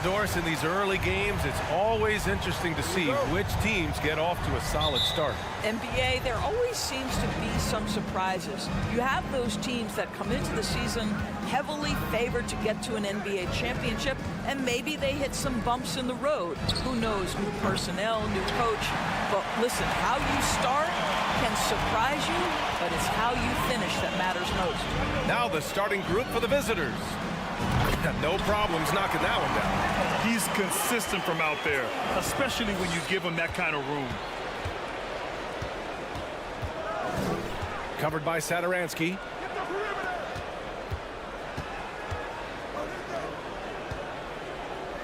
Doris, in these early games, it's always interesting to see which teams get off to a solid start. NBA, there always seems to be some surprises. You have those teams that come into the season heavily favored to get to an NBA championship, and maybe they hit some bumps in the road. Who knows, new personnel, new coach. But listen, how you start can surprise you, but it's how you finish that matters most. Now the starting group for the visitors. No problems knocking that one down. He's consistent from out there, especially when you give him that kind of room. Covered by Sadaransky.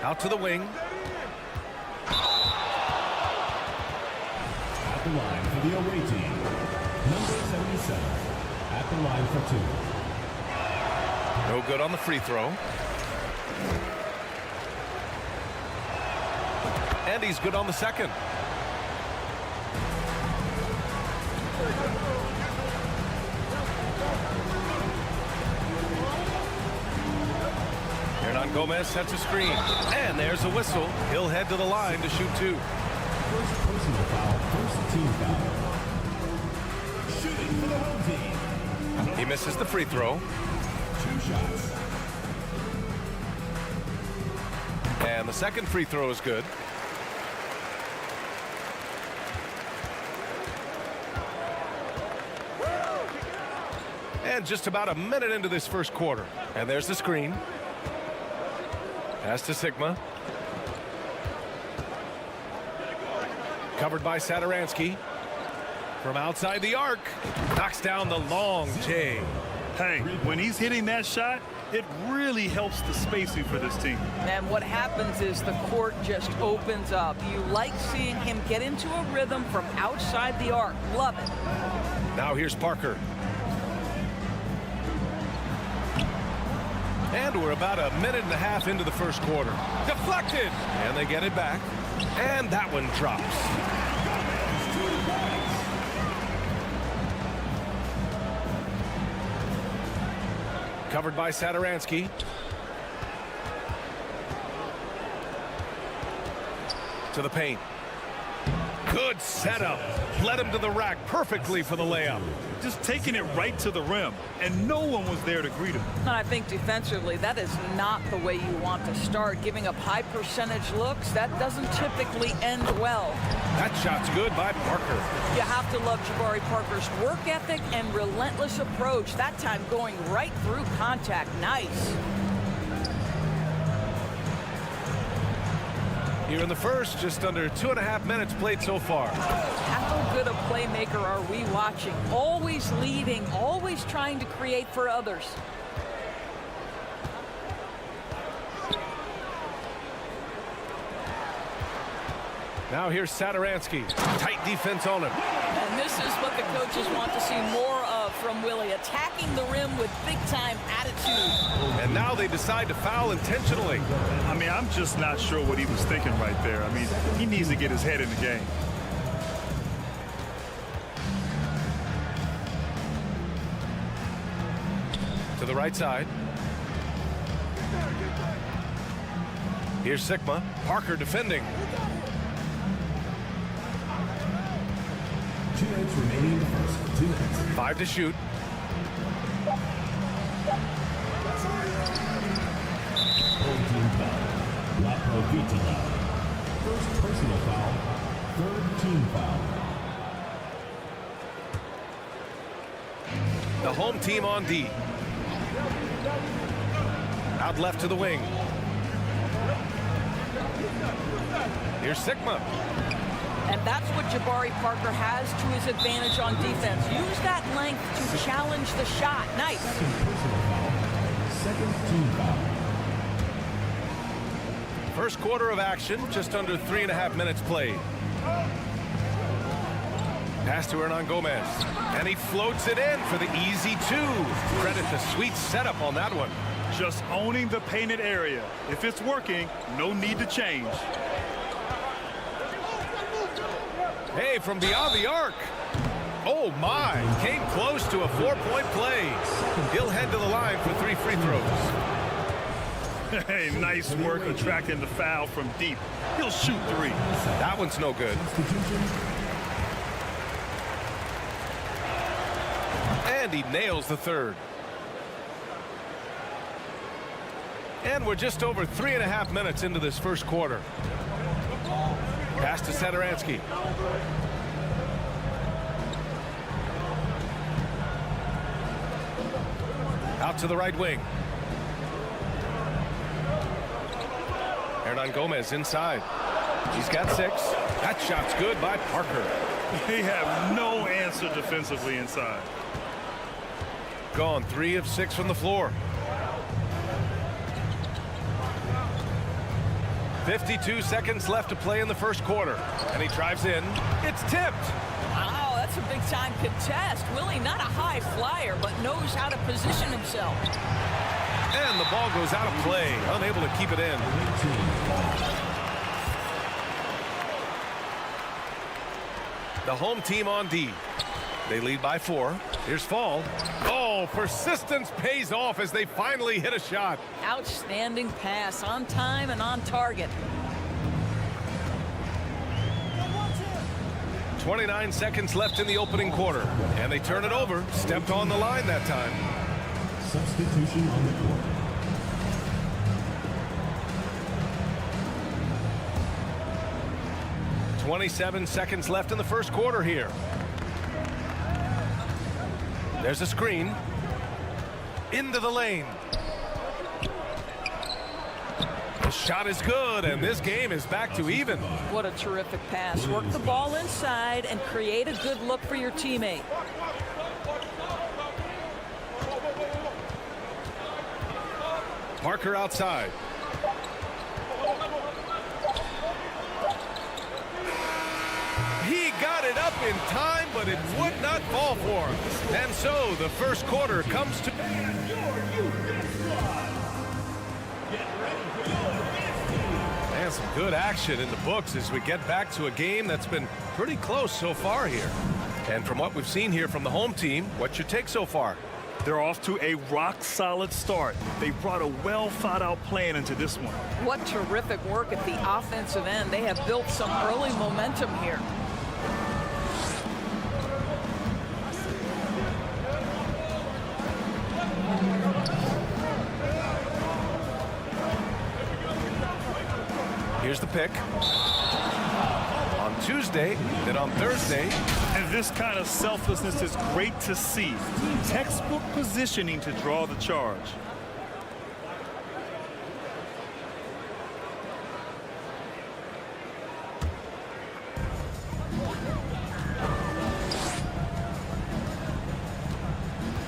Out to the wing. At the line for the away team, number 77. At the line for 2. No good on the free throw. And he's good on the second. Hernan Gomez sets a screen. And there's a whistle. He'll head to the line to shoot 2. First personal foul, first team foul. Shooting for the home team. He misses the free throw. 2 shots. And the second free throw is good. And just about a minute into this first quarter. And there's the screen. Pass to Sigma. Covered by Sadaransky. From outside the arc. Knocks down the long J. Hey, when he's hitting that shot, it really helps the spacing for this team. And what happens is the court just opens up. You like seeing him get into a rhythm from outside the arc. Love it. Now here's Parker. And we're about a minute and a half into the first quarter. Deflected! And they get it back. And that one drops. Covered by Sadaransky. To the paint. Good setup. Led him to the rack perfectly for the layup. Just taking it right to the rim, and no one was there to greet him. And I think defensively, that is not the way you want to start. Giving up high percentage looks, that doesn't typically end well. That shot's good by Parker. You have to love Jabari Parker's work ethic and relentless approach. That time going right through contact. Nice. Here in the first, just under 2.5 minutes played so far. How good a playmaker are we watching? Always leading, always trying to create for others. Now here's Sadaransky. Tight defense on him. And this is what the coaches want to see more of from Willie. Attacking the rim with big-time attitude. And now they decide to foul intentionally. I mean, I'm just not sure what he was thinking right there. I mean, he needs to get his head in the game. To the right side. Here's Sigma. Parker defending. 2 minutes remaining in the first. 2 minutes. 5 to shoot. Home team foul. La Provitola. First personal foul. Third team foul. The home team on D. Out left to the wing. Here's Sigma. And that's what Jabari Parker has to his advantage on defense. Use that length to challenge the shot. Nice. Second personal foul. Second team foul. First quarter of action, just under 3.5 minutes played. Pass to Hernan Gomez. And he floats it in for the easy 2. Credit the sweet setup on that one. Just owning the painted area. If it's working, no need to change. Hey, from beyond the arc. Oh, my. Came close to a 4-point play. He'll head to the line for 3 free throws. Hey, nice work attracting the foul from deep. He'll shoot three. That one's no good. And he nails the third. And we're just over 3.5 minutes into this first quarter. Pass to Satoransky. Out to the right wing. Hernan Gomez inside. He's got 6. That shot's good by Parker. They have no answer defensively inside. Gone 3 of 6 from the floor. 52 seconds left to play in the first quarter. And he drives in. It's tipped. Wow, that's a big-time contest. Willie, not a high flyer, but knows how to position himself. And the ball goes out of play. Unable to keep it in. The home team on D. They lead by 4. Here's Fall. Oh, persistence pays off as they finally hit a shot. Outstanding pass, on time and on target. 29 seconds left in the opening quarter. And they turn it over. Stepped on the line that time. Substitution on the court. .27 seconds left in the first quarter here. There's a screen. Into the lane. The shot is good, and this game is back to even. What a terrific pass. Work the ball inside and create a good look for your teammate. Parker outside. He got it up in time, but it would not fall for him. And so the first quarter comes to... And some good action in the books as we get back to a game that's been pretty close so far here. And from what we've seen here from the home team, what's your take so far? They're off to a rock-solid start. They brought a well-thought-out plan into this one. What terrific work at the offensive end. They have built some early momentum here. Here's the pick. On Tuesday, then on Thursday. And this kind of selflessness is great to see. Textbook positioning to draw the charge.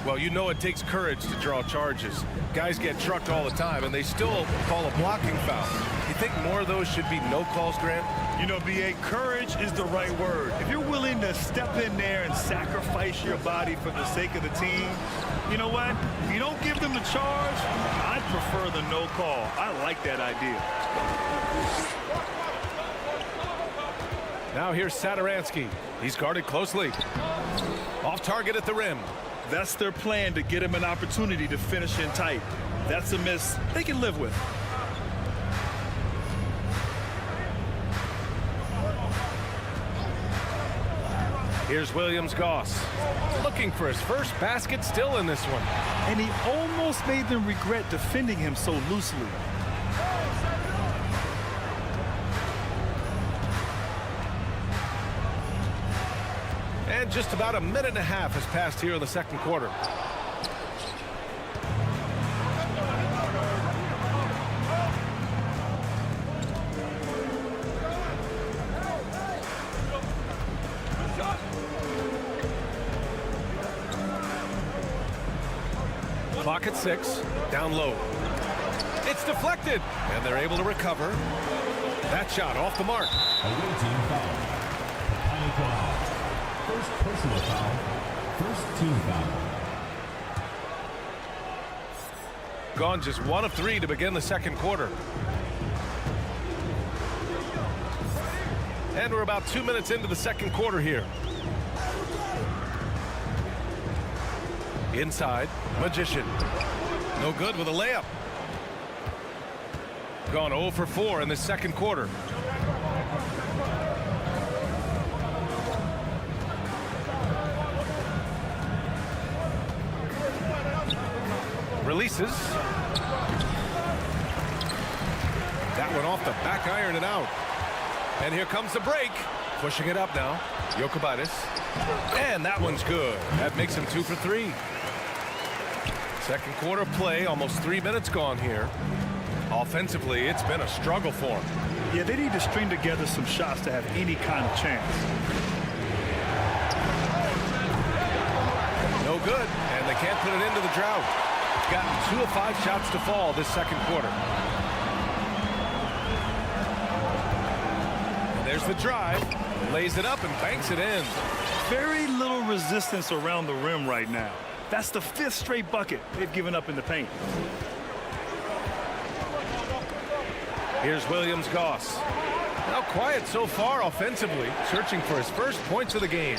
Well, you know it takes courage to draw charges. Guys get trucked all the time, and they still call a blocking foul. You think more of those should be no calls, Grant? You know, B.A., courage is the right word. If you're willing to step in there and sacrifice your body for the sake of the team, you know what? If you don't give them the charge, I'd prefer the no call. I like that idea. Now here's Satoransky. He's guarded closely. Off target at the rim. That's their plan, to get him an opportunity to finish in tight. That's a miss they can live with. Here's Williams-Goss. Looking for his first basket, still in this one. And he almost made them regret defending him so loosely. And just about a minute and a half has passed here in the second quarter. Clock at 6, down low. It's deflected, and they're able to recover. That shot off the mark. Away team foul. First personal foul. First team foul. Gone just 1 of 3 to begin the second quarter. And we're about 2 minutes into the second quarter here. Inside, Magician. No good with a layup. Gone 0 for 4 in the second quarter. Releases. That one off the back iron and out. And here comes the break. Pushing it up now. Jokic. And that one's good. That makes him 2 for 3. Second quarter play, almost 3 minutes gone here. Offensively, it's been a struggle for him. Yeah, they need to string together some shots to have any kind of chance. No good, and they can't put it into the drought. Gotten 2 of 5 shots to fall this second quarter. And there's the drive. Lays it up and banks it in. Very little resistance around the rim right now. That's the 5th straight bucket they've given up in the paint. Here's Williams-Goss. Now quiet so far offensively, searching for his first points of the game.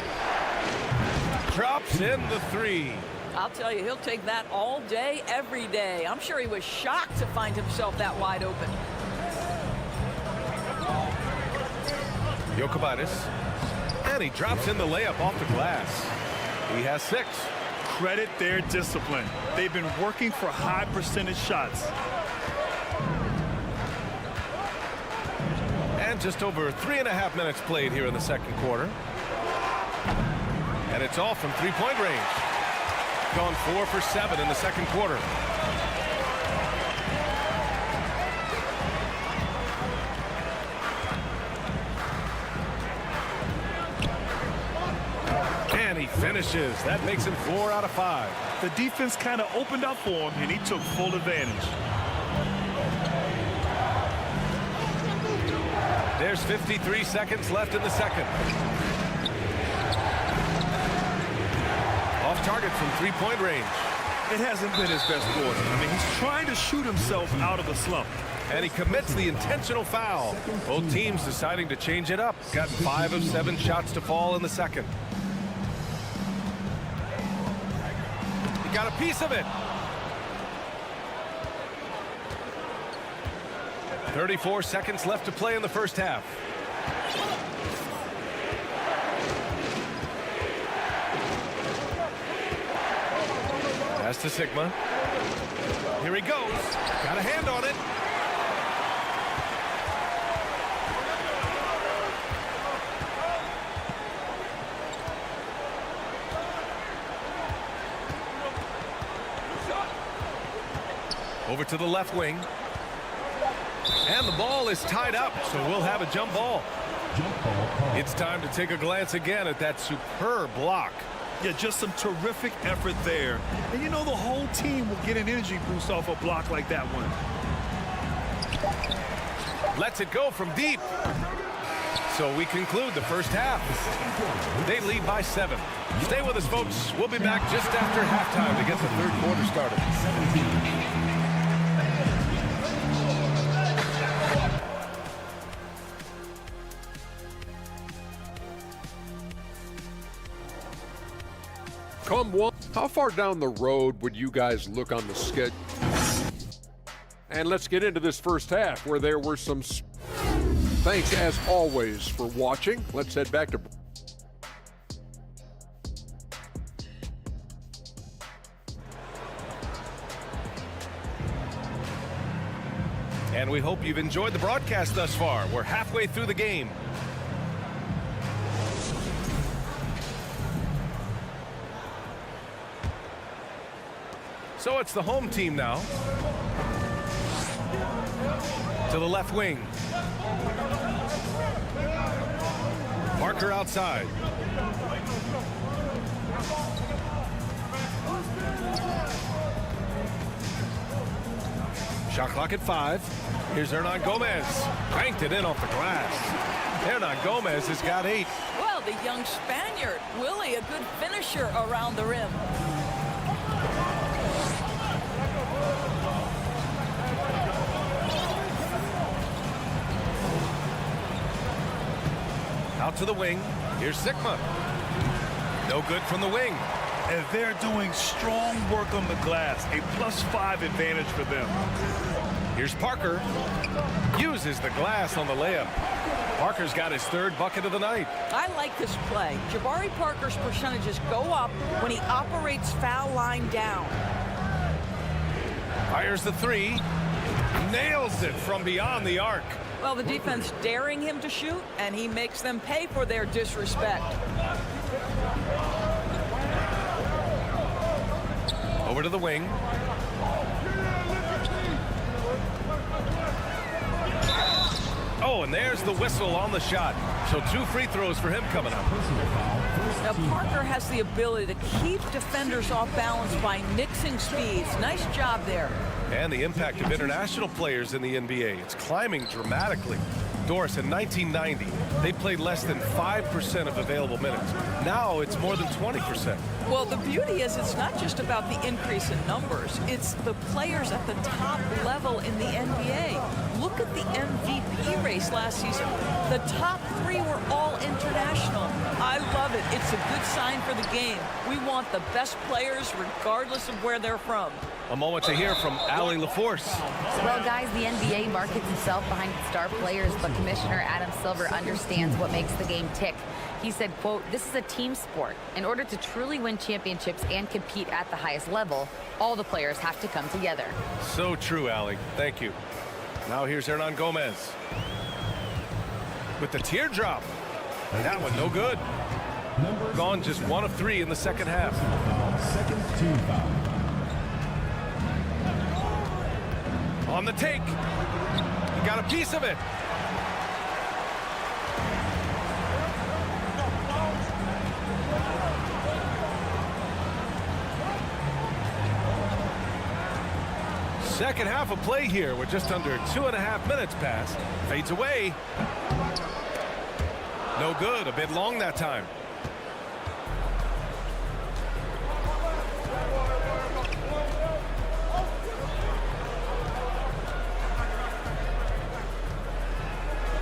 Drops in the 3. I'll tell you, he'll take that all day, every day. I'm sure he was shocked to find himself that wide open. Jokic. And he drops in the layup off the glass. He has 6. Credit their discipline. They've been working for high percentage shots. And just over 3.5 minutes played here in the second quarter. And it's all from three-point range. Gone 4 for 7 in the second quarter. And he finishes. That makes him 4 out of 5. The defense kind of opened up for him, and he took full advantage. There's 53 seconds left in the second. Off target from three-point range. It hasn't been his best quarter. I mean, he's trying to shoot himself out of the slump. And he commits the intentional foul. Both teams deciding to change it up. Gotten 5 of 7 shots to fall in the second. He got a piece of it. 34 seconds left to play in the first half. Pass to Sigma. Here he goes. Got a hand on it. Over to the left wing. And the ball is tied up, so we'll have a jump ball. It's time to take a glance again at that superb block. Yeah, just some terrific effort there. And you know the whole team will get an energy boost off a block like that one. Lets it go from deep. So we conclude the first half. They lead by 7. Stay with us, folks. We'll be back just after halftime to get the third quarter started. Come one. How far down the road would you guys look on the schedule? And let's get into this first half where there were some. Thanks as always for watching. Let's head back to. And we hope you've enjoyed the broadcast thus far. We're halfway through the game. So it's the home team now. To the left wing. Parker outside. Shot clock at 5. Here's Hernan Gomez. Cranked it in off the glass. Hernan Gomez has got 8. Well, the young Spaniard, Willie, a good finisher around the rim. Out to the wing. Here's Sigma. No good from the wing. And they're doing strong work on the glass. A +5 advantage for them. Here's Parker. Uses the glass on the layup. Parker's got his third bucket of the night. I like this play. Jabari Parker's percentages go up when he operates foul line down. Fires the three. Nails it from beyond the arc. Well, the defense daring him to shoot, and he makes them pay for their disrespect. Over to the wing. Oh, and there's the whistle on the shot. So 2 free throws for him coming up. Now, Parker has the ability to keep defenders off balance by nixing speeds. Nice job there. And the impact of international players in the NBA. It's climbing dramatically. Doris, in 1990, they played less than 5% of available minutes. Now it's more than 20%. Well, the beauty is it's not just about the increase in numbers. It's the players at the top level in the NBA. Look at the MVP race last season. The top 3 were all international. I love it. It's a good sign for the game. We want the best players regardless of where they're from. A moment to hear from Allie LaForce. Well, guys, the NBA markets itself behind star players, but Commissioner Adam Silver understands what makes the game tick. He said, quote, "This is a team sport. In order to truly win championships and compete at the highest level, all the players have to come together." So true, Allie. Thank you. Now here's Hernan Gomez. With the teardrop. That one no good. Gone just 1 of 3 in the second half. Second team foul. On the take. He got a piece of it. Second half of play here with just under 2.5 minutes passed. Fades away. No good. A bit long that time.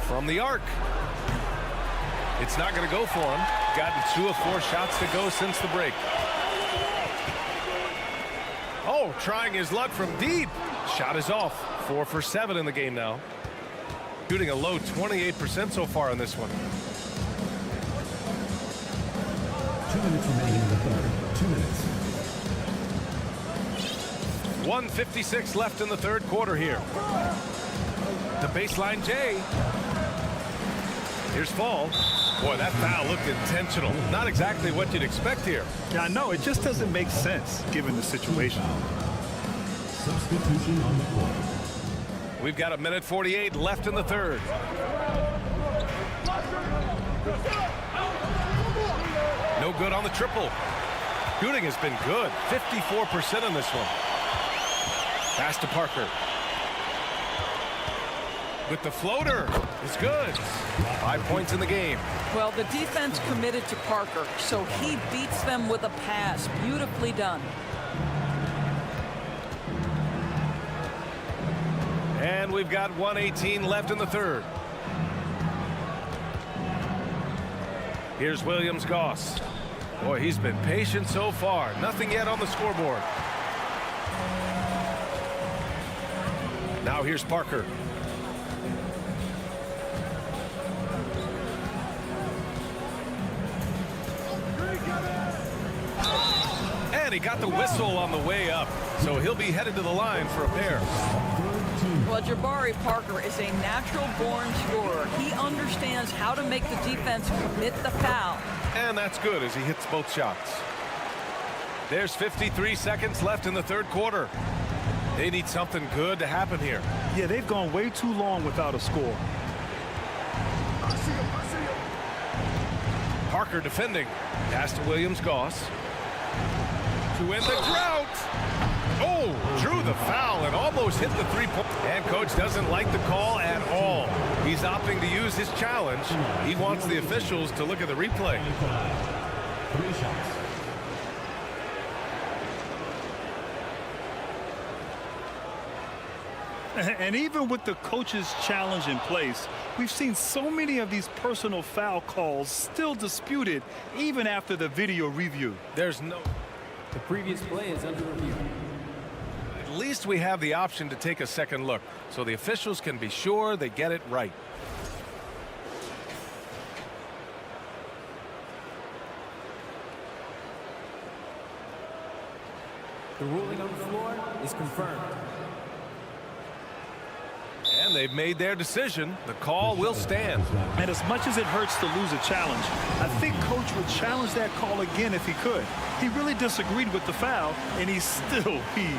From the arc. It's not going to go for him. Gotten 2 of 4 shots to go since the break. Oh, trying his luck from deep. Shot is off. 4 for 7 in the game now. Shooting a low 28% so far in this one. 2 minutes remaining in the third. 2 minutes. 1:56 left in the third quarter here. The baseline J. Here's Fall. Boy, that foul looked intentional. Not exactly what you'd expect here. Yeah, I know. It just doesn't make sense given the situation. Substitution on the court. We've got 1:48 left in the third. No good on the triple. Shooting has been good. 54% in this one. Pass to Parker. With the floater. It's good. 5 points in the game. Well, the defense committed to Parker, so he beats them with a pass. Beautifully done. And we've got 1:18 left in the third. Here's Williams-Goss. Boy, he's been patient so far. Nothing yet on the scoreboard. Now here's Parker. And he got the whistle on the way up, so he'll be headed to the line for a pair. Well, Jabari Parker is a natural-born scorer. He understands how to make the defense commit the foul. And that's good as he hits both shots. There's 53 seconds left in the third quarter. They need something good to happen here. Yeah, they've gone way too long without a score. Parker defending. Pass to Williams-Goss. To end the drought. Oh, drew the foul and almost hit the three-point. And coach doesn't like the call at all. He's opting to use his challenge. He wants the officials to look at the replay. 3 shots. And even with the coach's challenge in place, we've seen so many of these personal foul calls still disputed even after the video review. There's no... The previous play is under review. least we have the option to take a second look, so the officials can be sure they get it right. The ruling on the floor is confirmed. And they've made their decision. The call will stand. And as much as it hurts to lose a challenge, I think Coach would challenge that call again if he could. He really disagreed with the foul, and he's still peeved.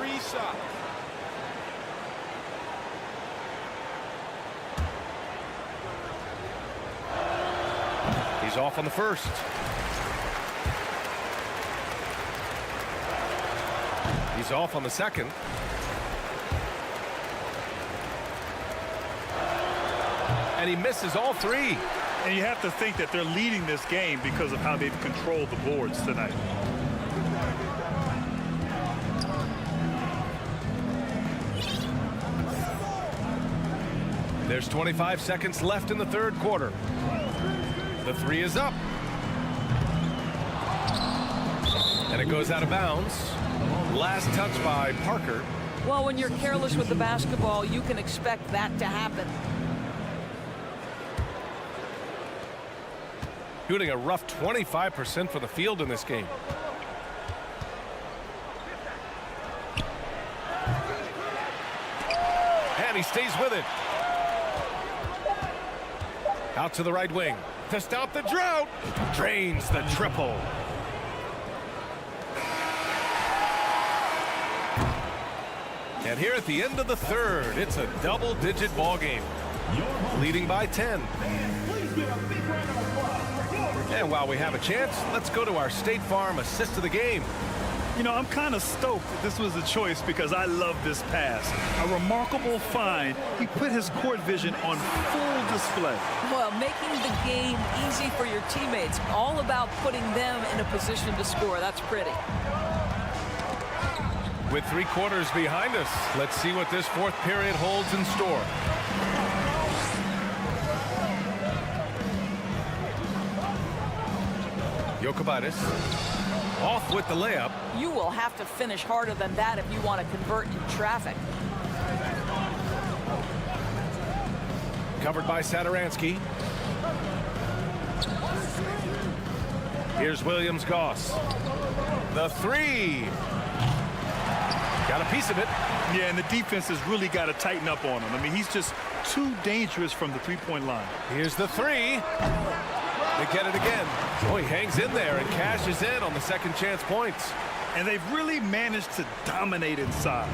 Reset. He's off on the first. He's off on the second. And he misses all three. And you have to think that they're leading this game because of how they've controlled the boards tonight. There's 25 seconds left in the third quarter. The three is up. And it goes out of bounds. Last touch by Parker. Well, when you're careless with the basketball, you can expect that to happen. Shooting a rough 25% from the field in this game. And he stays with it. Out to the right wing to stop the drought. Drains the triple. And here at the end of the third, it's a double-digit ball game, leading by 10. And while we have a chance, let's go to our State Farm assist of the game. You know, I'm kind of stoked that this was a choice because I love this pass. A remarkable find. He put his court vision on full display. Well, making the game easy for your teammates. All about putting them in a position to score. That's pretty. With 3 quarters behind us, let's see what this fourth period holds in store. Jokic off with the layup. You will have to finish harder than that if you want to convert in traffic. Covered by Satoransky. Here's Williams-Goss. The three. Got a piece of it. Yeah, and the defense has really got to tighten up on him. I mean, he's just too dangerous from the three-point line. Here's the three. They get it again. Oh, he hangs in there and cashes in on the second chance points. And they've really managed to dominate inside.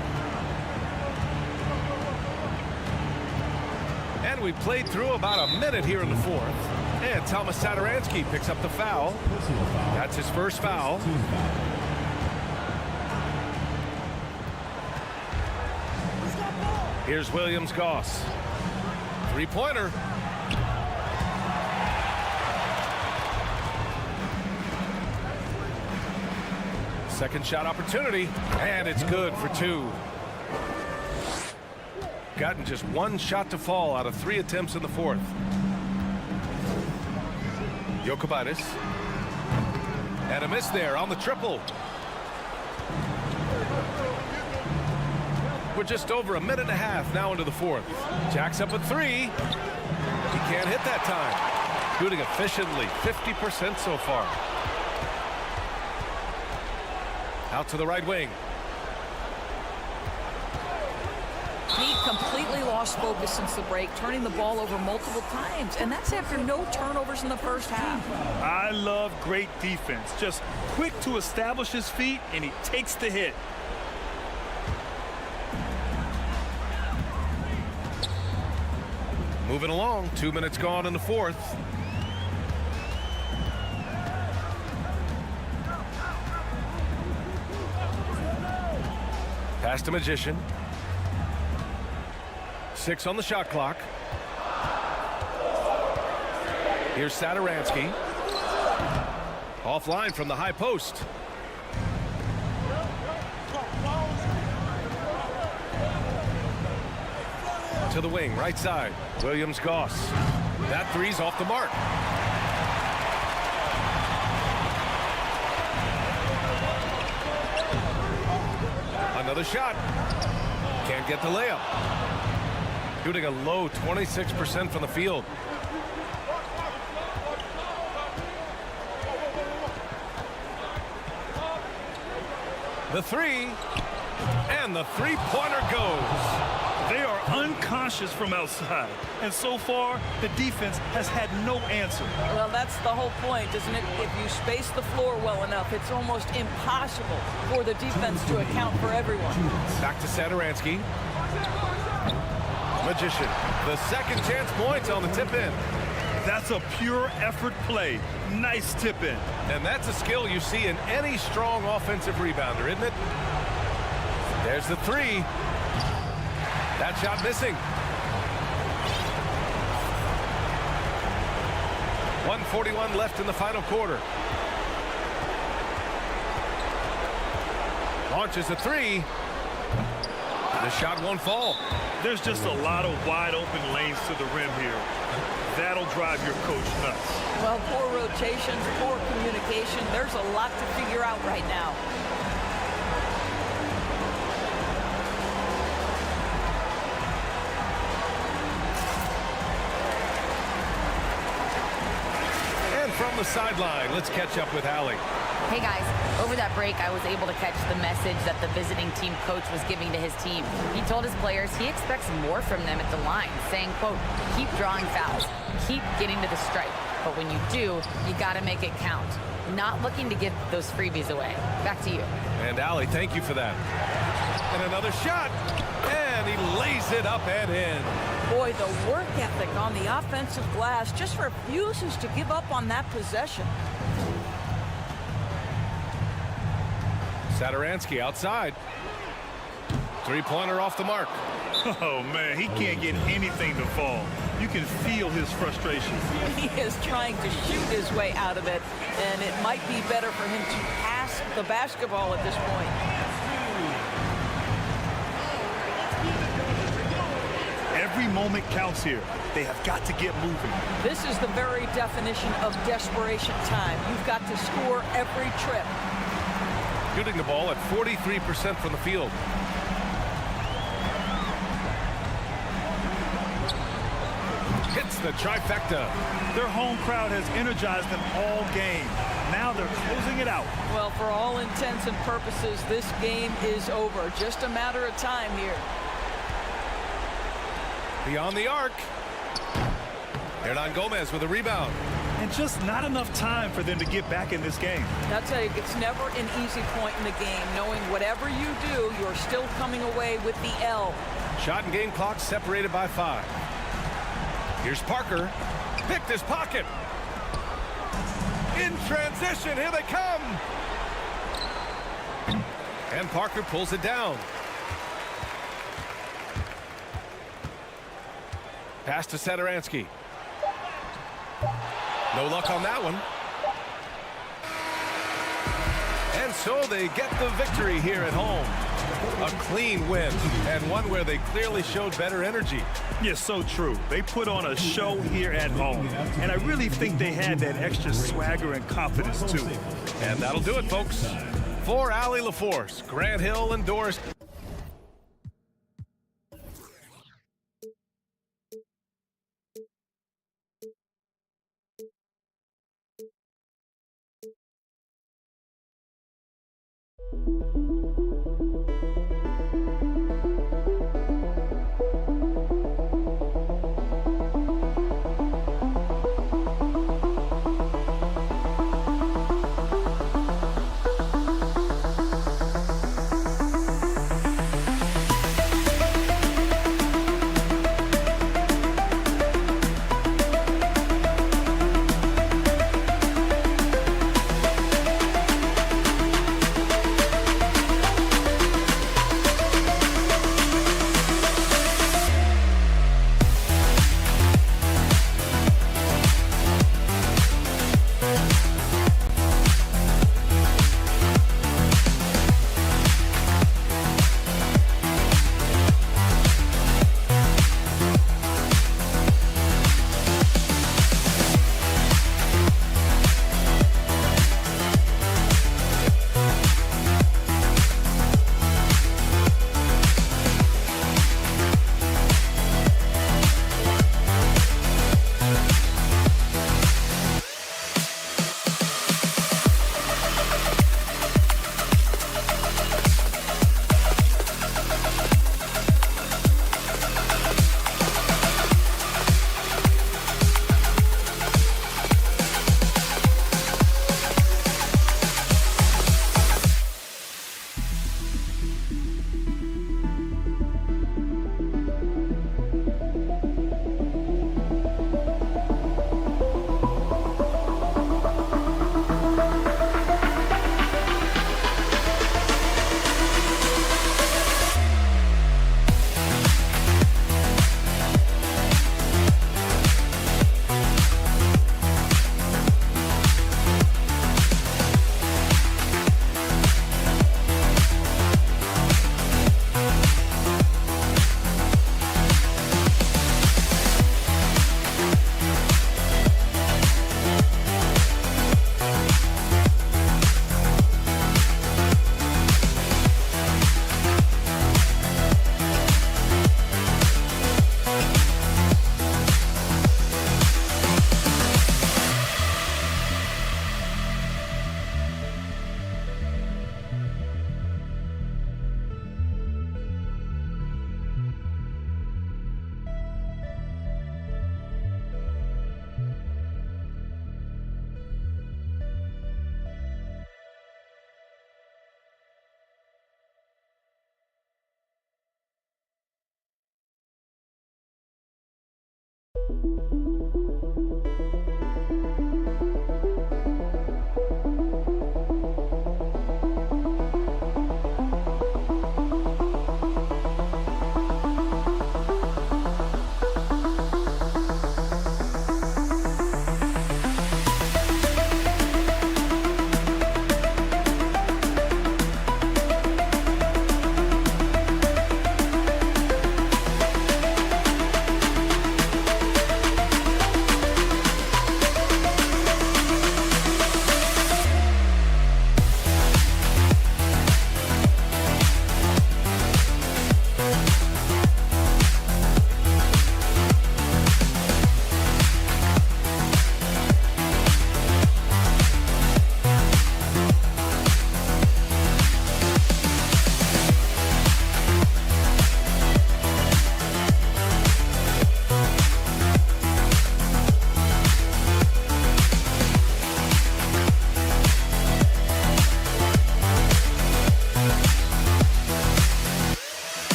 And we played through about a minute here in the fourth. And Thomas Satoransky picks up the foul. That's his first foul. Here's Williams-Goss. Three-pointer. Second shot opportunity, and it's good for 2. Gotten just 1 shot to fall out of 3 attempts in the fourth. Jokic. And a miss there on the triple. We're just over a minute and a half now into the fourth. Jacks up a 3. He can't hit that time. Shooting efficiently, 50% so far. Out to the right wing. He completely lost focus since the break, turning the ball over multiple times, and that's after no turnovers in the first half. I love great defense. Just quick to establish his feet, and he takes the hit. Moving along, 2 minutes gone in the fourth. Pass to Magician. 6 on the shot clock. Here's Sadaransky. Offline from the high post. To the wing, right side. Williams-Goss. That three's off the mark. Another shot. Can't get the layup. Shooting a low 26% from the field. The three. And the three-pointer goes. They are unconscious from outside, and so far the defense has had no answer. Well, that's the whole point, isn't it? If you space the floor well enough, it's almost impossible for the defense to account for everyone. Back to Sadaransky. Magician, the second chance points on the tip-in. That's a pure effort play. Nice tip-in. And that's a skill you see in any strong offensive rebounder, isn't it? There's the three. That shot missing. 1:41 left in the final quarter. Launches a three. The shot won't fall. There's just a lot of wide open lanes to the rim here. That'll drive your coach nuts. Well, poor rotations, poor communication. There's a lot to figure out right now. From the sideline, let's catch up with Allie. Hey guys, over that break, I was able to catch the message that the visiting team coach was giving to his team. He told his players he expects more from them at the line, saying, quote, keep drawing fouls, keep getting to the stripe. But when you do, you got to make it count. Not looking to give those freebies away. Back to you. And Allie, thank you for that. And another shot. And he lays it up and in. Boy, the work ethic on the offensive glass just refuses to give up on that possession. Sadaransky outside. Three-pointer off the mark. Oh, man, he can't get anything to fall. You can feel his frustration. He is trying to shoot his way out of it, and it might be better for him to pass the basketball at this point. Every moment counts here. They have got to get moving. This is the very definition of desperation time. You've got to score every trip. Shooting the ball at 43% from the field. Hits the trifecta. Their home crowd has energized them all game. Now they're closing it out. Well, for all intents and purposes, this game is over. Just a matter of time here. Beyond the arc. Hernan Gomez with a rebound. And just not enough time for them to get back in this game. I'll tell you, it's never an easy point in the game, knowing whatever you do, you're still coming away with the L. Shot and game clock separated by 5. Here's Parker. Picked his pocket. In transition, here they come. And Parker pulls it down. Pass to Sadaransky. No luck on that one. And so they get the victory here at home. A clean win, and one where they clearly showed better energy. Yes, so true. They put on a show here at home, and I really think they had that extra swagger and confidence, too. And that'll do it, folks. For Allie LaForce, Grant Hill, and Doris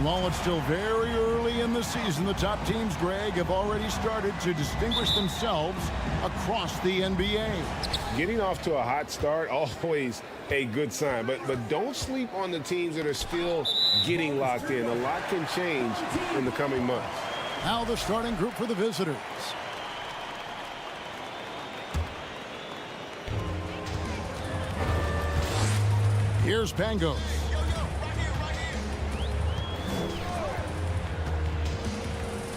While it's still very early in the season, the top teams, Greg, have already started to distinguish themselves across the NBA. Getting off to a hot start, always a good sign. But don't sleep on the teams that are still getting locked in. A lot can change in the coming months. Now the starting group for the visitors. Here's Pangos.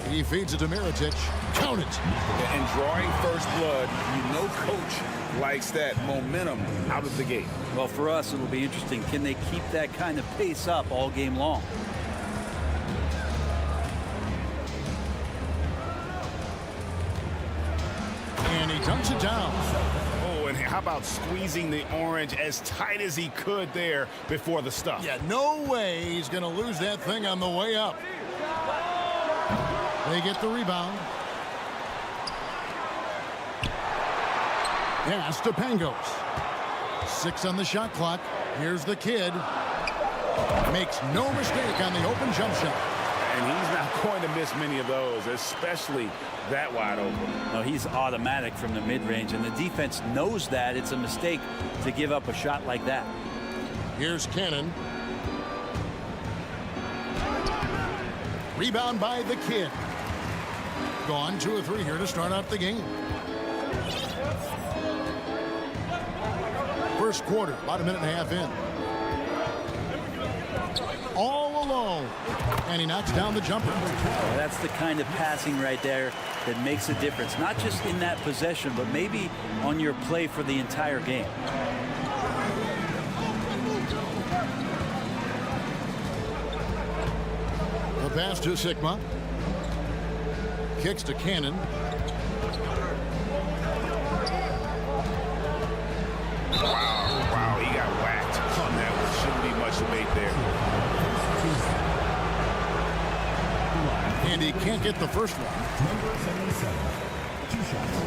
He feeds it to Mirotic. Count it. And drawing first blood, you know coach likes that momentum out of the gate. Well, for us, it'll be interesting. Can they keep that kind of pace up all game long? And he dunks it down. Oh, and how about squeezing the orange as tight as he could there before the stuff? Yeah, no way he's going to lose that thing on the way up. They get the rebound. Pass to Pangos. 6 on the shot clock. Here's the kid. Makes no mistake on the open jump shot. And he's not going to miss many of those, especially that wide open. No, he's automatic from the mid-range, and the defense knows that it's a mistake to give up a shot like that. Here's Cannon. Rebound by the kid. gone 2 of 3 here to start out the game. First quarter, about a minute and a half in. All alone. And he knocks down the jumper. That's the kind of passing right there that makes a difference. Not just in that possession, but maybe on your play for the entire game. The pass to Sigma. Kicks to Cannon. Wow, he got whacked on that one. Shouldn't be much debate there. And he can't get the first one. Number 77. 2 shots.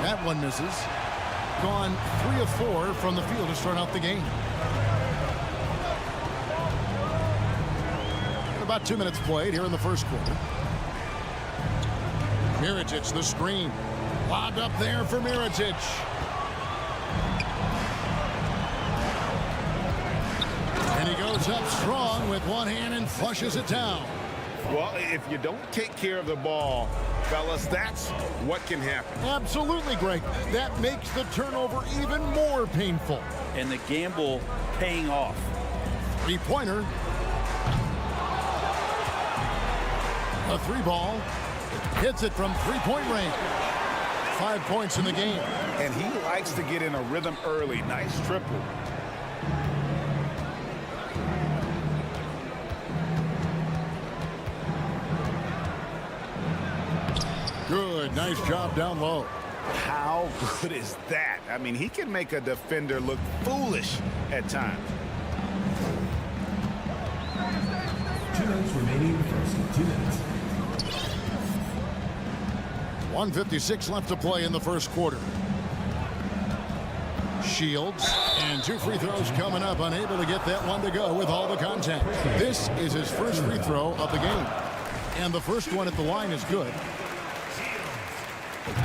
That one misses. Gone 3 of 4 from the field to start out the game. About 2 minutes played here in the first quarter. Mirotic, the screen. Lobbed up there for Mirotic. And he goes up strong with one hand and flushes it down. Well, if you don't take care of the ball, fellas, that's what can happen. Absolutely, Greg. That makes the turnover even more painful. And the gamble paying off. 3-pointer. A 3-ball. Hits it from 3-point range. 5 points in the game. And he likes to get in a rhythm early. Nice triple. Good. Nice job down low. How good is that? I mean, he can make a defender look foolish at times. 2 minutes remaining in the first. 2 minutes. 1:56 left to play in the first quarter. Shields and 2 free throws coming up. Unable to get that one to go with all the contact. This is his first free throw of the game. And the first one at the line is good.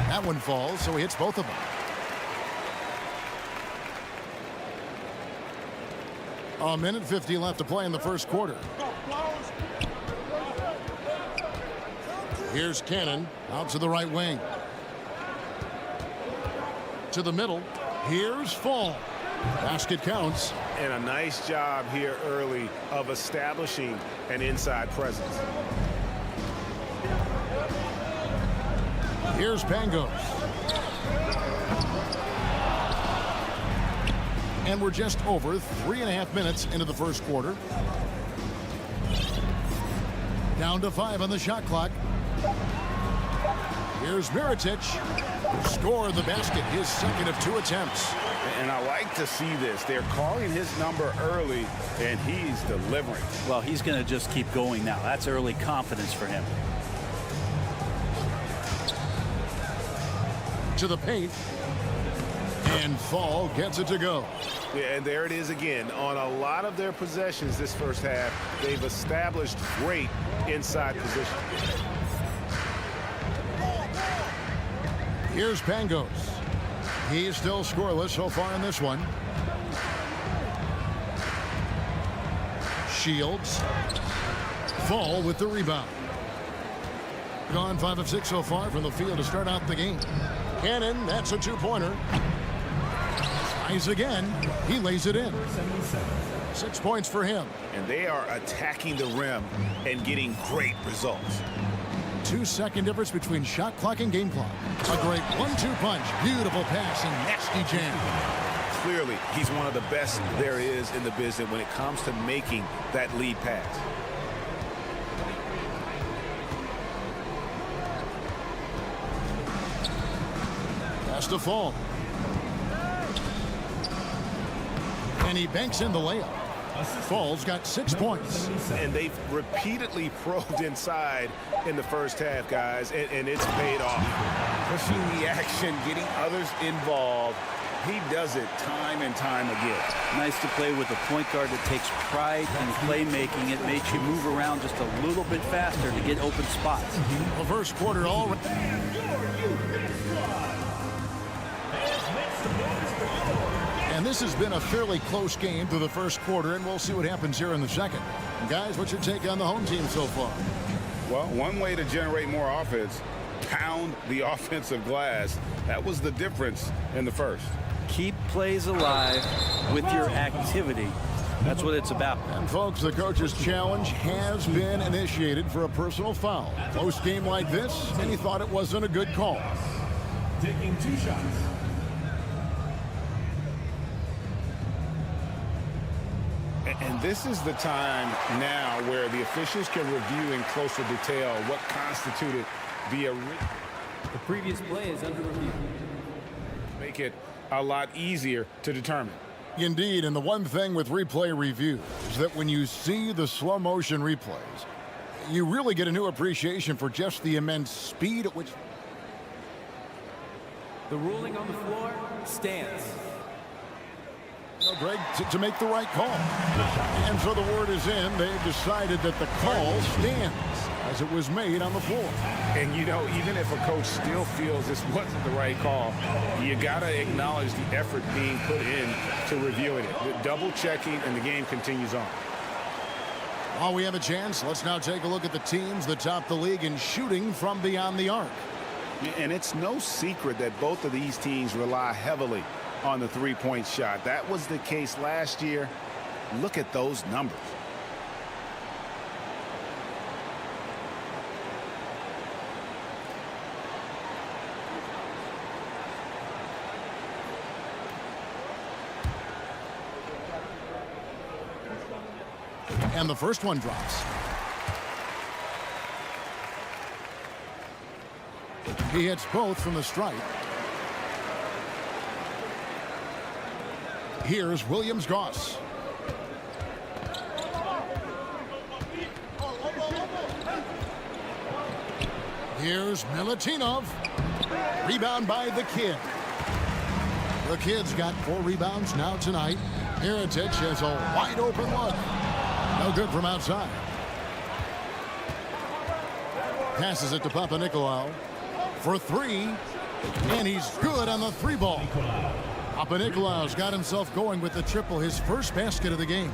That one falls, so he hits both of them. A minute 50 left to play in the first quarter. Here's Cannon out to the right wing. To the middle. Here's Fall. Basket counts. And a nice job here early of establishing an inside presence. Here's Pangos. And we're just over 3.5 minutes into the first quarter. Down to 5 on the shot clock. Here's Mirotic. Score the basket, his second of 2 attempts. And I like to see this. They're calling his number early, and he's delivering. Well, he's going to just keep going now. That's early confidence for him. To the paint. And Fall gets it to go. Yeah, and there it is again. On a lot of their possessions this first half, they've established great inside position. Here's Pangos. He's still scoreless so far in this one. Shields. Fall with the rebound. Gone 5 of 6 so far from the field to start out the game. Cannon, that's a 2-pointer. Tries again. He lays it in. 6 points for him. And they are attacking the rim and getting great results. 2-second difference between shot clock and game clock. A great 1-2 punch. Beautiful pass and nasty jam. Clearly, he's one of the best there is in the business when it comes to making that lead pass. Pass to Fall. And he banks in the layup. Fall's got 6 points. And they've repeatedly probed inside in the first half, guys, and it's paid off. Pushing the action, getting others involved. He does it time and time again. Nice to play with a point guard that takes pride in playmaking. It makes you move around just a little bit faster to get open spots. The first quarter already. And this has been a fairly close game through the first quarter, and we'll see what happens here in the second. Guys, what's your take on the home team so far? Well, one way to generate more offense, pound the offensive glass. That was the difference in the first. Keep plays alive with your activity. That's what it's about. And folks, the coach's challenge has been initiated for a personal foul. Close game like this, and he thought it wasn't a good call. Taking 2 shots. And this is the time now where the officials can review in closer detail what constituted the previous play is under review. Make it a lot easier to determine. Indeed, and the one thing with replay review is that when you see the slow motion replays, you really get a new appreciation for just the immense speed at which The ruling on the floor stands. Greg, to make the right call. And so the word is in. They've decided that the call stands as it was made on the floor. And, you know, even if a coach still feels this wasn't the right call, you got to acknowledge the effort being put in to reviewing it. The double checking, and the game continues on. While we have a chance, let's now take a look at the teams that top the league in shooting from beyond the arc. And it's no secret that both of these teams rely heavily on the three-point shot. That was the case last year. Look at those numbers. And the first one drops. He hits both from the stripe. Here's Williams-Goss. Here's Milutinov. Rebound by the Kid. The Kid's got 4 rebounds now tonight. Heritage has a wide open look. No good from outside. Passes it to Papanikolaou for 3. And he's good on the 3 ball. Papanikolaou's got himself going with the triple, his first basket of the game.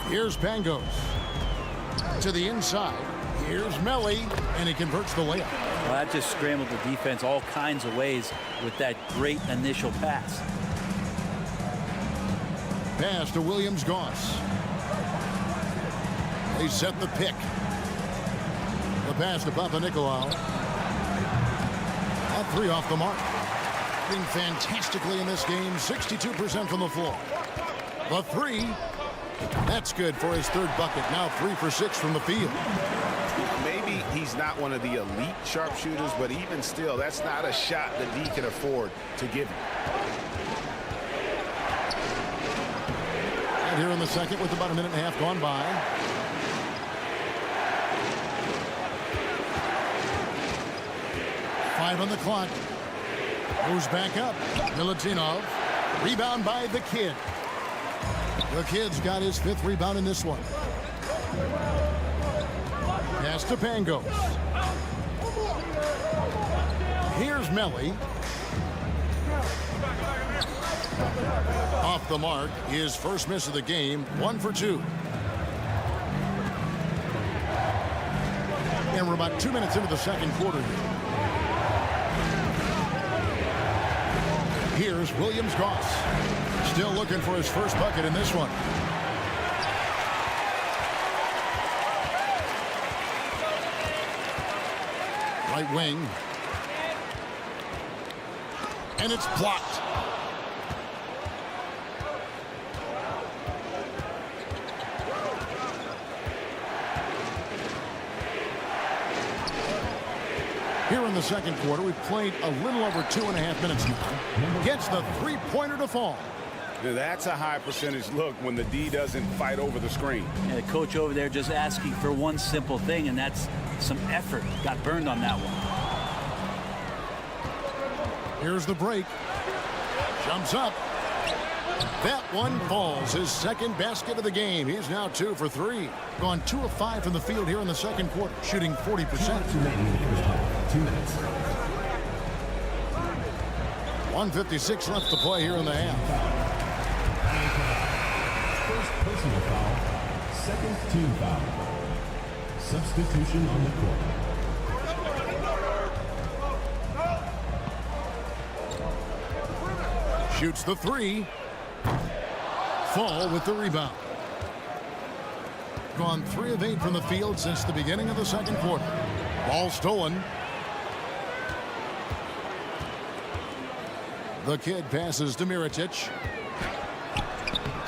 Here's Pangos. To the inside. Here's Melly, and he converts the layup. Well, that just scrambled the defense all kinds of ways with that great initial pass. Pass to Williams-Goss. They set the pick. The pass to Papanikolaou. That 3 off the mark. Doing fantastically in this game. 62% from the floor. The 3. That's good for his 3rd bucket. Now 3 for 6 from the field. Maybe he's not one of the elite sharpshooters, but even still, that's not a shot that he can afford to give him. And here in the second with about a minute and a half gone by. Five on the clock. Goes back up. Milutinov. Rebound by the Kid. The Kid's got his 5th rebound in this one. Pass to Pangos. Here's Melly. Off the mark. His first miss of the game. 1 for 2. And we're about 2 minutes into the second quarter here. Here's Williams-Goss. Still looking for his first bucket in this one. Right wing. And it's blocked. Here in the second quarter, we've played a little over 2.5 minutes now. Gets the 3-pointer to fall. Now that's a high percentage look when the D doesn't fight over the screen. And the coach over there just asking for one simple thing, and that's some effort. Got burned on that one. Here's the break. Jumps up. That one falls. His 2nd basket of the game. He's now 2 for 3. Gone 2 of 5 from the field here in the second quarter. Shooting 40%. 2 minutes. 1:56 left to play here in the half. First personal foul, Second team foul. Substitution on the court. Shoots the three. Fall with the rebound. Gone 3 of 8 from the field since the beginning of the second quarter. Ball stolen. The kid passes to Mirotic.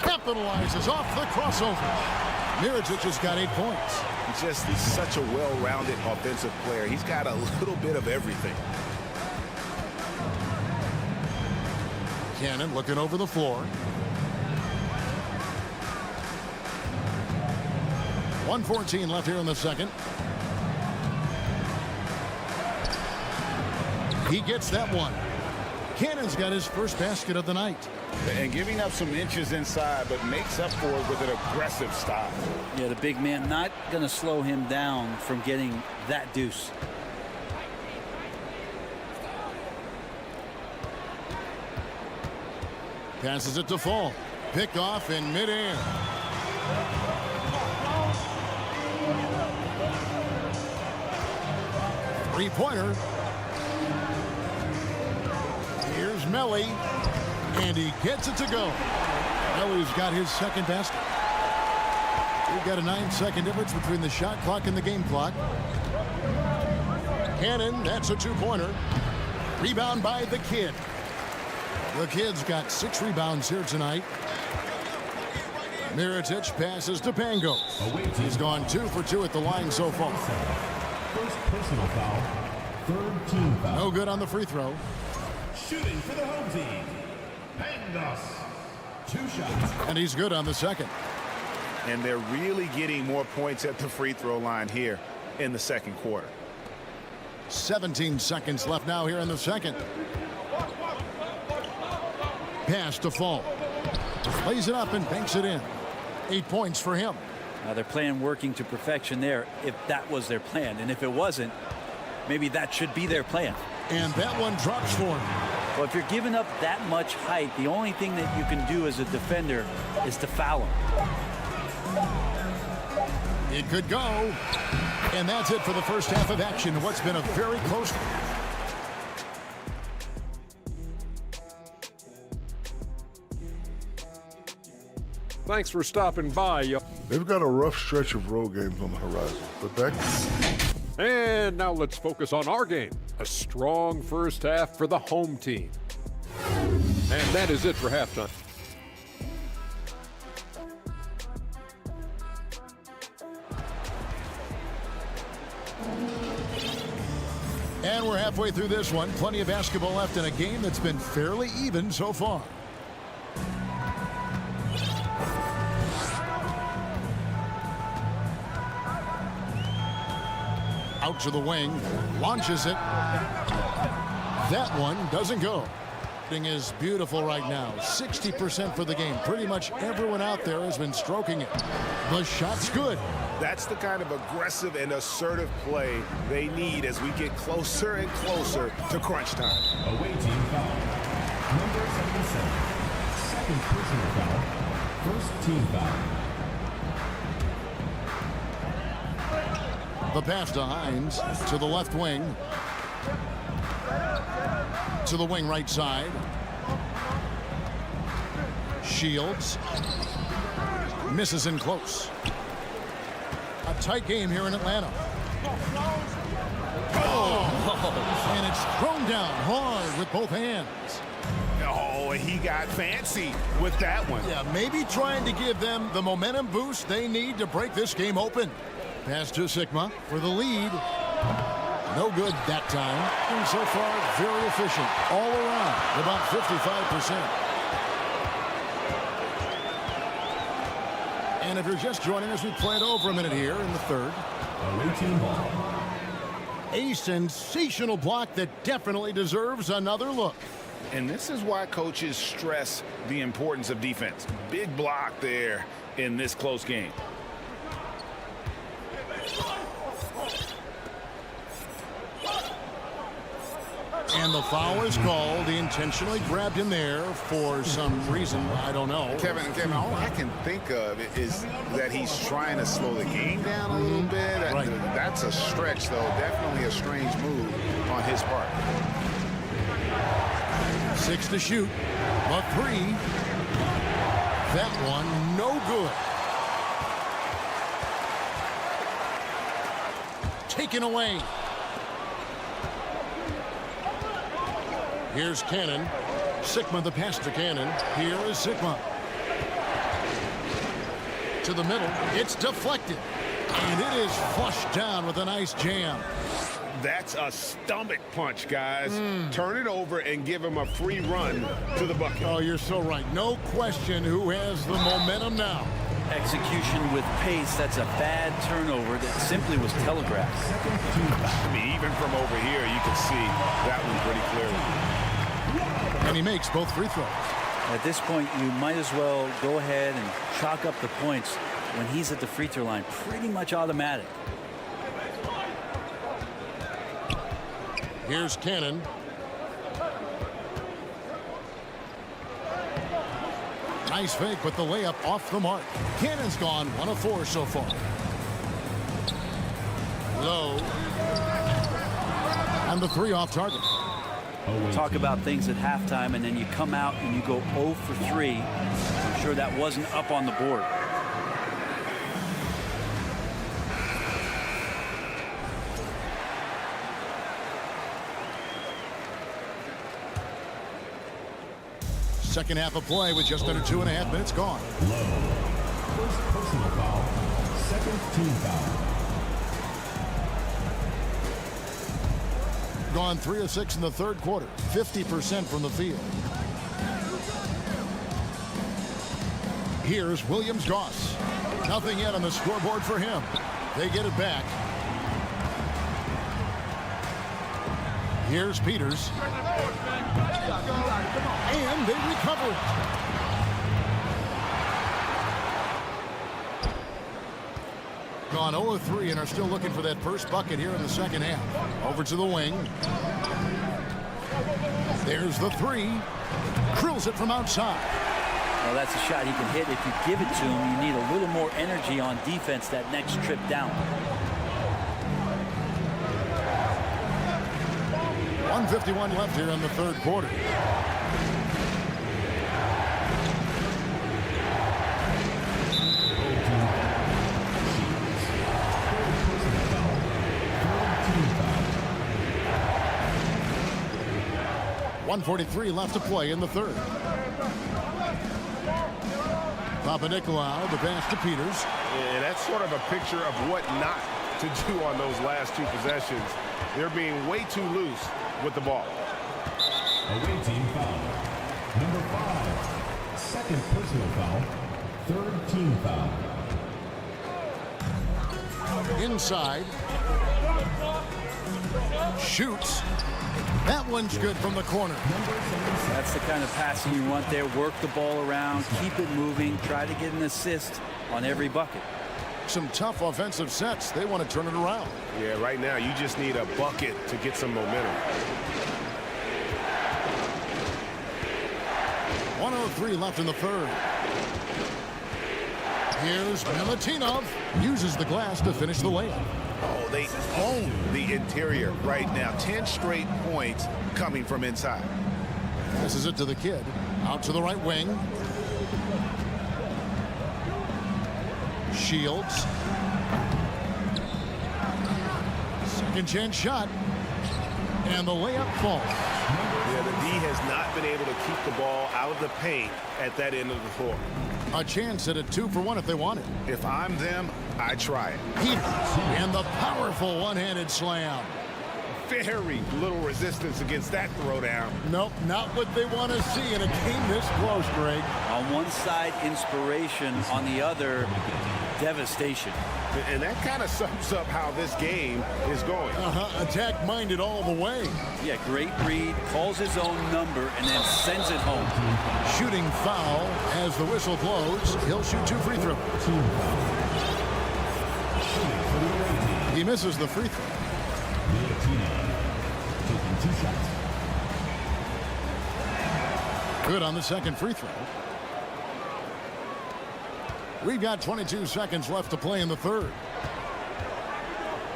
Capitalizes off the crossover. Mirotic has got 8 points. He's such a well-rounded offensive player. He's got a little bit of everything. Cannon looking over the floor. 1:14 left here in the second. He gets that one. Cannon's got his first basket of the night. And giving up some inches inside, but makes up for it with an aggressive stop. Yeah, the big man not going to slow him down from getting that deuce. Passes it to Fall. Picked off in midair. Three-pointer. Here's Melly. And he gets it to go. Melly's got his second basket. We've got a 9-second difference between the shot clock and the game clock. Cannon, that's a 2-pointer. Rebound by the kid. The kid's got 6 rebounds here tonight. Mirotic passes to Pango. He's gone 2 for 2 at the line so far. First personal foul. Third team foul. No good on the free throw. Shooting for the home team. Pangos. 2 shots. And he's good on the second. And they're really getting more points at the free throw line here in the second quarter. 17 seconds left now here in the second. Pass to Fall. Plays it up and banks it in. 8 points for him. Now they're playing working to perfection there if that was their plan. And if it wasn't, maybe that should be their plan. And that one drops for him. Well, if you're giving up that much height, the only thing that you can do as a defender is to foul him. It could go. And that's it for the first half of action. What's been a very close. Thanks for stopping by. They've got a rough stretch of road games on the horizon, but that. And now let's focus on our game. A strong first half for the home team. And that is it for halftime. And we're halfway through this one. Plenty of basketball left in a game that's been fairly even so far. Out to the wing, launches it. That one doesn't go. Thing is beautiful right now. 60% for the game. Pretty much everyone out there has been stroking it. The shot's good. That's the kind of aggressive and assertive play they need as we get closer and closer to crunch time. Away team foul. Number 77. Second personal foul. First team foul. The pass to Hines, to the left wing. To the wing right side. Shields. Misses in close. A tight game here in Atlanta. Oh! And it's thrown down hard with both hands. Oh, he got fancy with that one. Yeah, maybe trying to give them the momentum boost they need to break this game open. Pass to Sigma for the lead. No good that time. And so far, very efficient all around, about 55%. And if you're just joining us, we played over a minute here in the third. Away team ball. A sensational block that definitely deserves another look. And this is why coaches stress the importance of defense. Big block there in this close game. And the foul is called. He intentionally grabbed him there for some reason. I don't know. Kevin, all I can think of is that he's trying to slow the game down a little bit. Right. That's a stretch, though. Definitely a strange move on his part. 6 to shoot. A 3. That one, no good. Taken away. Here's Cannon. Sigma the pass to Cannon. Here is Sigma. To the middle. It's deflected. And it is flushed down with a nice jam. That's a stomach punch, guys. Turn it over and give him a free run to the bucket. Oh, you're so right. No question who has the momentum now. Execution with pace. That's a bad turnover that simply was telegraphed. I mean, even from over here, you can see that one pretty clearly. And he makes both free throws. At this point, you might as well go ahead and chalk up the points when he's at the free throw line. Pretty much automatic. Here's Cannon. Nice fake, but the layup off the mark. Cannon's gone 1 of 4 so far. Low. And the 3 off target. Talk about things at halftime, and then you come out and you go 0 for 3. I'm sure that wasn't up on the board. Second half of play with just under 2.5 minutes gone. First personal foul. Second team foul. Gone 3 of 6 in the third quarter. 50% from the field. Here's Williams-Goss. Nothing yet on the scoreboard for him. They get it back. Here's Peters. And they recover it. Gone 0 of 3 and are still looking for that first bucket here in the second half. Over to the wing. There's the 3. Drills it from outside. Well, that's a shot he can hit. If you give it to him, you need a little more energy on defense that next trip down. 1:51 left here in the third quarter. .143 left to play in the third. Papanikolaou, the pass to Peters. And that's sort of a picture of what not to do on those last 2 possessions. They're being way too loose with the ball. Away team foul. Number 5. Second personal foul. Third team foul. Inside. Shoots. That one's good from the corner. That's the kind of passing you want there. Work the ball around, keep it moving, try to get an assist on every bucket. Some tough offensive sets. They want to turn it around. Yeah, right now you just need a bucket to get some momentum. 1:03 left in the third. Here's Milutinov. Uses the glass to finish the layup. Oh, they own the interior right now. 10 straight points coming from inside. This is it to the kid. Out to the right wing. Shields. Second chance shot. And the layup falls. Yeah, the D has not been able to keep the ball out of the paint at that end of the floor. A chance at a 2 for 1 if they want it. If I'm them, I try it. Peters. And the powerful one-handed slam. Very little resistance against that throwdown. Nope, not what they want to see in a game this close, Greg. On one side, inspiration. On the other, devastation. And that kind of sums up how this game is going. Attack-minded all the way. Yeah, great read, calls his own number, and then sends it home. Shooting foul as the whistle blows. He'll shoot 2 free throws. He misses the free throw. Taking 2 shots. Good on the second free throw. We've got 22 seconds left to play in the third.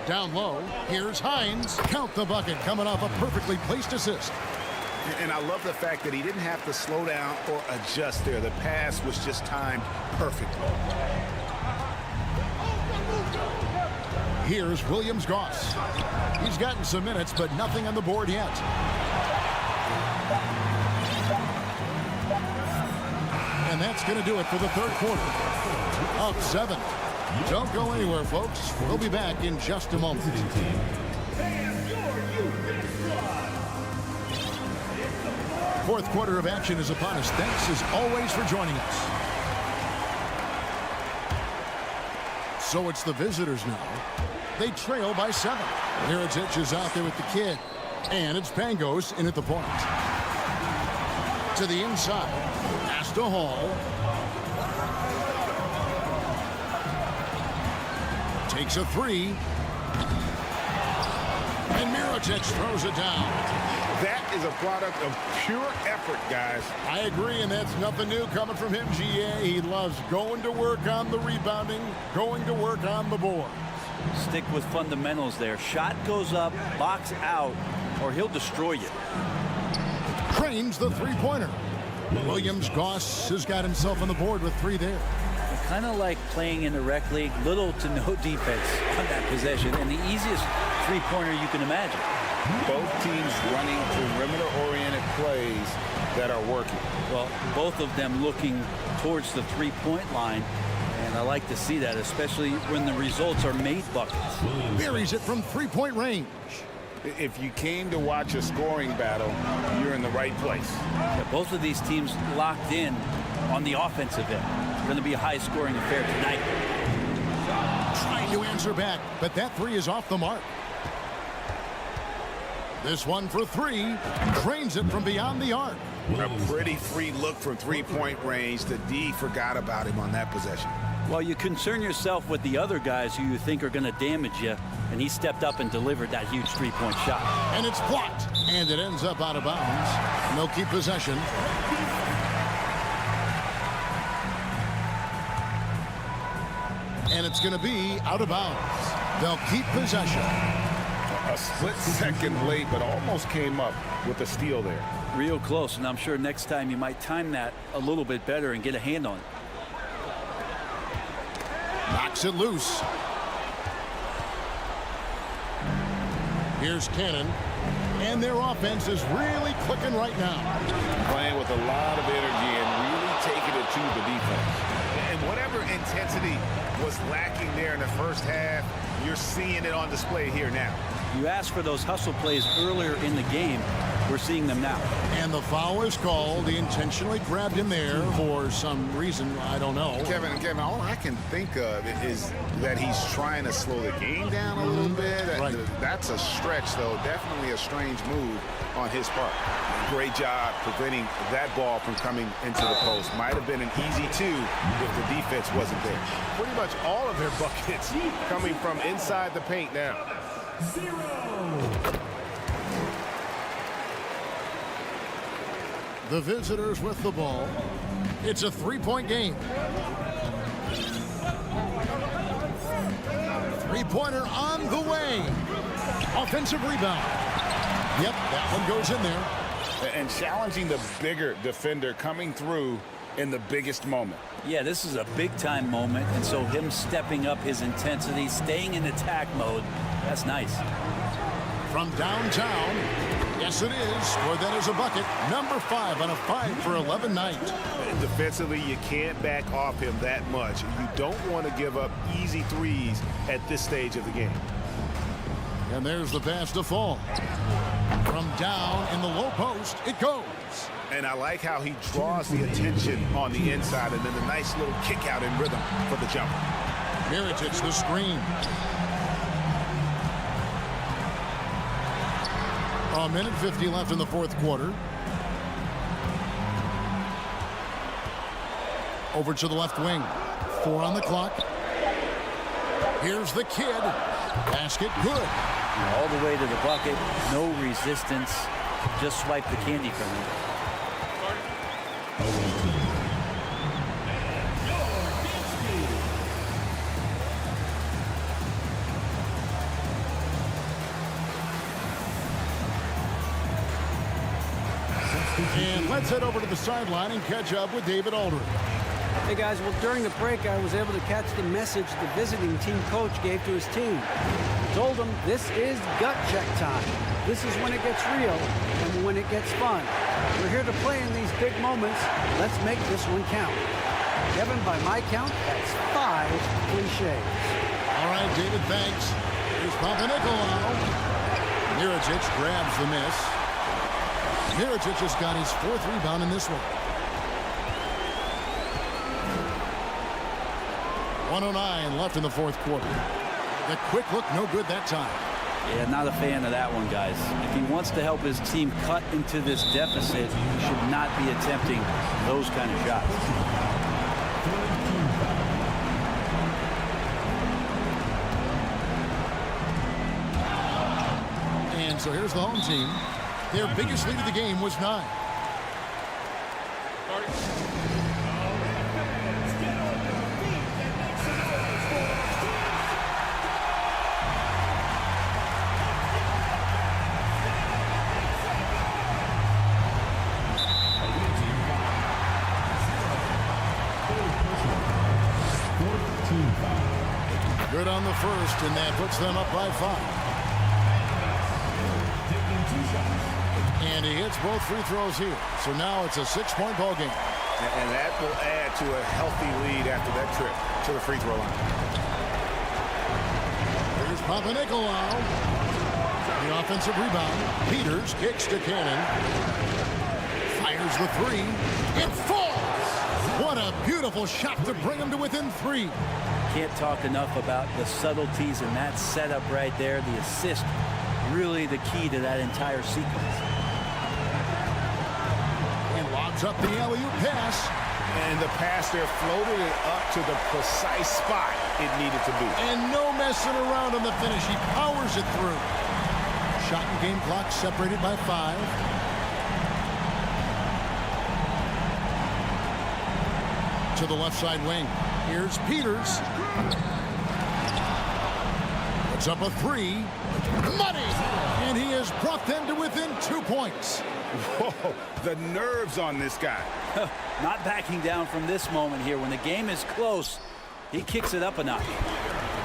Down low, here's Hines. Count the bucket, coming off a perfectly placed assist. And I love the fact that he didn't have to slow down or adjust there. The pass was just timed perfectly. Here's Williams-Goss. He's gotten some minutes, but nothing on the board yet. And that's going to do it for the third quarter. Up 7. Don't go anywhere, folks. We'll be back in just a moment. Fourth quarter of action is upon us. Thanks as always for joining us. So it's the visitors now. They trail by 7. Mirotic is out there with the kid. And it's Pangos in at the point. To the inside. Pass to Hall. Takes a 3. And Mirotic throws it down. That is a product of pure effort, guys. I agree, and that's nothing new coming from him, GA. He loves going to work on the rebounding, going to work on the board. Stick with fundamentals there. Shot goes up, box out, or he'll destroy you. Cranes the three-pointer. Williams-Goss has got himself on the board with 3 there. Kind of like playing in the rec league, little to no defense on that possession, and the easiest three-pointer you can imagine. Both teams running perimeter-oriented plays that are working. Well, both of them looking towards the three-point line, and I like to see that, especially when the results are made buckets. Buries it from three-point range. If you came to watch a scoring battle, you're in the right place. Yeah, both of these teams locked in on the offensive end. It's going to be a high-scoring affair tonight. Trying to answer back, but that 3 is off the mark. This one for 3. Cranes it from beyond the arc. A pretty free look from three-point range. The D forgot about him on that possession. Well, you concern yourself with the other guys who you think are going to damage you, and he stepped up and delivered that huge three-point shot. And it's blocked, and it ends up out of bounds. And they'll keep possession. And it's going to be out of bounds. They'll keep possession. A split second late, but almost came up with a steal there. Real close, and I'm sure next time you might time that a little bit better and get a hand on it. Knocks it loose. Here's Cannon. And their offense is really clicking right now. Playing with a lot of energy and really taking it to the defense. And whatever intensity was lacking there in the first half, you're seeing it on display here now. You asked for those hustle plays earlier in the game. We're seeing them now. And the foul is called. He intentionally grabbed him there for some reason. I don't know. Kevin, all I can think of is that he's trying to slow the game down a little bit. Right. That's a stretch, though. Definitely a strange move on his part. Great job preventing that ball from coming into the post. Might have been an easy 2 if the defense wasn't there. Pretty much all of their buckets coming from inside the paint now. 0. The visitors with the ball. It's a 3-point game. Three-pointer on the way. Offensive rebound. Yep, that one goes in there. And challenging the bigger defender coming through in the biggest moment. Yeah, this is a big-time moment, and so him stepping up his intensity, staying in attack mode, that's nice. From downtown, yes it is, scored that as a bucket. Number 5 on a 5 for 11 night. Defensively, you can't back off him that much. You don't want to give up easy threes at this stage of the game. And there's the pass to Fall. From down in the low post, it goes. And I like how he draws the attention on the inside, and then a nice little kick out in rhythm for the jumper. Mirotic the screen. A minute 50 left in the fourth quarter. Over to the left wing. 4 on the clock. Here's the kid. Basket good. All the way to the bucket. No resistance. Just swipe the candy from him. away team. And let's head over to the sideline and catch up with David Aldridge. Hey guys, well during the break I was able to catch the message the visiting team coach gave to his team. He told them this is gut check time. This is when it gets real and when it gets fun. We're here to play in these big moments. Let's make this one count. Kevin, by my count, that's 5 cliches. All right, David, thanks. Here's Papanikolaou. Mirotic grabs the miss. Mirotic just got his 4th rebound in this one. 1:09 left in the 4th quarter. The quick look, no good that time. Yeah, not a fan of that one, guys. If he wants to help his team cut into this deficit, he should not be attempting those kind of shots. And so here's the home team. Their biggest lead of the game was 9. Good on the first, and that puts them up by 5. And he hits both free throws here. So now it's a 6-point ball game. And that will add to a healthy lead after that trip to the free throw line. Here's Papanikolaou. The offensive rebound. Peters kicks to Cannon. Fires the 3. It falls! What a beautiful shot to bring him to within 3. Can't talk enough about the subtleties in that setup right there. The assist, really the key to that entire sequence. And lobs up the alley-oop pass. And the pass there floated it up to the precise spot it needed to be. And no messing around on the finish. He powers it through. Shot and game clock separated by 5. To the left side wing. Here's Peters. Puts up a 3. Money! And he has brought them to within 2 points. Whoa, the nerves on this guy. Not backing down from this moment here. When the game is close, he kicks it up a notch.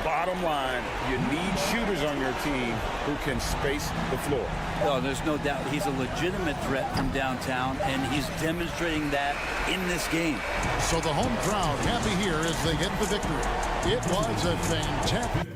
Bottom line, you need shooters on your team who can space the floor. Oh, there's no doubt he's a legitimate threat from downtown, and he's demonstrating that in this game. So the home crowd happy here as they get the victory. It was a fantastic...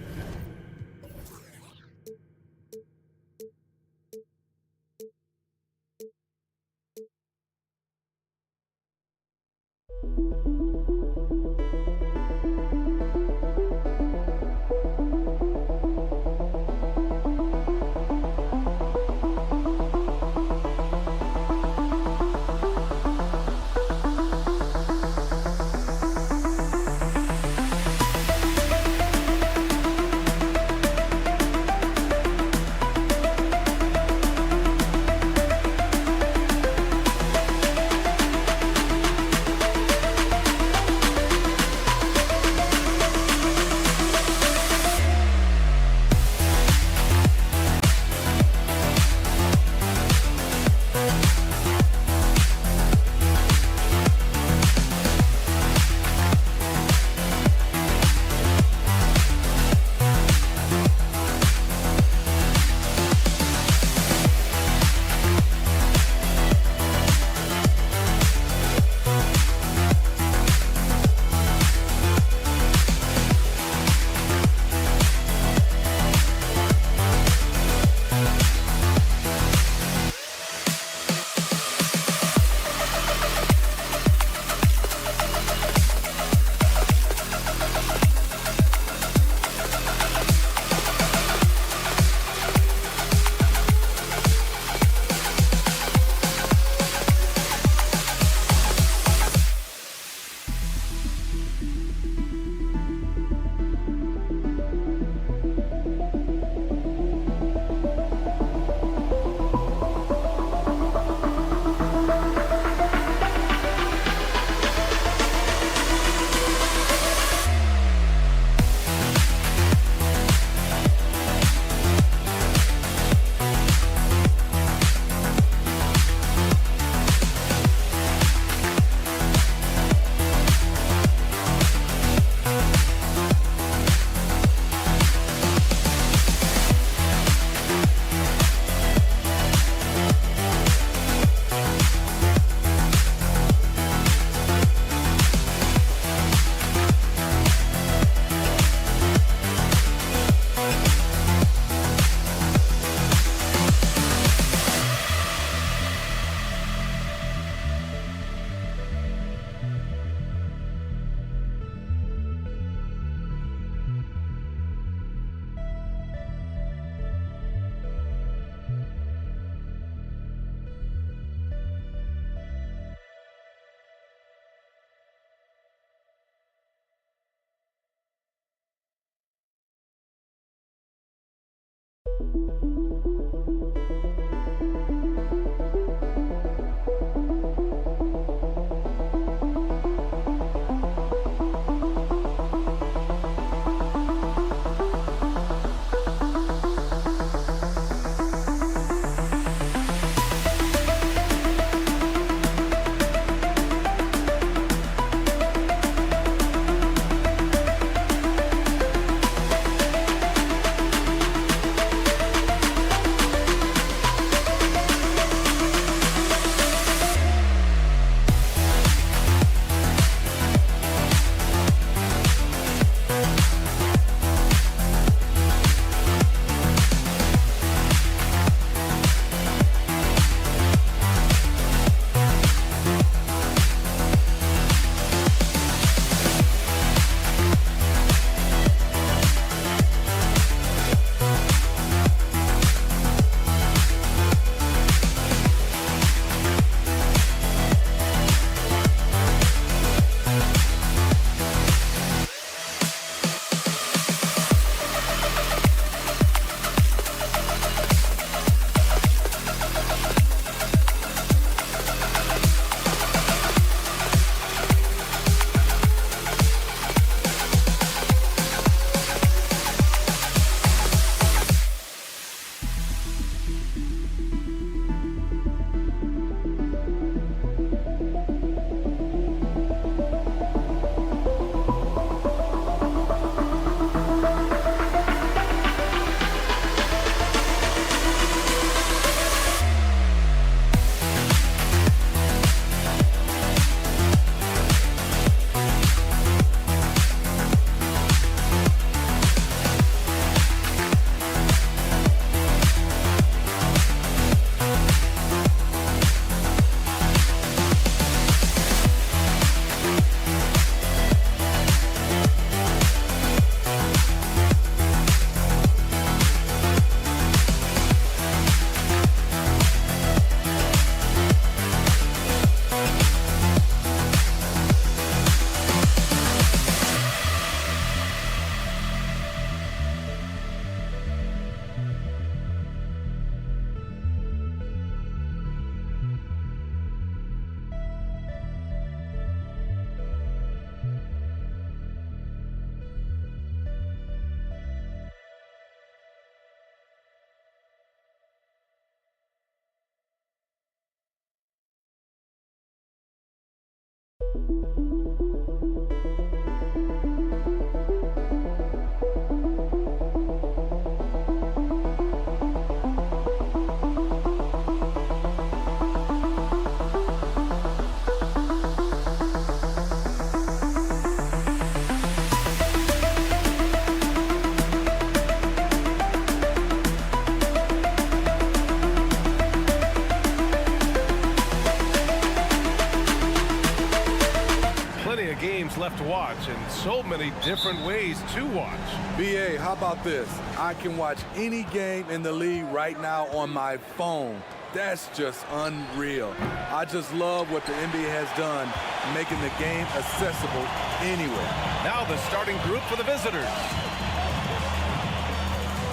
Games left to watch and so many different ways to watch. BA, how about this? I can watch any game in the league right now on my phone. That's just unreal. I just love what the NBA has done, making the game accessible anywhere. Now the starting group for the visitors.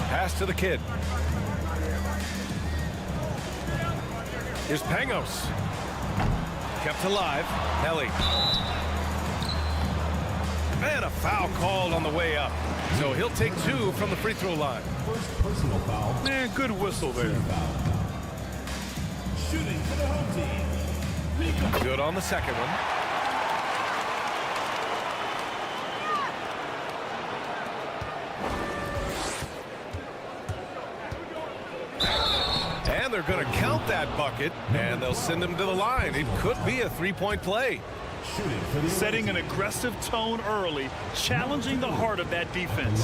Pass to the kid. Here's Pangos. Kept alive. Nelly. And a foul called on the way up. So he'll take 2 from the free throw line. First personal foul. Man, good whistle there. Shooting for the home team. Good on the second one. And they're going to count that bucket, and they'll send him to the line. It could be a three-point play. Setting an aggressive tone early, challenging the heart of that defense.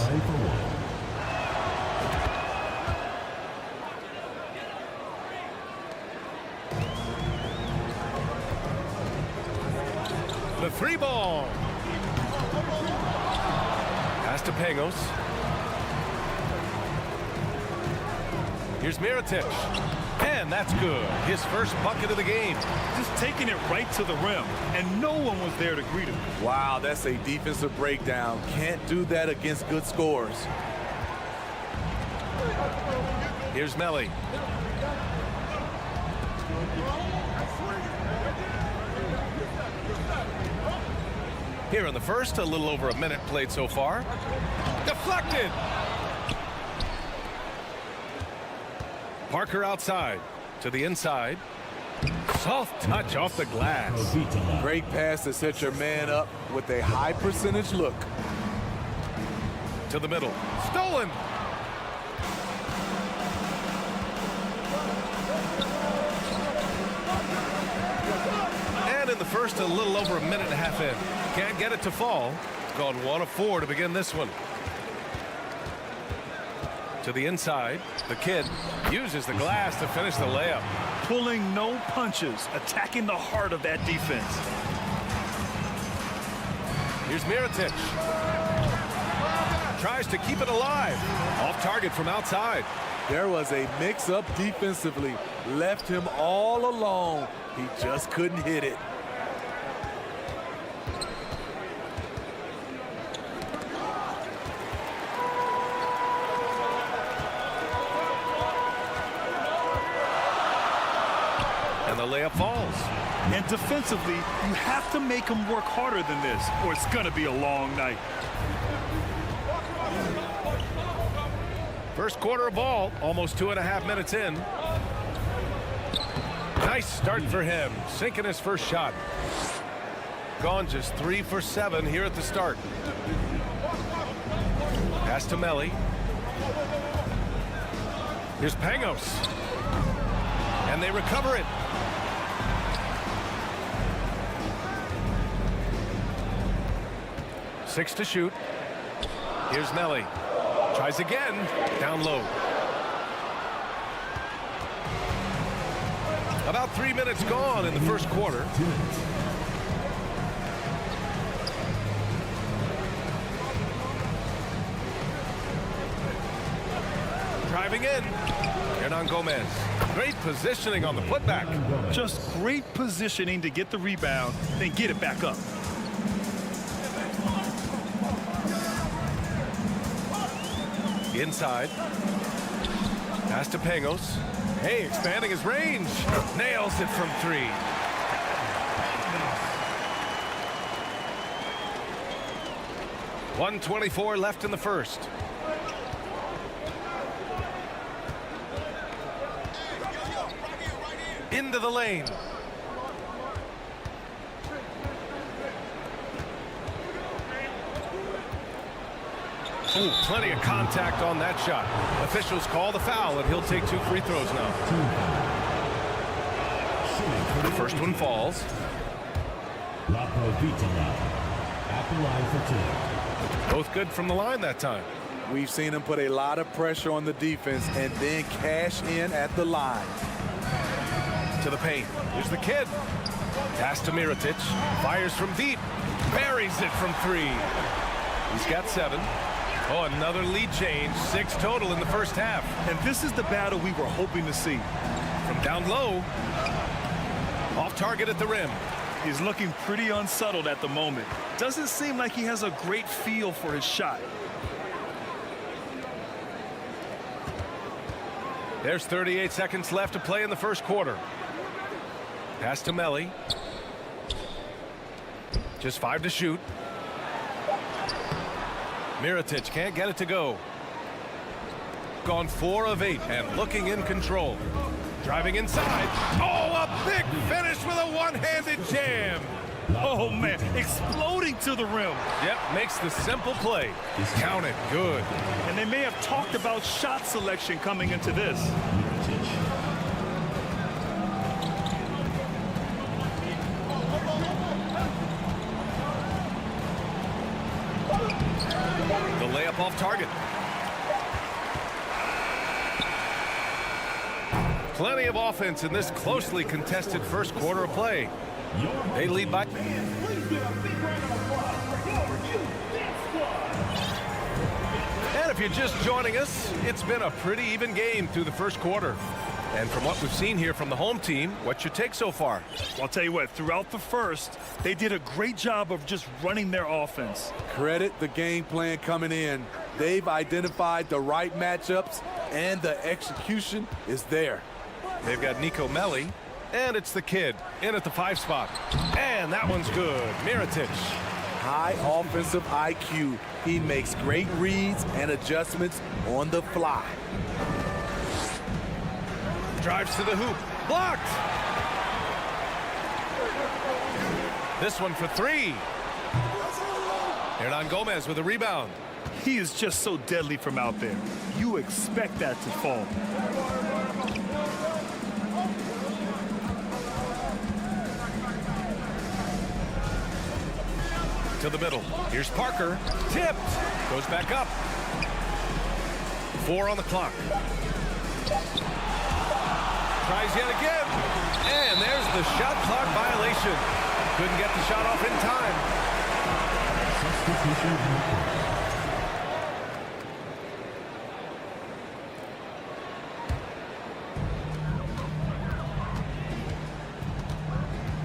The 3-ball. Pass to Pangos. Here's Mirotic. And that's good. His first bucket of the game. Just taking it right to the rim, and no one was there to greet him. Wow, that's a defensive breakdown. Can't do that against good scores. Here's Melly. Here in the first, a little over a minute played so far. Deflected. Parker outside to the inside. Soft touch off the glass. Great pass to set your man up with a high percentage look. To the middle. Stolen. And in the first, a little over a minute and a half in. Can't get it to fall. It's gone 1 of 4 to begin this one. To the inside, the kid uses the glass to finish the layup. Pulling no punches, attacking the heart of that defense. Here's Mirotic. Tries to keep it alive. Off target from outside. There was a mix-up defensively. Left him all alone. He just couldn't hit it. And the layup falls. And defensively, you have to make him work harder than this, or it's going to be a long night. First quarter of ball, almost 2.5 minutes in. Nice start for him, sinking his first shot. Gone just 3 for 7 here at the start. Pass to Melly. Here's Pangos. And they recover it. Six to shoot. Here's Melly. Tries again. Down low. About 3 minutes gone in the first quarter. Driving in. Hernan Gomez. Great positioning on the putback. Just great positioning to get the rebound, then get it back up. Inside. Pass to Pangos. Hey, expanding his range. Nails it from 3. .124 left in the first. Into the lane. Ooh, plenty of contact on that shot. Officials call the foul, and he'll take 2 free throws now. The first one falls. At the line for 2. Both good from the line that time. We've seen him put a lot of pressure on the defense and then cash in at the line. To the paint. Here's the kid. Pass to Mirotic. Fires from deep. Buries it from 3. He's got 7. Oh, another lead change. 6 total in the first half. And this is the battle we were hoping to see. From down low. Off target at the rim. He's looking pretty unsettled at the moment. Doesn't seem like he has a great feel for his shot. There's 38 seconds left to play in the first quarter. Pass to Melli. Just 5 to shoot. Mirotic can't get it to go. Gone 4 of 8 and looking in control. Driving inside. Oh, a big finish with a one-handed jam. Oh, man, exploding to the rim. Yep, makes the simple play. Count it, good. And they may have talked about shot selection coming into this. The layup off target. Plenty of offense in this closely contested first quarter of play. They lead by. And if you're just joining us, it's been a pretty even game through the first quarter. And from what we've seen here from the home team, what's your take so far? Well, I'll tell you what, throughout the first, they did a great job of just running their offense. Credit the game plan coming in. They've identified the right matchups, and the execution is there. They've got Nico Melli, and it's the kid in at the 5 spot. And that one's good. Mirotic. High offensive IQ. He makes great reads and adjustments on the fly. Drives to the hoop. Blocked. This one for 3. Hernan Gomez with a rebound. He is just so deadly from out there. You expect that to fall. To the middle. Here's Parker. Tipped. Goes back up. 4 on the clock. Tries yet again. And there's the shot clock violation. Couldn't get the shot off in time.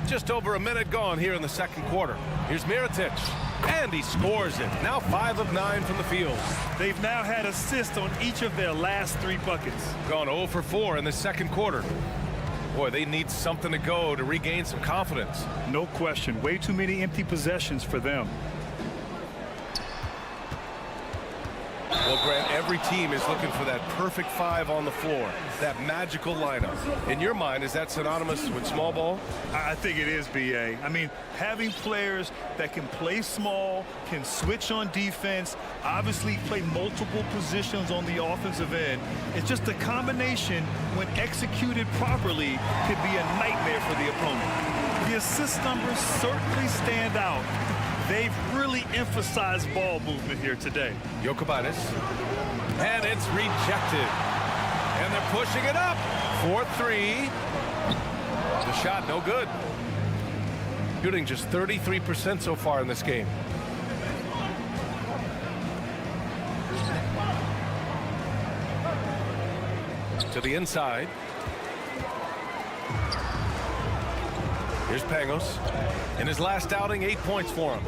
Just over a minute gone here in the second quarter. Here's Mirotic, and he scores it. Now 5 of 9 from the field. They've now had assists on each of their last 3 buckets. Gone 0 for 4 in the second quarter. Boy, they need something to go to regain some confidence. No question. Way too many empty possessions for them. Well, Grant, every team is looking for that perfect 5 on the floor, that magical lineup. In your mind, is that synonymous with small ball? I think it is, B.A. I mean, having players that can play small, can switch on defense, obviously play multiple positions on the offensive end. It's just a combination, when executed properly, could be a nightmare for the opponent. The assist numbers certainly stand out. They've really emphasized ball movement here today. Jokic, and it's rejected. And they're pushing it up. 4-3. The shot no good. Shooting just 33% so far in this game. To the inside. Here's Pangos. In his last outing, 8 points for him.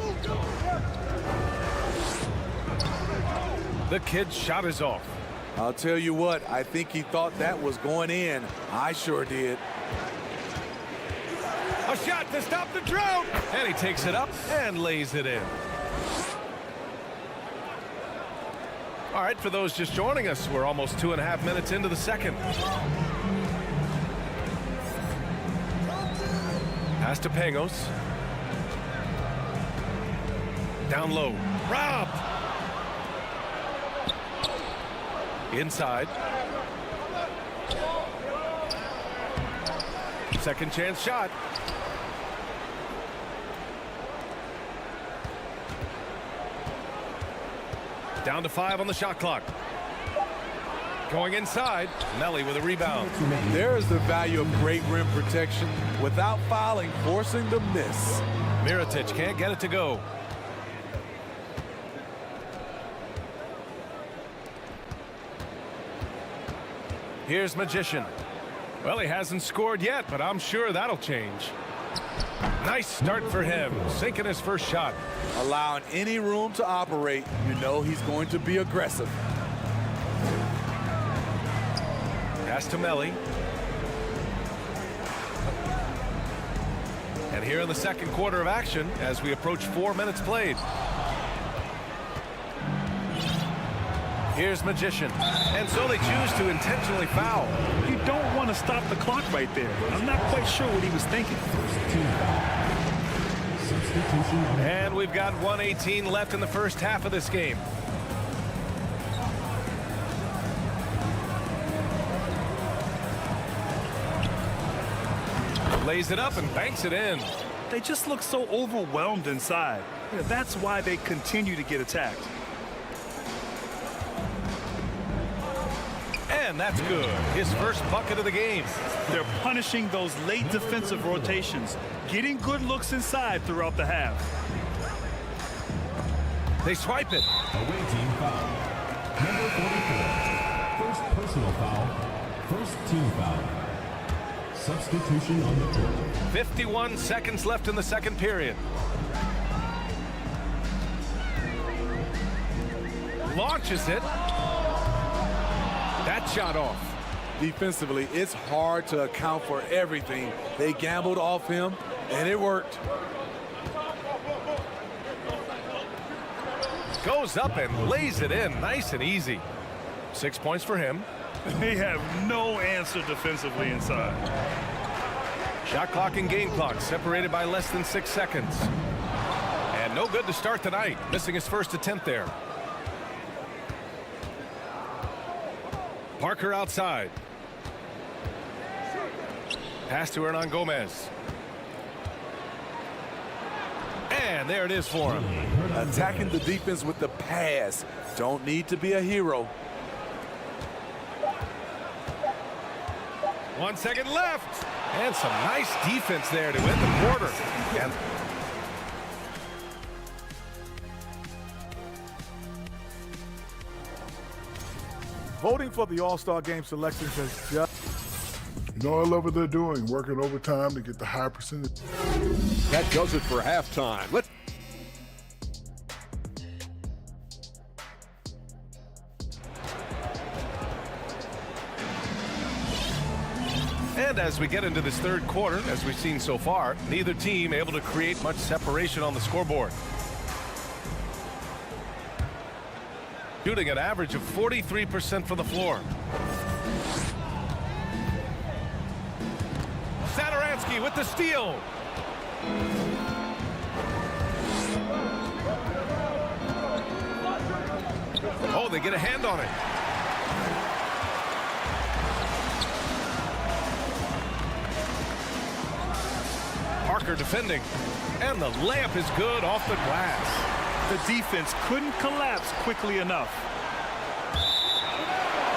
The kid's shot is off. I'll tell you what, I think he thought that was going in. I sure did. A shot to stop the drought. And he takes it up and lays it in. All right, for those just joining us, we're almost 2.5 minutes into the second. Pass to Pangos. Down low. Robbed. Inside. Second chance shot. Down to 5 on the shot clock. Going inside. Melli with a rebound. There's the value of great rim protection without fouling, forcing the miss. Mirotic can't get it to go. Here's Magician. Well, he hasn't scored yet, but I'm sure that'll change. Nice start for him, sinking his first shot. Allowing any room to operate, you know he's going to be aggressive. Pass to Melli. And here in the second quarter of action, as we approach 4 minutes played. Here's Magician. And so they choose to intentionally foul. You don't want to stop the clock right there. I'm not quite sure what he was thinking. And we've got 1:18 left in the first half of this game. Lays it up and banks it in. They just look so overwhelmed inside. Yeah, that's why they continue to get attacked. And that's good. His first bucket of the game. They're punishing those late defensive rotations, getting good looks inside throughout the half. They swipe it. Away team foul. Number 44. First personal foul. First team foul. Substitution on the court. 51 seconds left in the second period. Launches it. That shot off. Defensively, it's hard to account for everything. They gambled off him, and it worked. Goes up and lays it in. Nice and easy. 6 points for him. They have no answer defensively inside. Shot clock and game clock separated by less than 6 seconds. And no good to start tonight. Missing his first attempt there. Parker outside. Pass to Hernan Gomez. And there it is for him. Attacking the defense with the pass. Don't need to be a hero. 1 second left. And some nice defense there to end the quarter. And voting for the All-Star Game selections has just... You know, I love what they're doing, working overtime to get the high percentage. That does it for halftime. Let's And as we get into this third quarter, as we've seen so far, neither team able to create much separation on the scoreboard. Shooting an average of 43% from the floor. Satoransky with the steal. Oh, they get a hand on it. Parker defending, and the layup is good off the glass. The defense couldn't collapse quickly enough.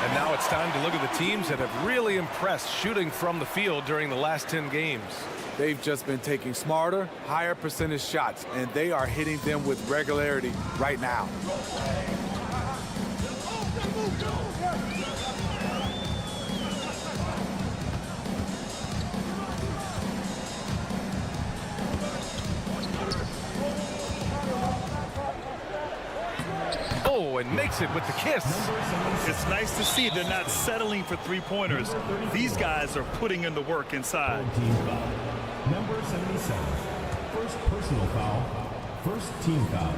And now it's time to look at the teams that have really impressed shooting from the field during the last 10 games. They've just been taking smarter, higher percentage shots, and they are hitting them with regularity right now. Oh, and makes it with the kiss. It's nice to see they're not settling for three-pointers. These guys are putting in the work inside. Team foul. Number 77. First personal foul. First team foul.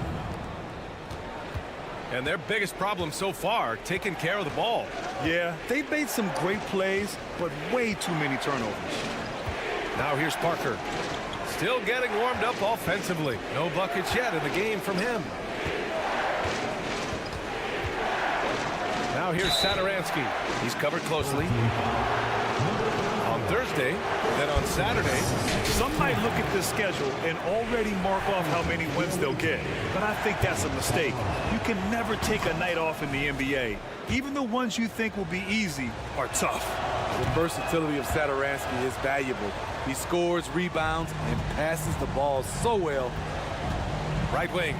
And their biggest problem so far, taking care of the ball. Yeah, they've made some great plays, but way too many turnovers. Now here's Parker. Still getting warmed up offensively. No buckets yet in the game from him. Now Now here's Saturansky. He's covered closely. On Thursday, then on Saturday. Some might look at this schedule and already mark off how many wins they'll get. But I think that's a mistake. You can never take a night off in the NBA. Even the ones you think will be easy are tough. The versatility of Saturansky is valuable. He scores, rebounds, and passes the ball so well. Right wing.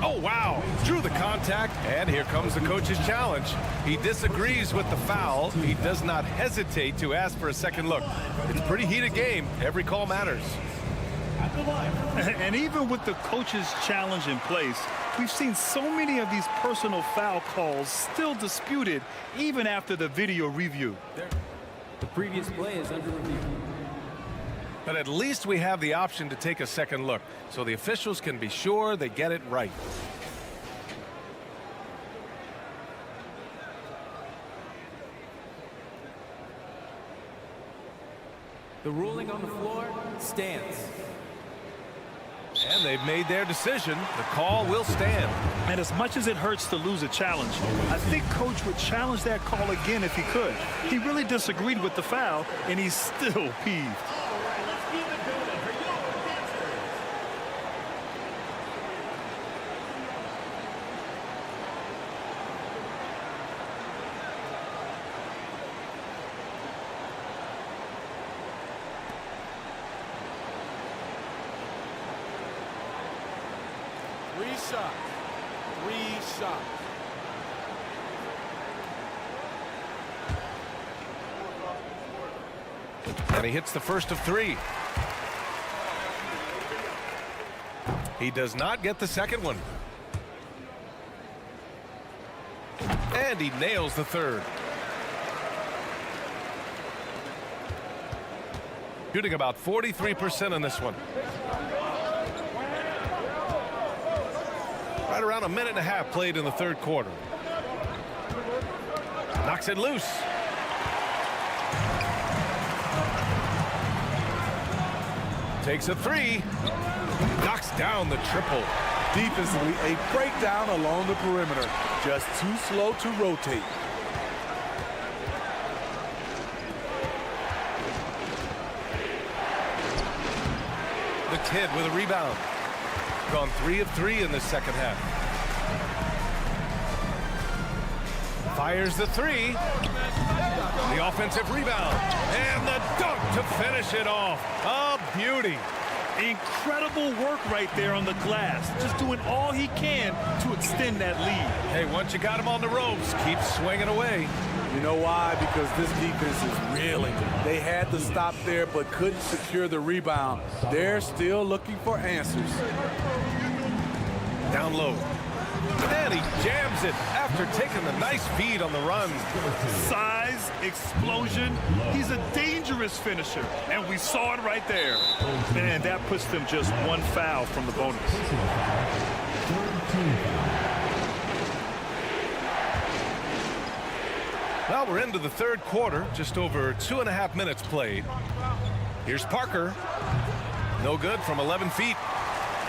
Oh, wow. Drew the contact, and here comes the coach's challenge. He disagrees with the foul. He does not hesitate to ask for a second look. It's a pretty heated game. Every call matters. And even with the coach's challenge in place, we've seen so many of these personal foul calls still disputed even after the video review. The previous play is under review. But at least we have the option to take a second look, so the officials can be sure they get it right. The ruling on the floor stands. And they've made their decision. The call will stand. And as much as it hurts to lose a challenge, I think Coach would challenge that call again if he could. He really disagreed with the foul, and he's still peeved. Three shots. And he hits the first of three. He does not get the second one. And he nails the third. Shooting about 43% on this one. Right around a minute and a half played in the third quarter. Knocks it loose. Takes a three. Knocks down the triple. Defensively, a breakdown along the perimeter. Just too slow to rotate. The kid with a rebound. Gone 3 of 3 in the second half. Fires the three. The offensive rebound. And the dunk to finish it off. A beauty. Incredible work right there on the glass. Just doing all he can to extend that lead. Hey, once you got him on the ropes, keep swinging away. You know why? Because this defense is reeling. They had to stop there but couldn't secure the rebound. They're still looking for answers. Down low. And he jams it after taking the nice feed on the run. Size, explosion. He's a dangerous finisher, and we saw it right there. And that puts them just one foul from the bonus. Well, we're into the third quarter, just over 2.5 minutes played. Here's Parker. No good from 11 feet.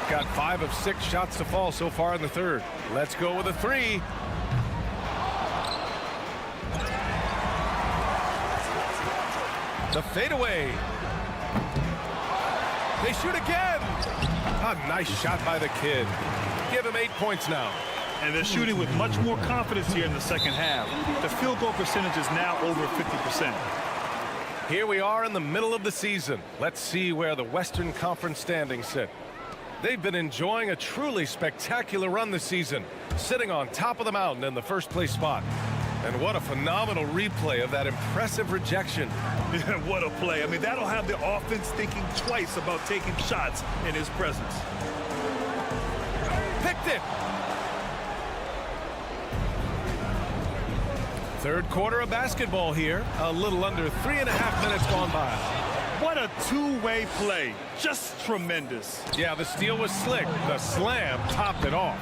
Got 5 of 6 shots to fall so far in the third. Let's go with a three. The fadeaway. They shoot again. A nice shot by the kid. Give him 8 points now. And they're shooting with much more confidence here in the second half. The field goal percentage is now over 50%. Here we are in the middle of the season. Let's see where the Western Conference standings sit. They've been enjoying a truly spectacular run this season, sitting on top of the mountain in the first place spot. And what a phenomenal replay of that impressive rejection. Yeah, what a play. I mean, that'll have the offense thinking twice about taking shots in his presence. Picked it. Third quarter of basketball here. A little under 3.5 minutes gone by. What a two-way play. Just tremendous. Yeah, the steal was slick. The slam topped it off.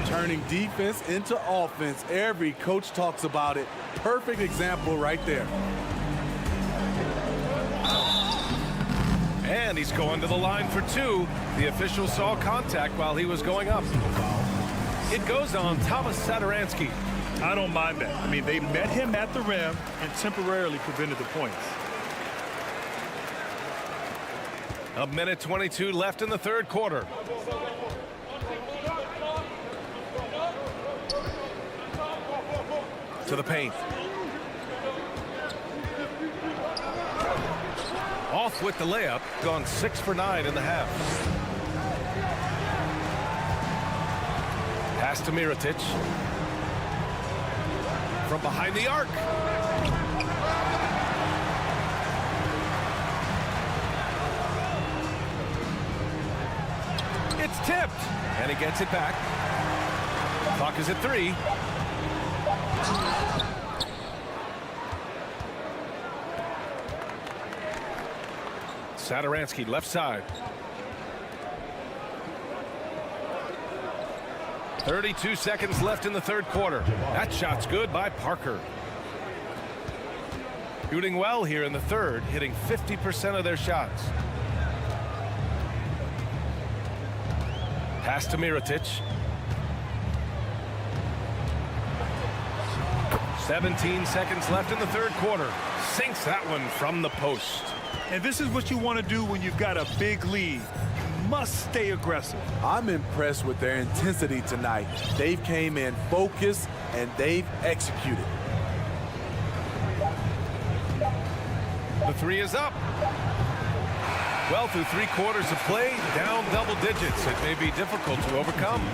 Turning defense into offense. Every coach talks about it. Perfect example right there. And he's going to the line for two. The official saw contact while he was going up. It goes on Thomas Satoransky. I don't mind that. I mean, they met him at the rim and temporarily prevented the points. A minute 22 left in the third quarter. To the paint. Off with the layup. Gone 6 for 9 in the half. Pass to Mirotic. From behind the arc. It's tipped. And he gets it back. Clock is at 3. Satoransky left side. 32 seconds left in the third quarter. That shot's good by Parker. Shooting well here in the third, hitting 50% of their shots. Pass to Mirotic. 17 seconds left in the third quarter. Sinks that one from the post. And this is what you want to do when you've got a big lead. You must stay aggressive. I'm impressed with their intensity tonight. They've came in focused and they've executed. The three is up. Well, through 3 quarters of play, down double digits. It may be difficult to overcome.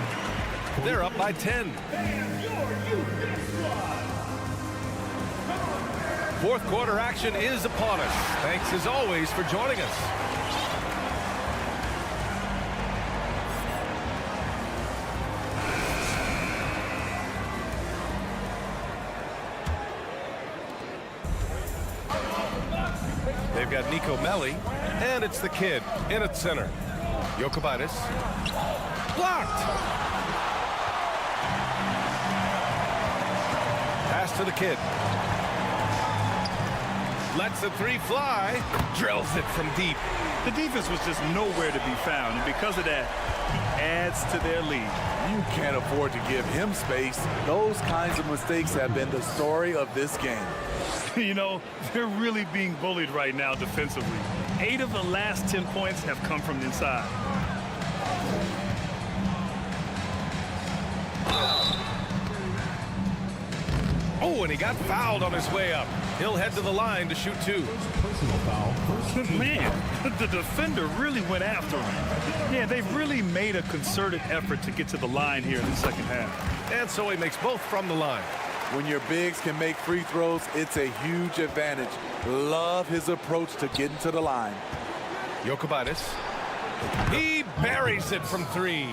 They're up by 10. Fourth quarter action is upon us. Thanks as always for joining us. They've got Nico Melli, and it's the kid in at center. Jokovitis. Blocked! Pass to the kid. Lets the three fly. Drills it from deep. The defense was just nowhere to be found, and because of that, he adds to their lead. You can't afford to give him space. Those kinds of mistakes have been the story of this game. You know, they're really being bullied right now defensively. 8 of the last 10 points have come from inside. Oh, and he got fouled on his way up. He'll head to the line to shoot 2. Personal foul. Man, the defender really went after him. Yeah, they've really made a concerted effort to get to the line here in the second half. And so he makes both from the line. When your bigs can make free throws, it's a huge advantage. Love his approach to getting to the line. Jokovitis. He buries it from 3.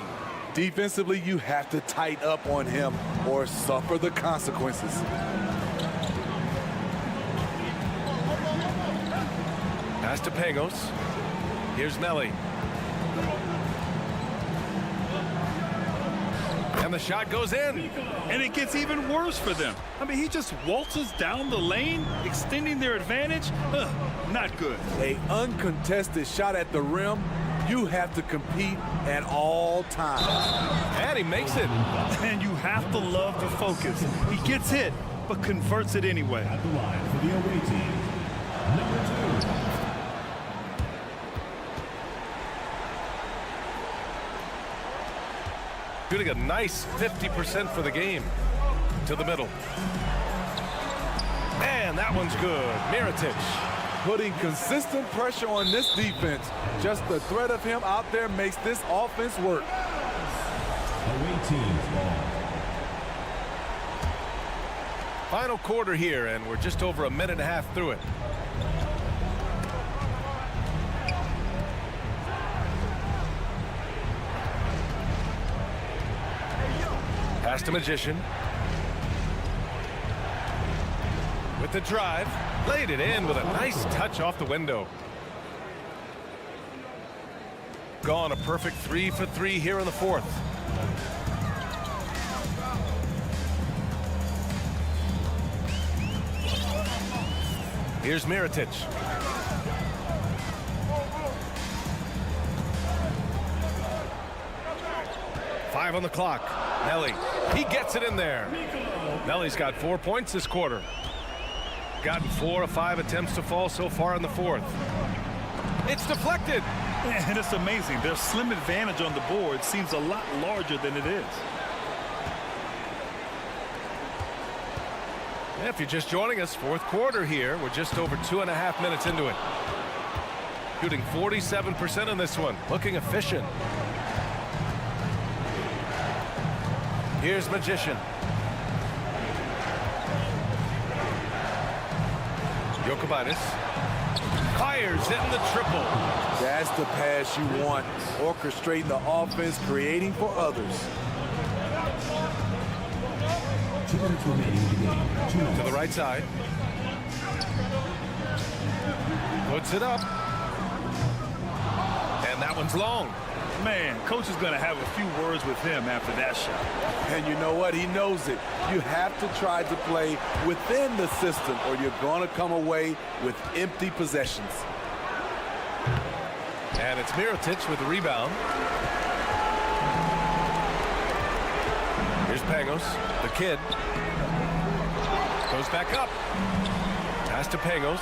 Defensively, you have to tighten up on him or suffer the consequences. Pass to Pangos. Here's Melli. And the shot goes in. And it gets even worse for them. I mean, he just waltzes down the lane, extending their advantage. Not good. An uncontested shot at the rim. You have to compete at all times. And he makes it. And you have to love the focus. He gets hit, but converts it anyway. At the line for the away team, number 2. Shooting a nice 50% for the game. To the middle. And that one's good. Mirotic. Putting consistent pressure on this defense. Just the threat of him out there makes this offense work. Away team ball. Final quarter here, and we're just over a minute and a half through it. Pass to Magician. With the drive, laid it in with a nice touch off the window. Gone a perfect 3 for 3 here in the fourth. Here's Mirotic. Five on the clock. Nelly, he gets it in there. Nelly's got 4 points this quarter. Gotten 4 of 5 attempts to fall so far in the fourth. It's deflected. And it's amazing. Their slim advantage on the board seems a lot larger than it is. If you're just joining us, fourth quarter here. We're just over 2.5 minutes into it. Shooting 47% in this one. Looking efficient. Here's Magician. Jokovitis fires in the triple. That's the pass you want. Orchestrating the offense, creating for others. 2 minutes remaining in the game. To the right side. Puts it up. And that one's long. Man, coach is going to have a few words with him after that shot. And you know what? He knows it. You have to try to play within the system or you're going to come away with empty possessions. And it's Mirotic with the rebound. Here's Pangos, the kid. Goes back up. Pass to Pangos.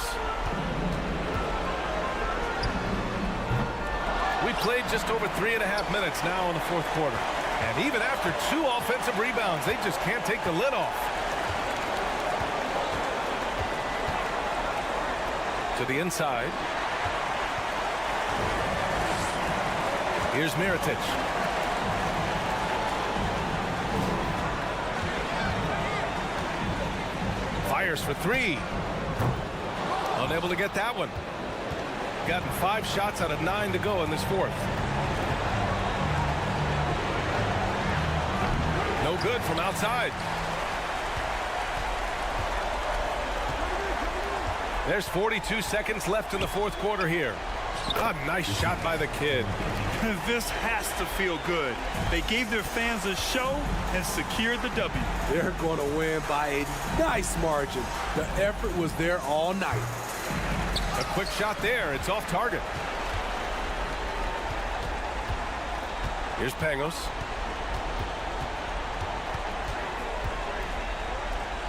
We played just over 3.5 minutes now in the fourth quarter. And even after 2 offensive rebounds, they just can't take the lid off. To the inside. Here's Mirotic. Fires for 3. Unable to get that one. Gotten 5 shots out of 9 to go in this fourth. No good from outside. There's 42 seconds left in the fourth quarter here. A nice shot by the kid. This has to feel good. They gave their fans a show and secured the W. They're going to win by a nice margin. The effort was there all night. A quick shot there. It's off target. Here's Pangos.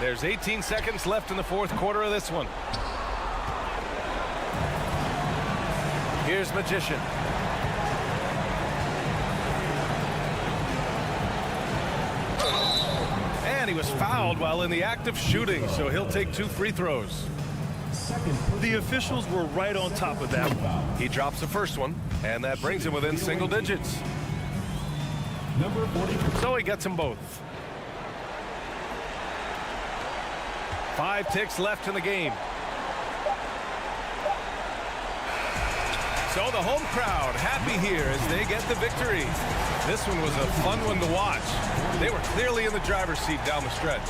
There's 18 seconds left in the fourth quarter of this one. Here's Magician. And he was fouled while in the act of shooting, so he'll take 2 free throws. The officials were right on top of that one. He drops the first one, and that brings him within single digits. Number 40. So he gets them both. 5 ticks left in the game. So the home crowd happy here as they get the victory. This one was a fun one to watch. They were clearly in the driver's seat down the stretch.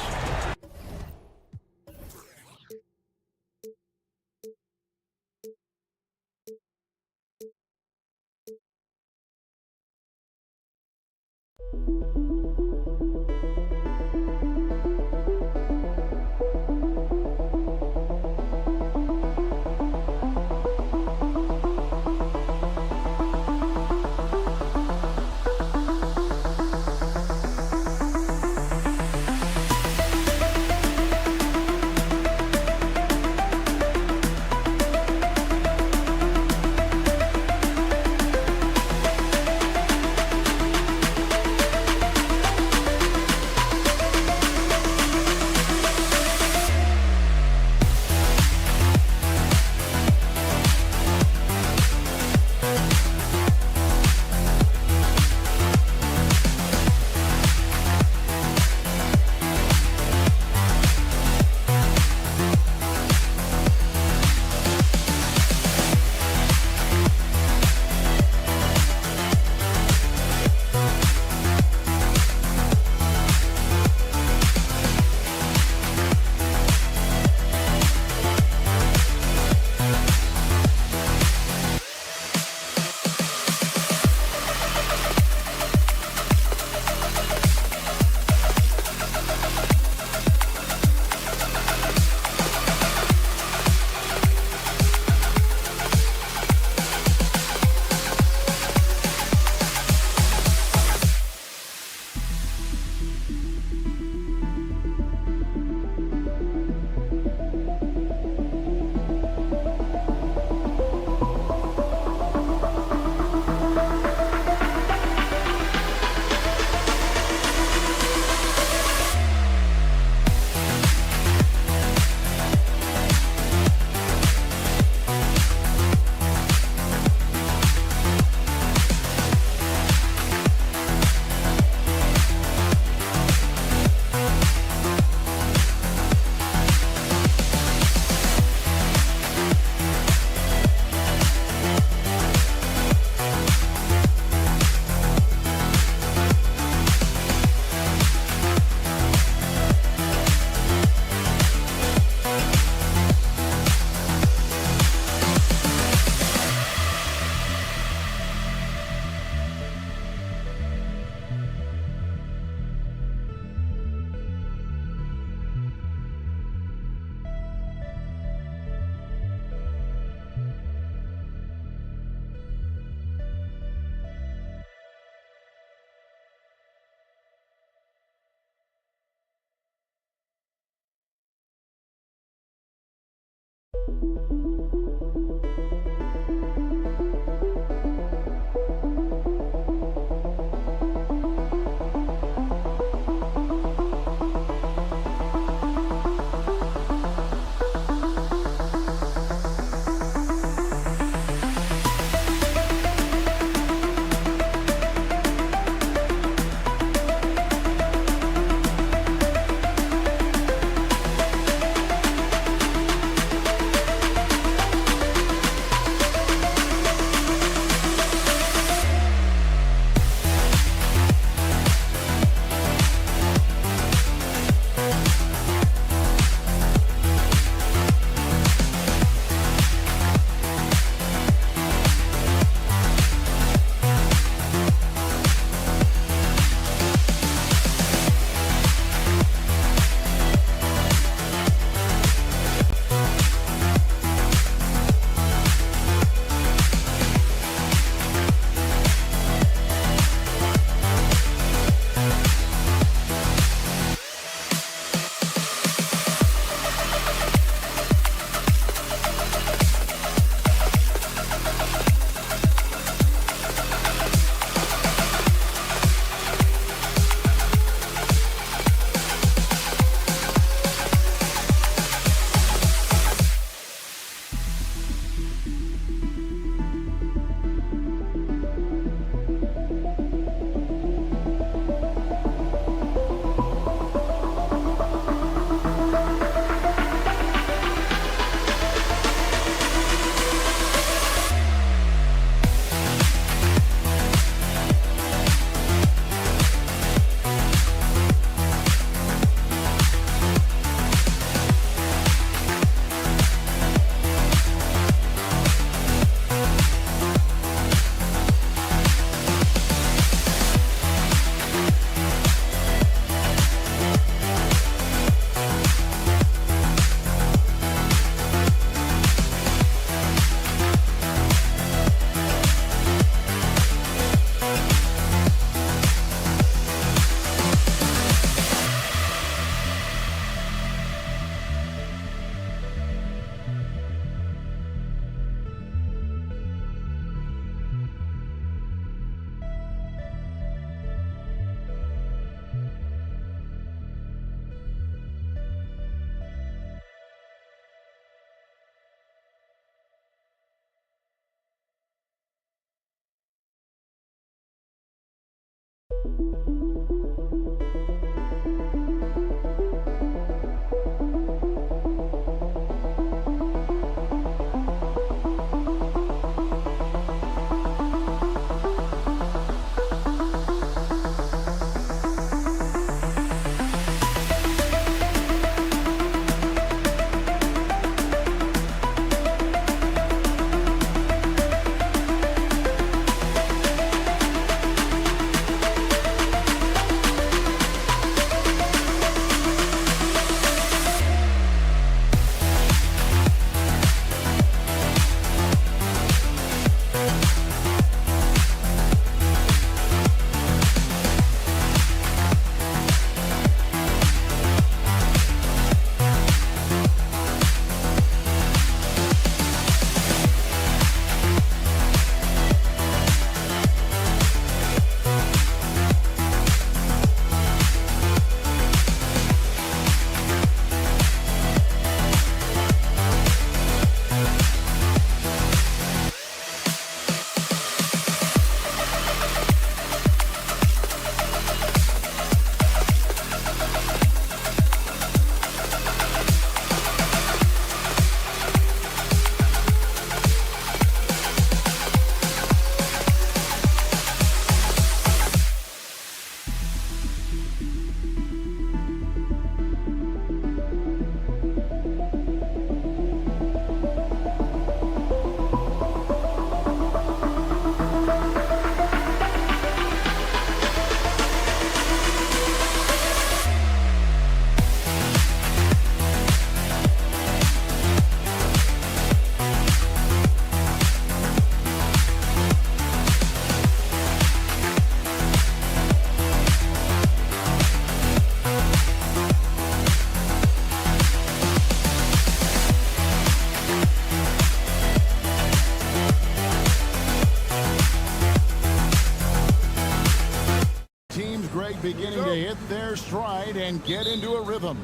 hit their stride and get into a rhythm.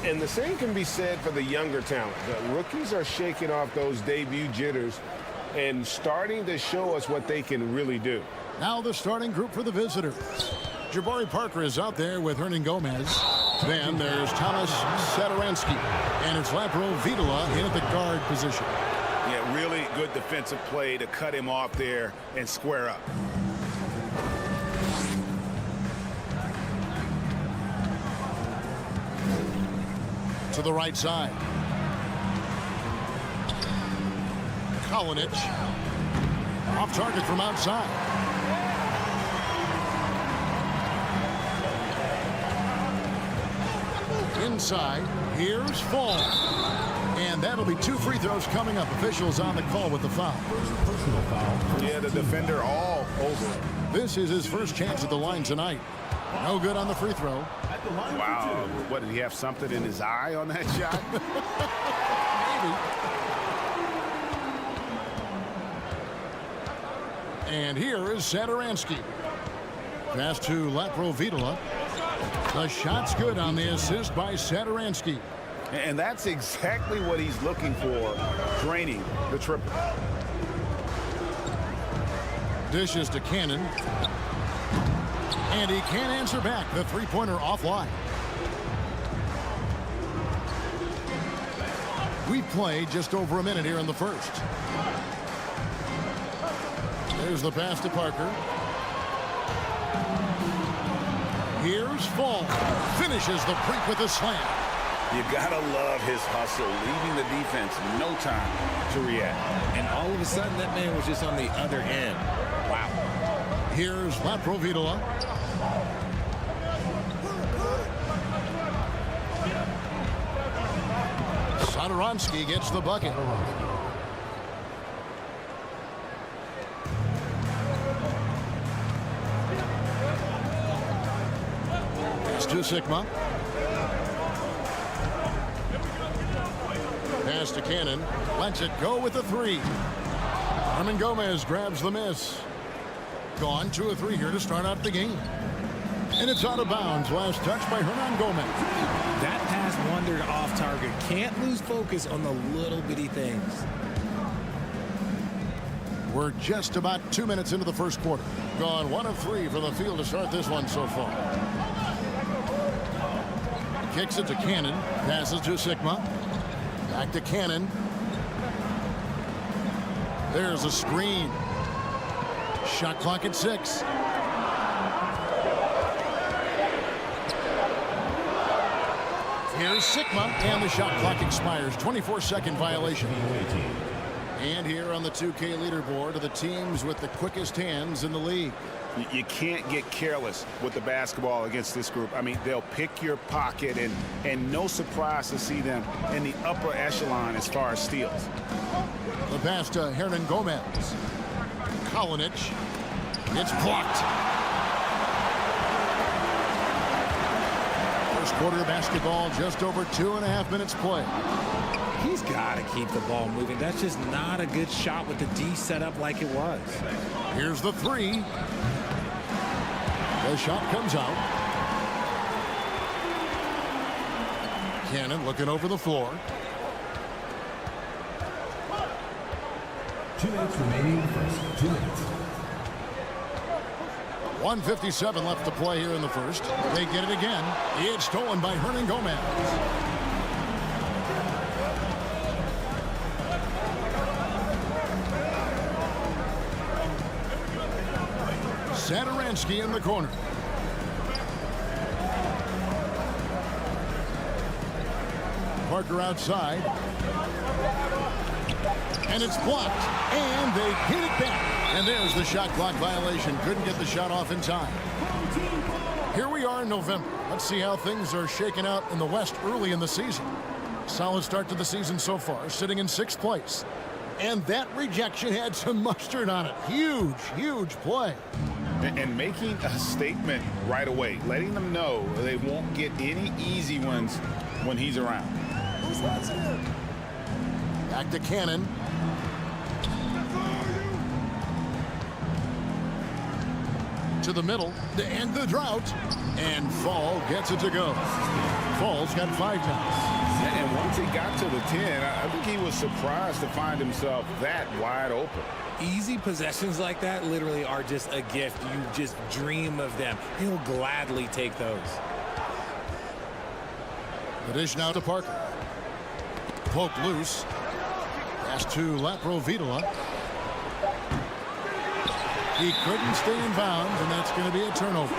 And the same can be said for the younger talent. The rookies are shaking off those debut jitters and starting to show us what they can really do. Now the starting group for the visitors. Jabari Parker is out there with Hernan Gomez. Then there's Thomas Satoransky. And it's Lapro Vidala in at the guard position. Yeah, really good defensive play to cut him off there and square up. To the right side. Kalinic. Off target from outside. Inside. Here's Fall. And that'll be 2 free throws coming up. Officials on the call with the foul. Personal foul. Yeah, the defender all over it. This is his first chance at the line tonight. No good on the free throw. Wow, what, did he have something in his eye on that shot? Maybe. And here is Satoransky. Pass to Lapro Vidala. The shot's good on the assist by Satoransky. And that's exactly what he's looking for, draining the triple. Dishes to Cannon. And he can't answer back. The three-pointer offline. We've played just over a minute here in the first. There's the pass to Parker. Here's Fall. Finishes the break with a slam. You gotta love his hustle, leaving the defense no time to react. And all of a sudden, that man was just on the other end. Wow. Here's Lapro Vidala. Satoransky gets the bucket. Pass to Sigma. Pass to Cannon. Lets it go with the three. Hernan Gomez grabs the miss. Gone 2 of 3 here to start out the game. And it's out of bounds. Last touch by Hernan Gomez. That pass wandered off target. Can't lose focus on the little bitty things. We're just about 2 minutes into the first quarter. Gone 1 of 3 from the field to start this one so far. Kicks it to Cannon. Passes to Sigma. Back to Cannon. There's a screen. Shot clock at 6. Here's Sigma, and the shot clock expires. 24-second violation. And here on the 2K leaderboard are the teams with the quickest hands in the league. You can't get careless with the basketball against this group. I mean, they'll pick your pocket, and no surprise to see them in the upper echelon as far as steals. The pass to Hernan Gomez. Kalinic. It's blocked. First quarter of basketball, just over 2.5 minutes play. He's got to keep the ball moving. That's just not a good shot with the D set up like it was. Here's the three. The shot comes out. Cannon looking over the floor. 2 minutes remaining in the first. 2 minutes. 1:57 left to play here in the first. They get it again. It's stolen by Hernan Gomez. Satoransky in the corner. Parker outside. And it's blocked. And they hit it back. And there's the shot clock violation. Couldn't get the shot off in time. Here we are in November. Let's see how things are shaking out in the West early in the season. Solid start to the season so far, sitting in 6th place. And that rejection had some mustard on it. Huge, huge play. And making a statement right away, letting them know they won't get any easy ones when he's around. Back to Cannon. To the middle to end the drought. And Fall gets it to go. Fall's got 5 now. And once he got to the 10, I think he was surprised to find himself that wide open. Easy possessions like that literally are just a gift. You just dream of them. He'll gladly take those. The dish now to Parker. Poke loose. Pass to Laprovitola. He couldn't stay in bounds, and that's going to be a turnover.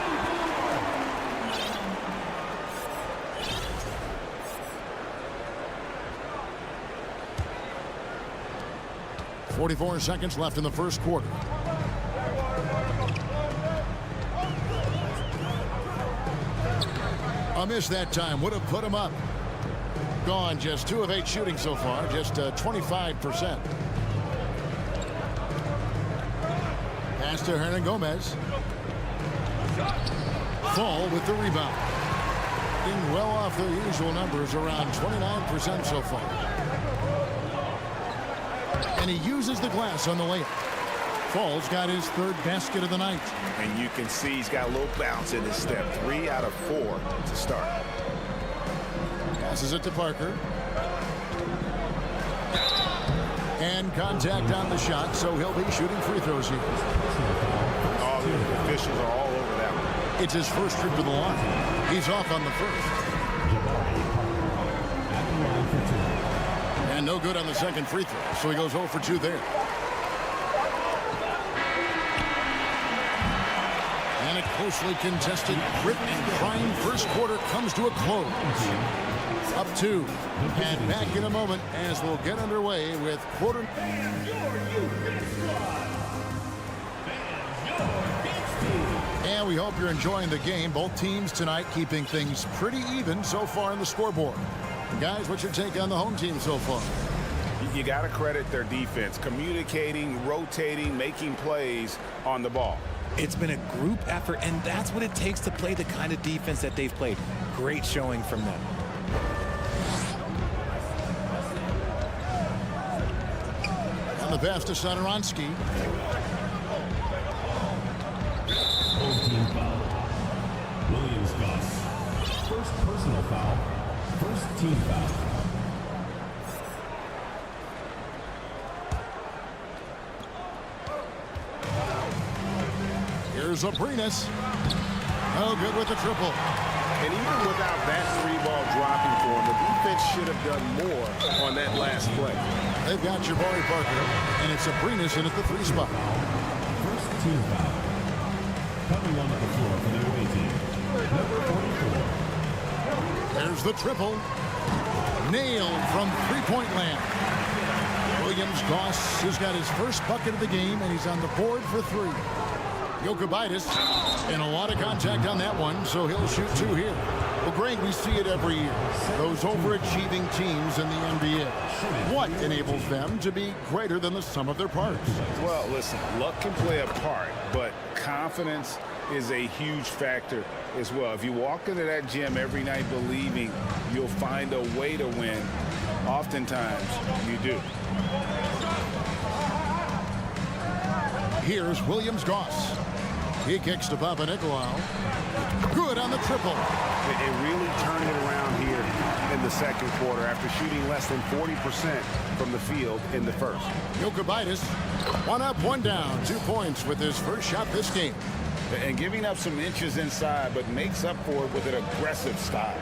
.44 seconds left in the first quarter. A miss that time would have put him up. Gone just 2 of 8 shooting so far, just 25%. Pass to Hernan Gomez. Fall with the rebound. Being well off their usual numbers, around 29% so far. And he uses the glass on the layup. Fall's got his 3rd basket of the night. And you can see he's got a little bounce in his step. 3 out of 4 to start. Passes it to Parker. And contact on the shot, so he'll be shooting free throws here. Oh, the officials are all over that one. It's his first trip to the line. He's off on the first. And no good on the second free throw, so he goes 0 for 2 there. And a closely contested, grit and grind first quarter comes to a close. Up 2. And back in a moment as we'll get underway with quarter. And we hope you're enjoying the game. Both teams tonight keeping things pretty even so far in the scoreboard. Guys, what's your take on the home team so far? You got to credit their defense, communicating, rotating, making plays on the ball. It's been a group effort, and that's what it takes to play the kind of defense that they've played. Great showing from them. And the pass to Satoransky. Home team foul. Williams-Goss. First personal foul. First team foul. Here's Aprinas. No good with the triple. And even without that 3-ball dropping for him, the defense should have done more on that last play. They've got Jabari Parker, and it's Aprinas in at the 3 spot. First team foul. Coming onto the floor for the away team. Number 44. There's the triple. Nailed from 3-point land. Williams-Goss has got his first bucket of the game, and he's on the board for 3. Jokubaitis, and a lot of contact on that one, so he'll shoot 2 here. Well, Greg, we see it every year. Those overachieving teams in the NBA. What enables them to be greater than the sum of their parts? Well, listen, luck can play a part, but confidence is a huge factor as well. If you walk into that gym every night believing you'll find a way to win, oftentimes you do. Here's Williams-Goss. He kicks to Papanikolaou. Good on the triple. They really turned it around here in the second quarter after shooting less than 40% from the field in the first. Jokubaitis, 1 up, 1 down, 2 points with his first shot this game. And giving up some inches inside, but makes up for it with an aggressive style.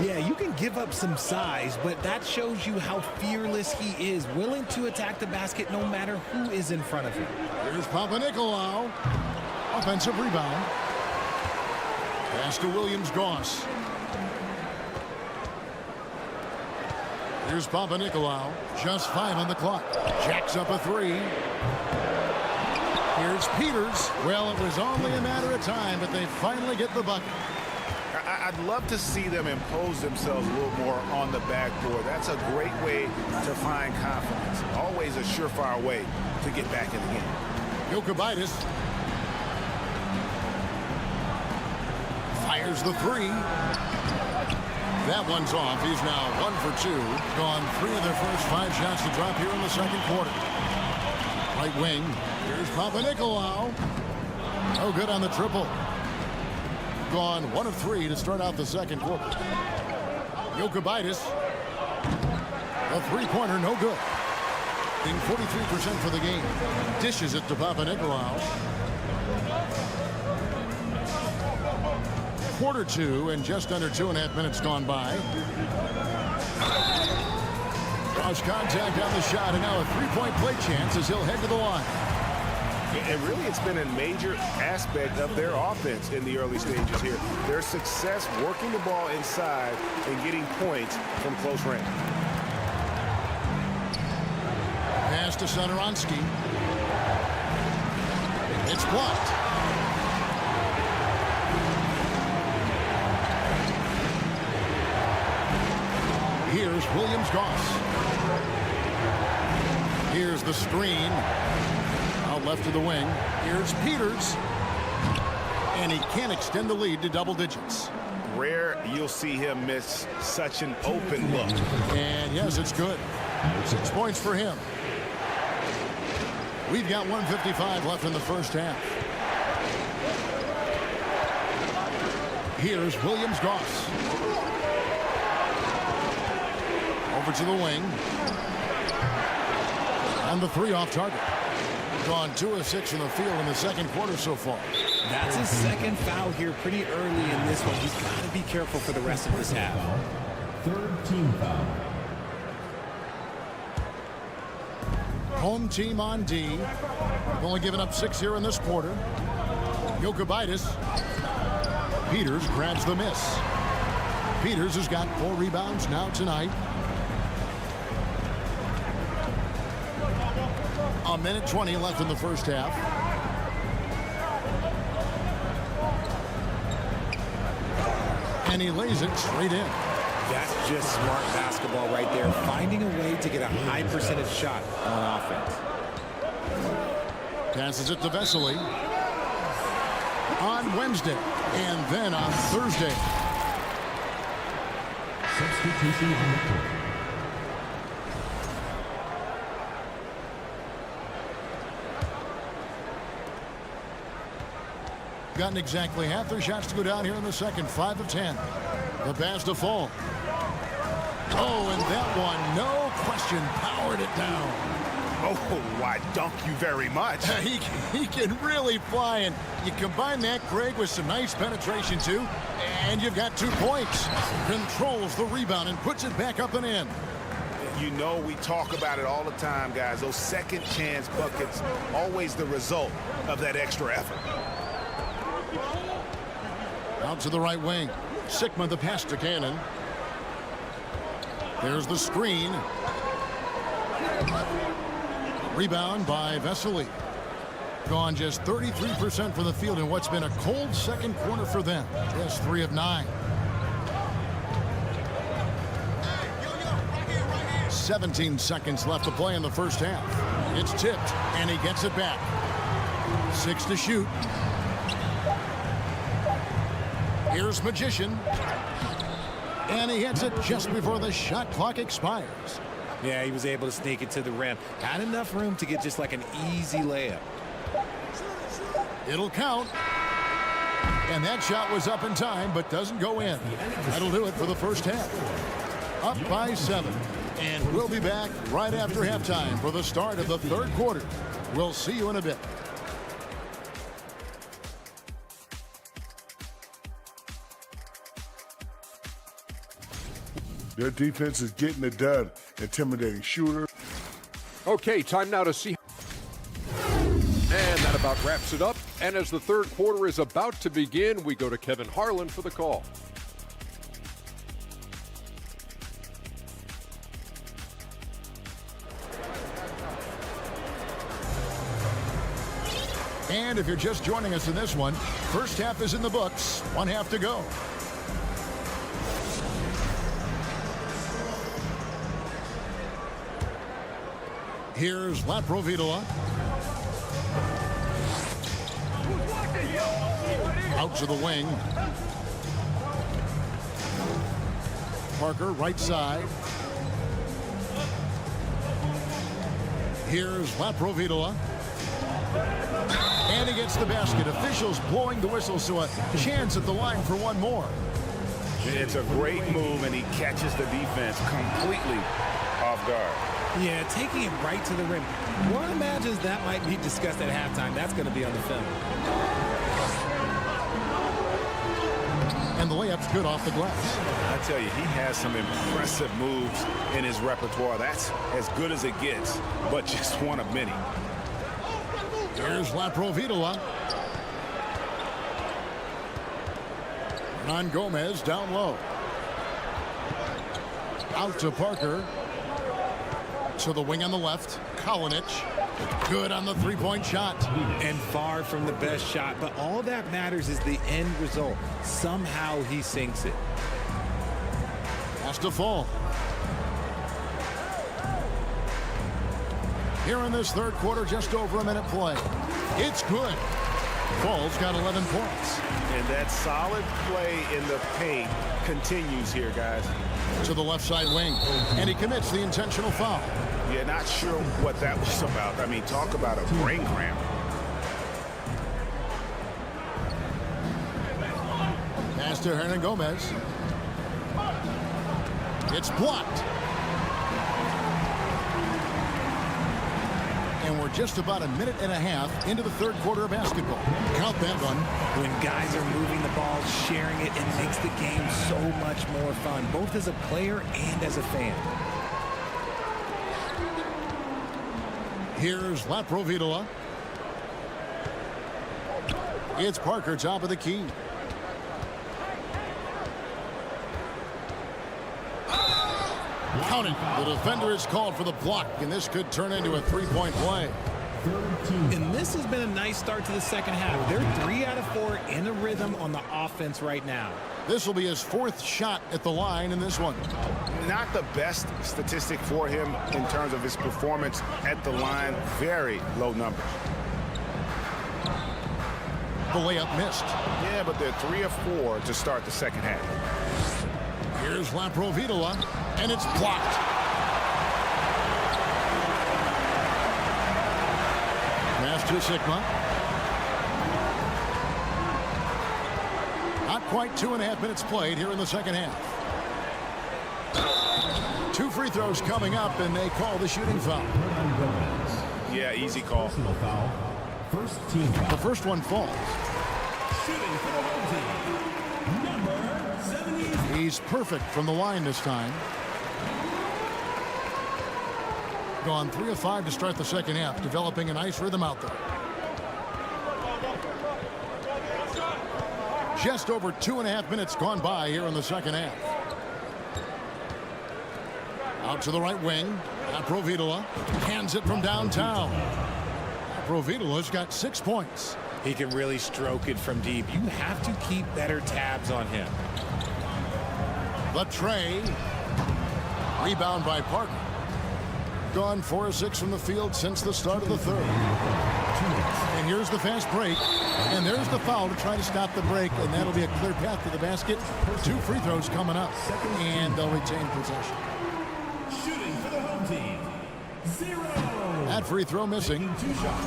Yeah, you can give up some size, but that shows you how fearless he is, willing to attack the basket no matter who is in front of him. Here's Papanikolaou. Offensive rebound. Pass to Williams-Goss. Here's Papanikolaou. Just 5 on the clock. Jacks up a 3. Here's Peters. Well, it was only a matter of time, but they finally get the bucket. I'd love to see them impose themselves a little more on the backboard. That's a great way to find confidence. Always a surefire way to get back in the game. Jokubaitis fires the 3. That one's off. He's now 1 for 2. Gone 3 of their first 5 shots to drop here in the second quarter. Right wing. Here's Papanikolaou. No good on the triple. Gone 1 of 3 to start out the second quarter. Jokic. A three-pointer, no good. Being 43% for the game. Dishes it to Papanikolaou. Quarter 2 and just under 2.5 minutes gone by. Cross contact on the shot, and now a three-point play chance as he'll head to the line. And really, it's been a major aspect of their offense in the early stages here. Their success working the ball inside and getting points from close range. Pass to Satoransky. It's blocked. Here's Williams-Goss. Here's the screen. Out left to the wing. Here's Peters. And he can't extend the lead to double digits. Rare you'll see him miss such an open look. And yes, it's good. 6 points for him. We've got 1:55 left in the first half. Here's Williams-Goss. Over to the wing. And the three off target. Gone 2 of 6 in the field in the second quarter so far. That's his second foul here pretty early in this one. He's got to be careful for the rest of this half. Third team foul. Home team on D. Only given up 6 here in this quarter. Jokic. Peters grabs the miss. Peters has got 4 rebounds now tonight. A minute 20 left in the first half. And he lays it straight in. That's just smart basketball right there. Finding a way to get a high percentage shot on offense. Passes it to Vesely. On Wednesday. And then on Thursday. Substitution on the court. Gotten exactly half their shots to go down here in the second. 5 of 10. The pass to Fall. Oh, and that one, no question, powered it down. Oh, why, dunk you very much. He can really fly, and you combine that, Greg, with some nice penetration, too, and you've got 2 points. Controls the rebound and puts it back up and in. You know, we talk about it all the time, guys. Those second chance buckets, always the result of that extra effort. Out to the right wing. Sigma the pass to Cannon. There's the screen. Rebound by Vesely. Gone just 33% for the field in what's been a cold second quarter for them. Just 3 of 9. 17 seconds left to play in the first half. It's tipped, and he gets it back. 6 to shoot. Here's Magician. And he hits it just before the shot clock expires. Yeah, he was able to sneak it to the rim. Had enough room to get just like an easy layup. It'll count. And that shot was up in time, but doesn't go in. That'll do it for the first half. Up by 7. And we'll be back right after halftime for the start of the third quarter. We'll see you in a bit. Their defense is getting it done. Intimidating shooter. Okay, time now to see. And that about wraps it up. And as the third quarter is about to begin, we go to Kevin Harlan for the call. And if you're just joining us in this one, first half is in the books. 1 half to go. Here's Laprovitola. Out to the wing. Parker, right side. Here's Laprovitola. And he gets the basket. Officials blowing the whistle, so a chance at the line for one more. It's a great move, and he catches the defense completely off guard. Yeah, taking it right to the rim. One imagines that might be discussed at halftime. That's going to be on the film. And the layup's good off the glass. I tell you, he has some impressive moves in his repertoire. That's as good as it gets, but just one of many. Here's Laprovitola. On Gomez down low. Out to Parker. To the wing on the left. Kalinic. Good on the three-point shot. And far from the best shot, but all that matters is the end result. Somehow he sinks it. Has to fall. Here in this third quarter, just over a minute play. It's good. Fall's got 11 points. And that solid play in the paint continues here, guys. To the left side wing. And he commits the intentional foul. Yeah, not sure what that was about. I mean, talk about a brain cramp. Pass to Hernan Gomez. It's blocked. And we're just about a minute and a half into the third quarter of basketball. Count that run. When guys are moving the ball, sharing it, it makes the game so much more fun, both as a player and as a fan. Here's Laprovitola. It's Parker, top of the key. Counting. The defender is called for the block, and this could turn into a three-point play. And this has been a nice start to the second half. They're 3 out of 4 in a rhythm on the offense right now. This will be his 4th shot at the line in this one. Not the best statistic for him in terms of his performance at the line. Very low numbers. The layup missed. Yeah, but they're 3 of 4 to start the second half. Here's Laprovitola, and it's blocked. Pass to Sigma. Not quite 2.5 minutes played here in the second half. 2 free throws coming up, and they call the shooting foul. Yeah, easy call. First team foul. The first one falls. Shooting for the home team. Number 70. He's perfect from the line this time. Gone 3 of 5 to start the second half, developing a nice rhythm out there. Just over 2.5 minutes gone by here in the second half. Out to the right wing. Laprovitola hands it from downtown. Laprovitola's got 6 points. He can really stroke it from deep. You have to keep better tabs on him. The tray. Rebound by Parker. Gone 4 of 6 from the field since the start of the third. And here's the fast break. And there's the foul to try to stop the break. And that'll be a clear path to the basket. 2 free throws coming up. And they'll retain possession. Shooting for the home team. 0. That free throw missing. 2 shots.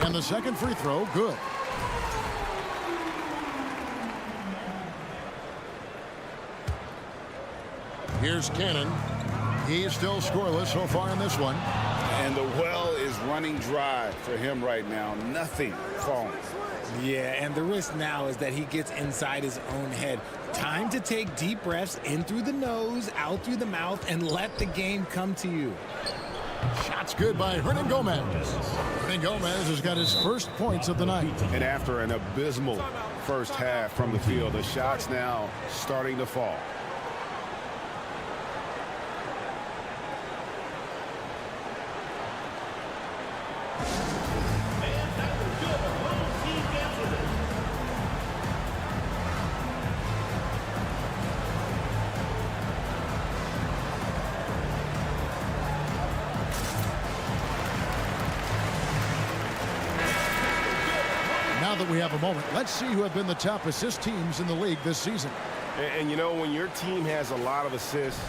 And the second free throw, good. Here's Cannon. He's still scoreless so far in this one. And the well is running dry for him right now. Nothing falling. Yeah, and the risk now is that he gets inside his own head. Time to take deep breaths in through the nose, out through the mouth, and let the game come to you. Shots good by Hernan Gomez. Hernan Gomez has got his first points of the night. And after an abysmal first half from the field, the shots now starting to fall. Now that we have a moment, let's see who have been the top assist teams in the league this season. And you know, when your team has a lot of assists,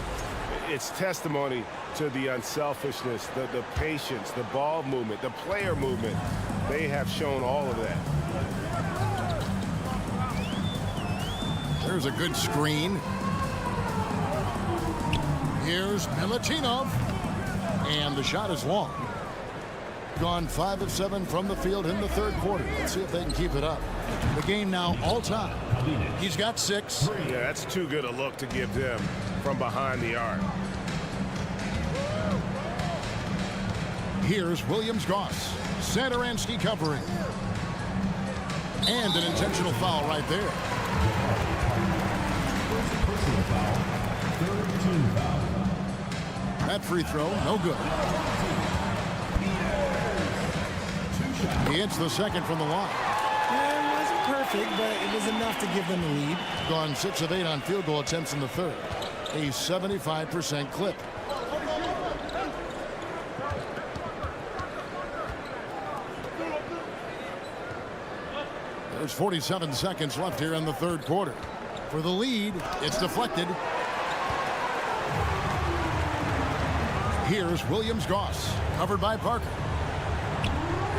It's testimony to the unselfishness, the patience, the ball movement, the player movement. They have shown all of that. There's a good screen. Here's Milutinov. And the shot is long. Gone 5 of 7 from the field in the third quarter. Let's see if they can keep it up. The game now all time. He's got 6. Yeah, that's too good a look to give them from behind the arc. Here's Williams-Goss. Satoransky covering. And an intentional foul right there. Personal foul. Third team foul. That free throw, no good. He hits the second from the line. It wasn't perfect, but it was enough to give them the lead. Gone 6 of 8 on field goal attempts in the third. A 75% clip. There's 47 seconds left here in the third quarter. For the lead, it's deflected. Here's Williams-Goss, covered by Parker.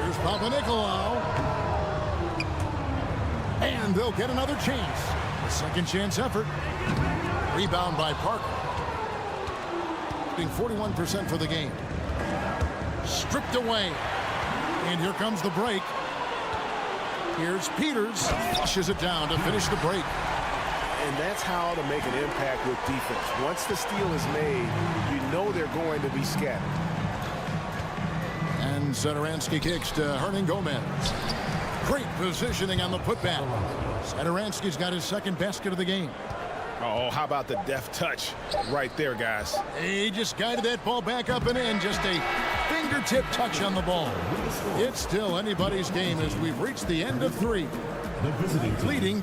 Here's Papanikolaou. And they'll get another chance. A second chance effort. Rebound by Parker. Being 41% for the game. Stripped away. And here comes the break. Here's Peters. Flushes it down to finish the break. And that's how to make an impact with defense. Once the steal is made, you know they're going to be scattered. And Satoransky kicks to Hernan Gomez. Great positioning on the putback. Satoransky's got his second basket of the game. Oh, how about the deft touch right there, guys? He just guided that ball back up and in. Just a fingertip touch on the ball. It's still anybody's game as we've reached the end of 3. The visiting leading.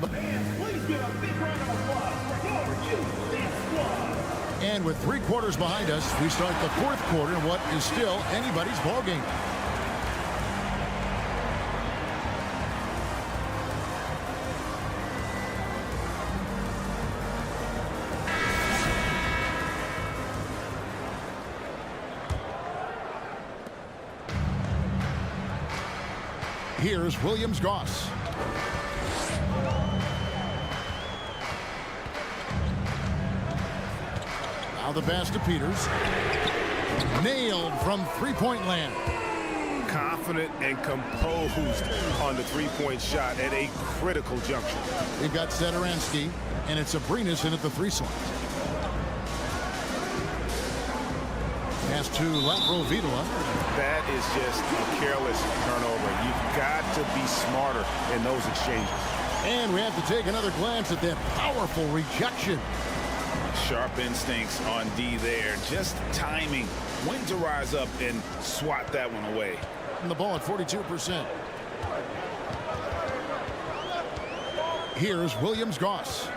And with 3 quarters behind us, we start the fourth quarter in what is still anybody's ball game. Here's Williams-Goss. Now the pass to Peters. Nailed from three-point land. Confident and composed on the three-point shot at a critical juncture. We've got Satoransky, and it's Abrinas in at the 3 slot. Pass to Laprovitola. That is just a careless turnover. You've got to be smarter in those exchanges. And we have to take another glance at that powerful rejection. Sharp instincts on D there. Just timing. When to rise up and swat that one away. And the ball at 42%. Here's Williams-Goss.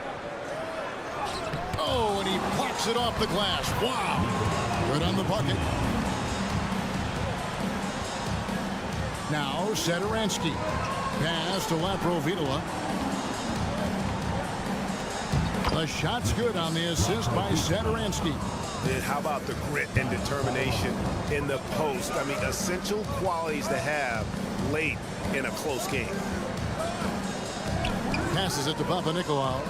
Oh, and he blocks it off the glass. Wow. Good on the bucket. Now Satoransky. Pass to Laprovitola. The shot's good on the assist by Satoransky. And how about the grit and determination in the post? I mean, essential qualities to have late in a close game. Passes it to Papanikolaou.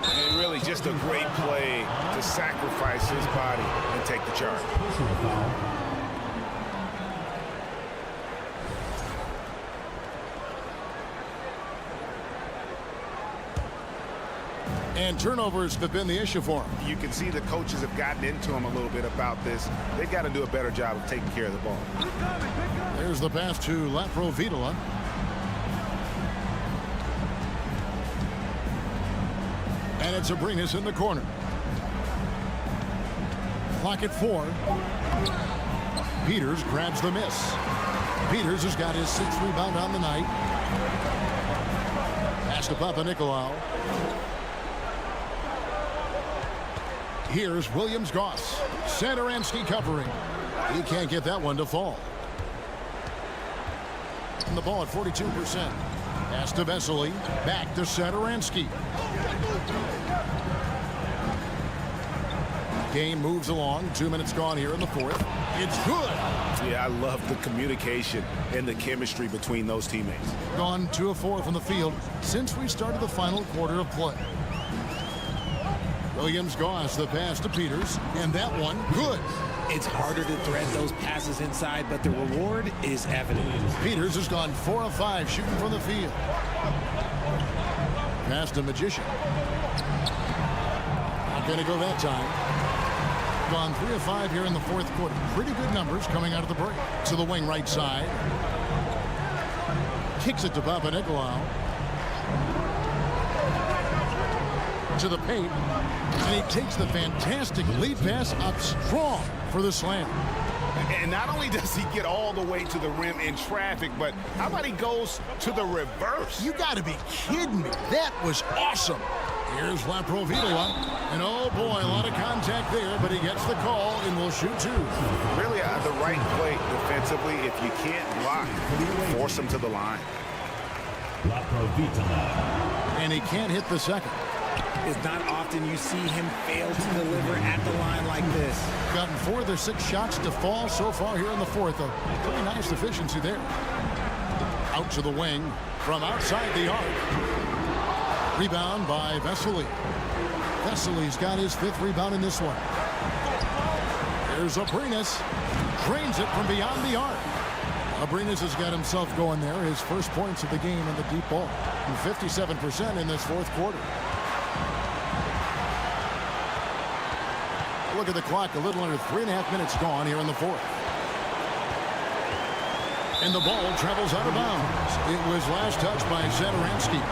And really just a great play to sacrifice his body and take the charge. And turnovers have been the issue for him. You can see the coaches have gotten into him a little bit about this. They've got to do a better job of taking care of the ball. There's the pass to Laprovitola. And it's Abrinas in the corner. Clock at 4. Peters grabs the miss. Peters has got his 6th rebound on the night. Pass to Papanikolaou. Here's Williams-Goss. Satoransky covering. He can't get that one to fall. And the ball at 42%. Pass to Vesely. Back to Satoransky. Game moves along. 2 minutes gone here in the fourth. It's good. Yeah, I love the communication and the chemistry between those teammates. Gone 2 of 4 from the field since we started the final quarter of play. Williams Goss the pass to Peters, and that one good. It's harder to thread those passes inside, but the reward is evident. Peters has gone 4 of 5 shooting from the field. Pass to Magician. Not going to go that time. Gone 3 of 5 here in the fourth quarter. Pretty good numbers coming out of the break. To the wing right side. Kicks it to Papanikolaou. To the paint. And he takes the fantastic lead pass up strong for the slam. And not only does he get all the way to the rim in traffic, but how about he goes to the reverse? You got to be kidding me. That was awesome. Here's Laprovitola. And oh boy, a lot of contact there, but he gets the call and will shoot 2. Really the right play defensively. If you can't block, force him to the line. And he can't hit the second. It's not often you see him fail to deliver at the line like this. Gotten 4 of their 6 shots to fall so far here in the fourth. A pretty nice efficiency there. Out to the wing from outside the arc. Rebound by Vesely. Vesely's got his 5th rebound in this one. There's Abrinas. Drains it from beyond the arc. Abrinas has got himself going there. His first points of the game in the deep ball. And 57% in this fourth quarter. Look at the clock. A little under 3.5 minutes gone here in the fourth. And the ball travels out of bounds. It was last touched by Zadaransky.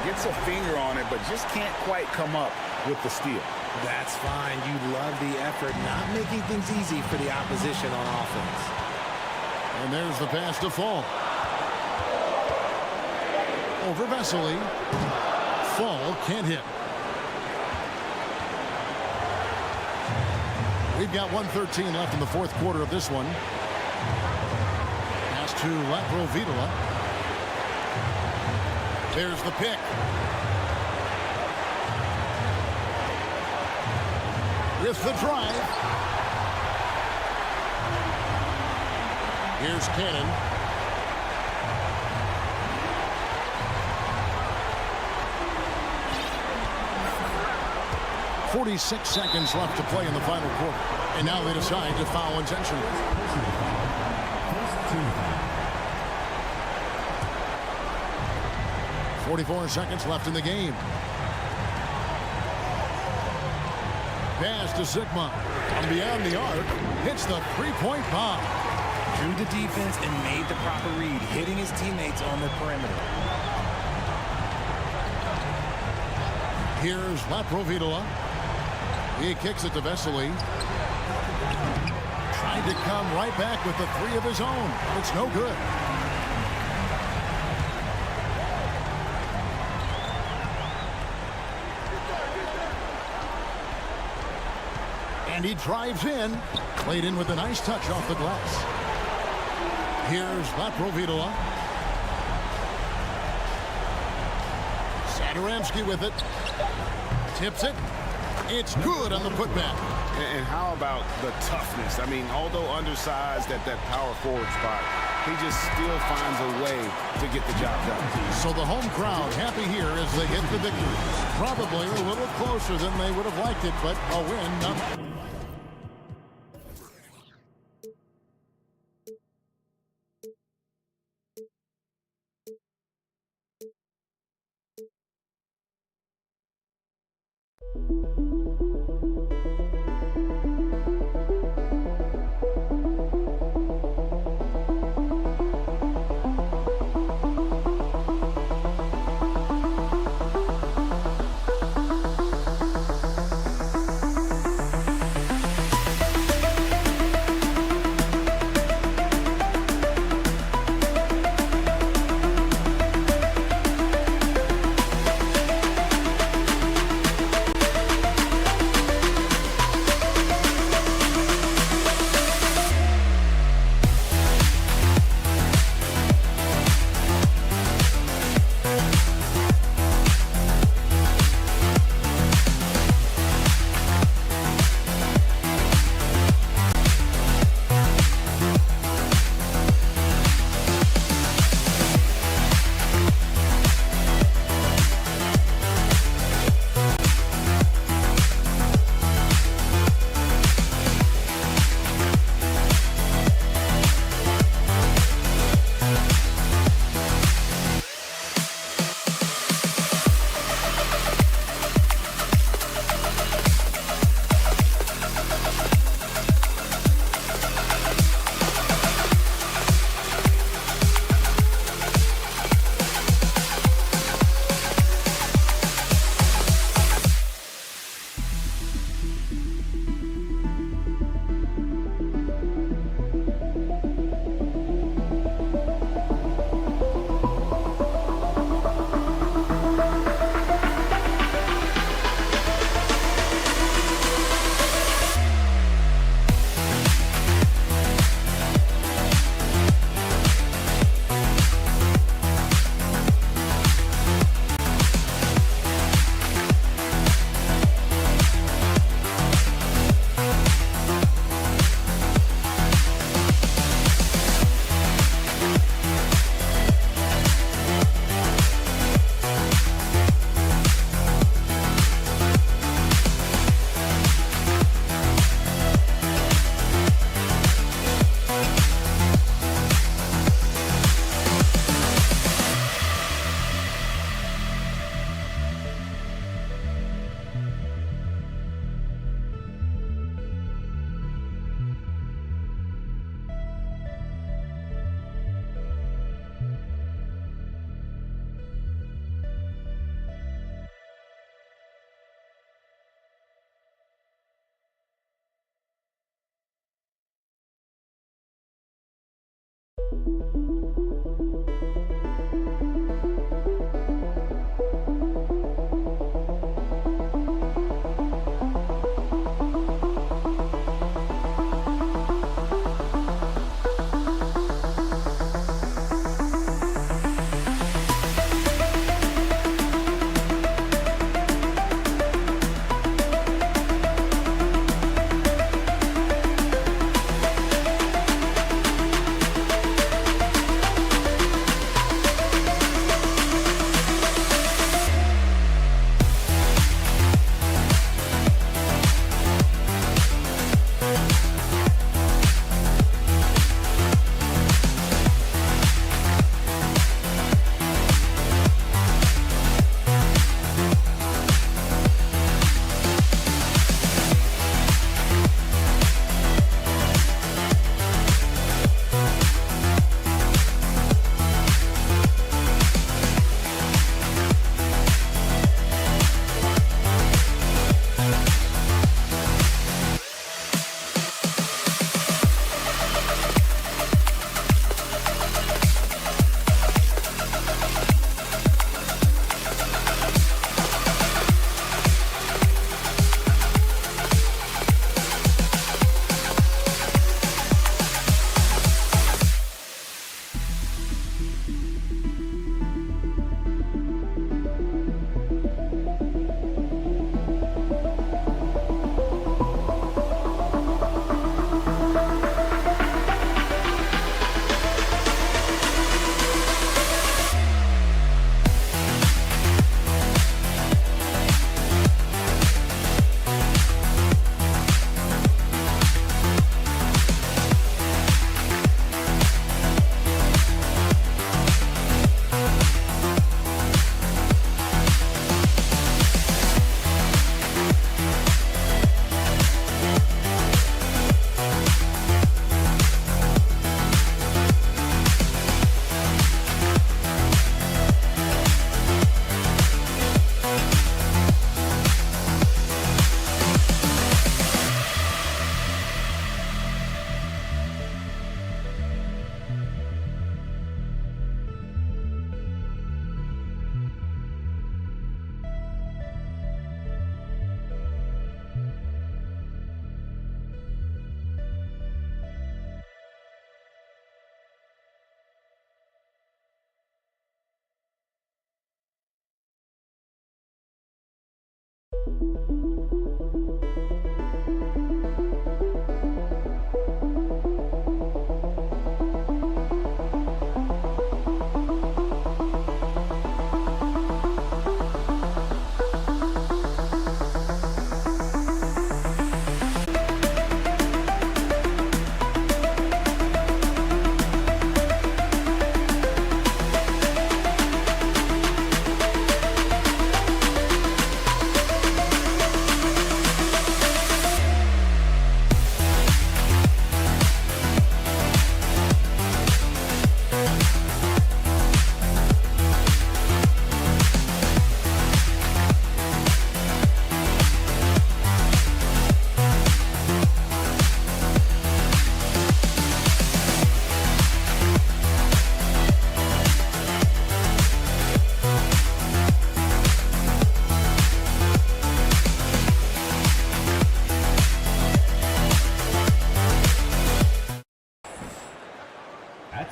Gets a finger on it, but just can't quite come up with the steal. That's fine. You love the effort, not making things easy for the opposition on offense. And there's the pass to Fall. Over Vesely. Fall can't hit. We've got 1:13 left in the fourth quarter of this one. Pass to Laprovitola. There's the pick. With the drive. Here's Cannon. .46 seconds left to play in the final quarter. And now they decide to foul intentionally. 44 seconds left in the game. Pass to Sigma. From beyond the arc. Hits the three-point bomb. Drew the defense and made the proper read, hitting his teammates on the perimeter. Here's Laprovitola. He kicks it to Vesely. Trying to come right back with the 3 of his own. It's no good. And he drives in. Played in with a nice touch off the glass. Here's Laprovitola. Zadaransky with it. Tips it. It's good on the putback. And how about the toughness? I mean, although undersized at that power forward spot, he just still finds a way to get the job done. So the home crowd happy here as they get the victory. Probably a little closer than they would have liked it, but a win.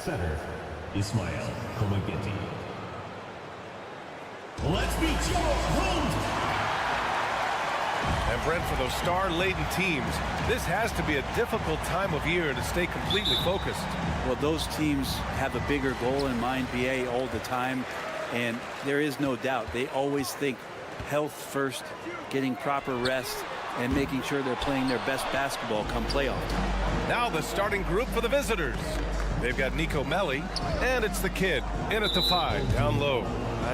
center, Ismail Komageti. Let's meet your home. And Brent, for those star-laden teams, this has to be a difficult time of year to stay completely focused. Well, those teams have a bigger goal in mind, BA, all the time. And there is no doubt, they always think health first, getting proper rest, and making sure they're playing their best basketball come playoff. Now the starting group for the visitors. They've got Nico Melli, and it's the kid in at the 5, down low.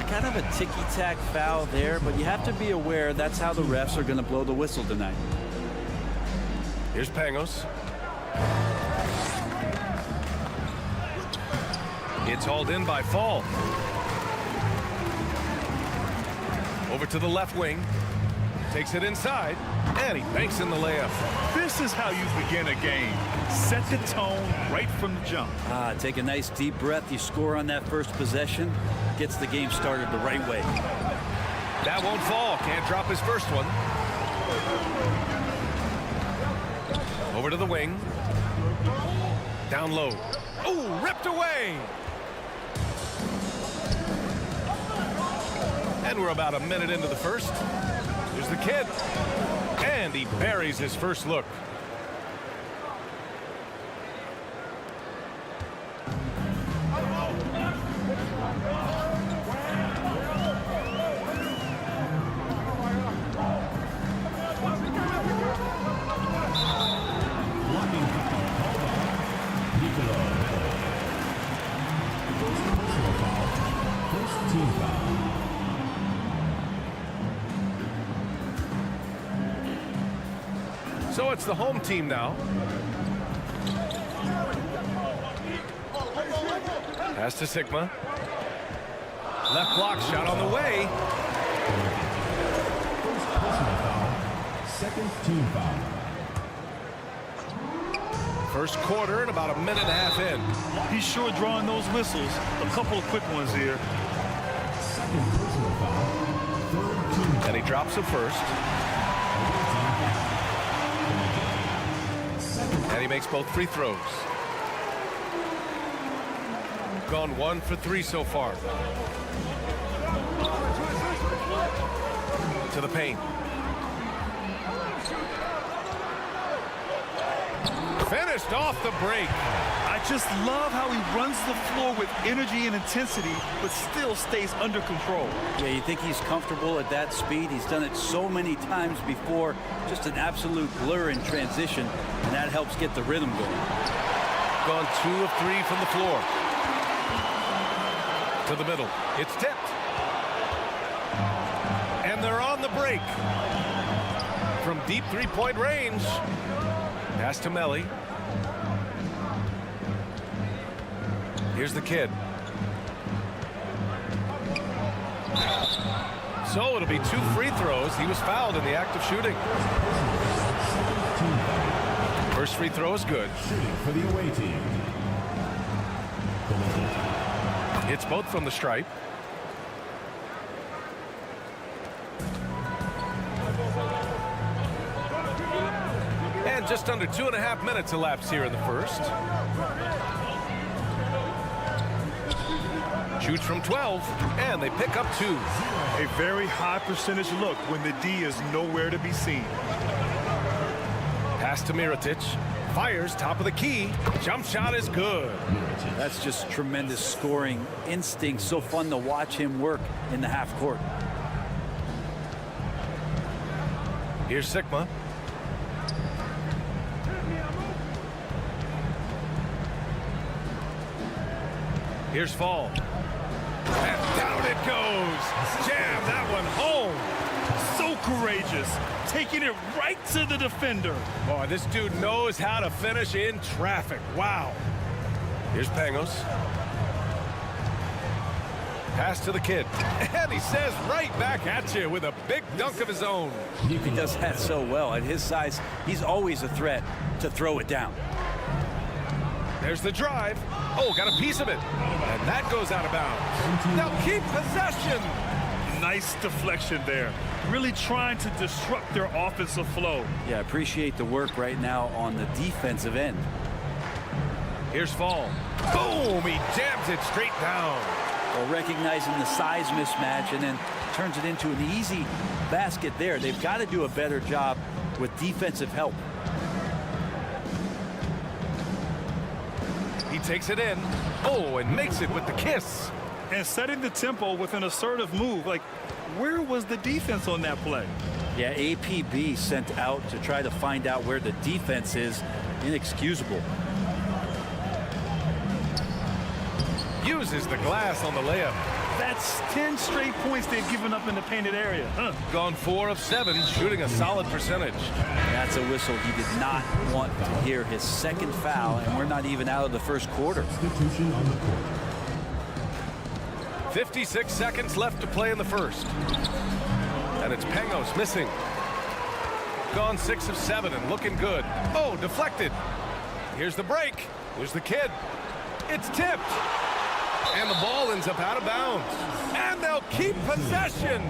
Kind of a ticky-tack foul there, but you have to be aware that's how the refs are going to blow the whistle tonight. Here's Pangos. It's hauled in by Fall. Over to the left wing. Takes it inside, and he banks in the layup. This is how you begin a game. Set the tone right from the jump. Take a nice deep breath. You score on that first possession. Gets the game started the right way. That won't fall. Can't drop his first one. Over to the wing. Down low. Oh, ripped away. And we're about a minute into the first. Here's the kid. And he buries his first look. So it's the home team now. Pass to Sigma. Left block shot on the way. First personal foul. Second team foul. First quarter and about a minute and a half in. He's sure drawing those whistles. A couple of quick ones here. Second personal foul. Third team foul. And he drops the first. And he makes both free throws. Gone 1 for 3 so far. To the paint. Finished off the break. I just love how he runs the floor with energy and intensity, but still stays under control. Yeah, you think he's comfortable at that speed? He's done it so many times before. Just an absolute blur in transition, and that helps get the rhythm going. Gone 2 of 3 from the floor. To the middle. It's tipped. And they're on the break. From deep three-point range. Pass to Melly. Here's the kid. So it'll be 2 free throws. He was fouled in the act of shooting. First free throw is good. Shooting for the away team. Hits both from the stripe. And just under 2.5 minutes elapsed here in the first. Shoots from 12, and they pick up 2. A very high percentage look when the D is nowhere to be seen. Pass to Mirotic. Fires top of the key. Jump shot is good. That's just tremendous scoring instinct. So fun to watch him work in the half court. Here's Sigma. Here's Fall. And down it goes. Jam that one home. So courageous, taking it right to the defender. Boy, this dude knows how to finish in traffic. Wow. Here's Pangos. Pass to the kid. And he says right back at you with a big dunk of his own. He does that so well. At his size, he's always a threat to throw it down. There's the drive. Oh, got a piece of it. And that goes out of bounds. Now keep possession. Nice deflection there. Really trying to disrupt their offensive flow. Yeah, appreciate the work right now on the defensive end. Here's Fall. Boom! He jams it straight down. Well, recognizing the size mismatch and then turns it into an easy basket there. They've got to do a better job with defensive help. He takes it in. Oh, and makes it with the kiss. And setting the tempo with an assertive move. Like, where was the defense on that play? Yeah, APB sent out to try to find out where the defense is. Inexcusable. Uses the glass on the layup. That's 10 straight points they've given up in the painted area. Gone 4 of 7, shooting a solid percentage. That's a whistle he did not want to hear. His second foul, and we're not even out of the first quarter. Substitution on the court. 56 seconds left to play in the first. And it's Pangos missing. Gone 6 of 7 and looking good. Oh, deflected. Here's the break. Here's the kid. It's tipped. And the ball ends up out of bounds. And they'll keep possession.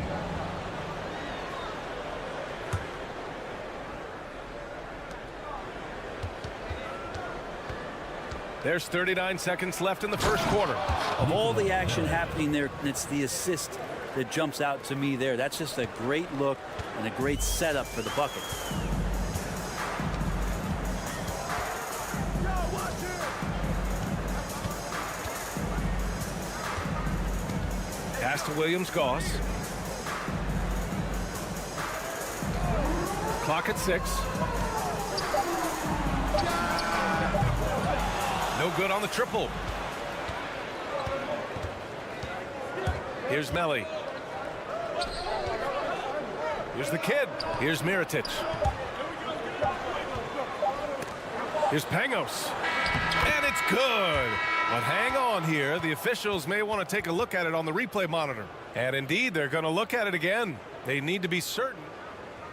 There's 39 seconds left in the first quarter. Of all the action happening there, it's the assist that jumps out to me there. That's just a great look and a great setup for the bucket. Pass to Williams-Goss. Clock at 6. No good on the triple. Here's Melli. Here's the kid. Here's Mirotic. Here's Pangos. And it's good. But hang on here. The officials may want to take a look at it on the replay monitor. And indeed, they're going to look at it again. They need to be certain.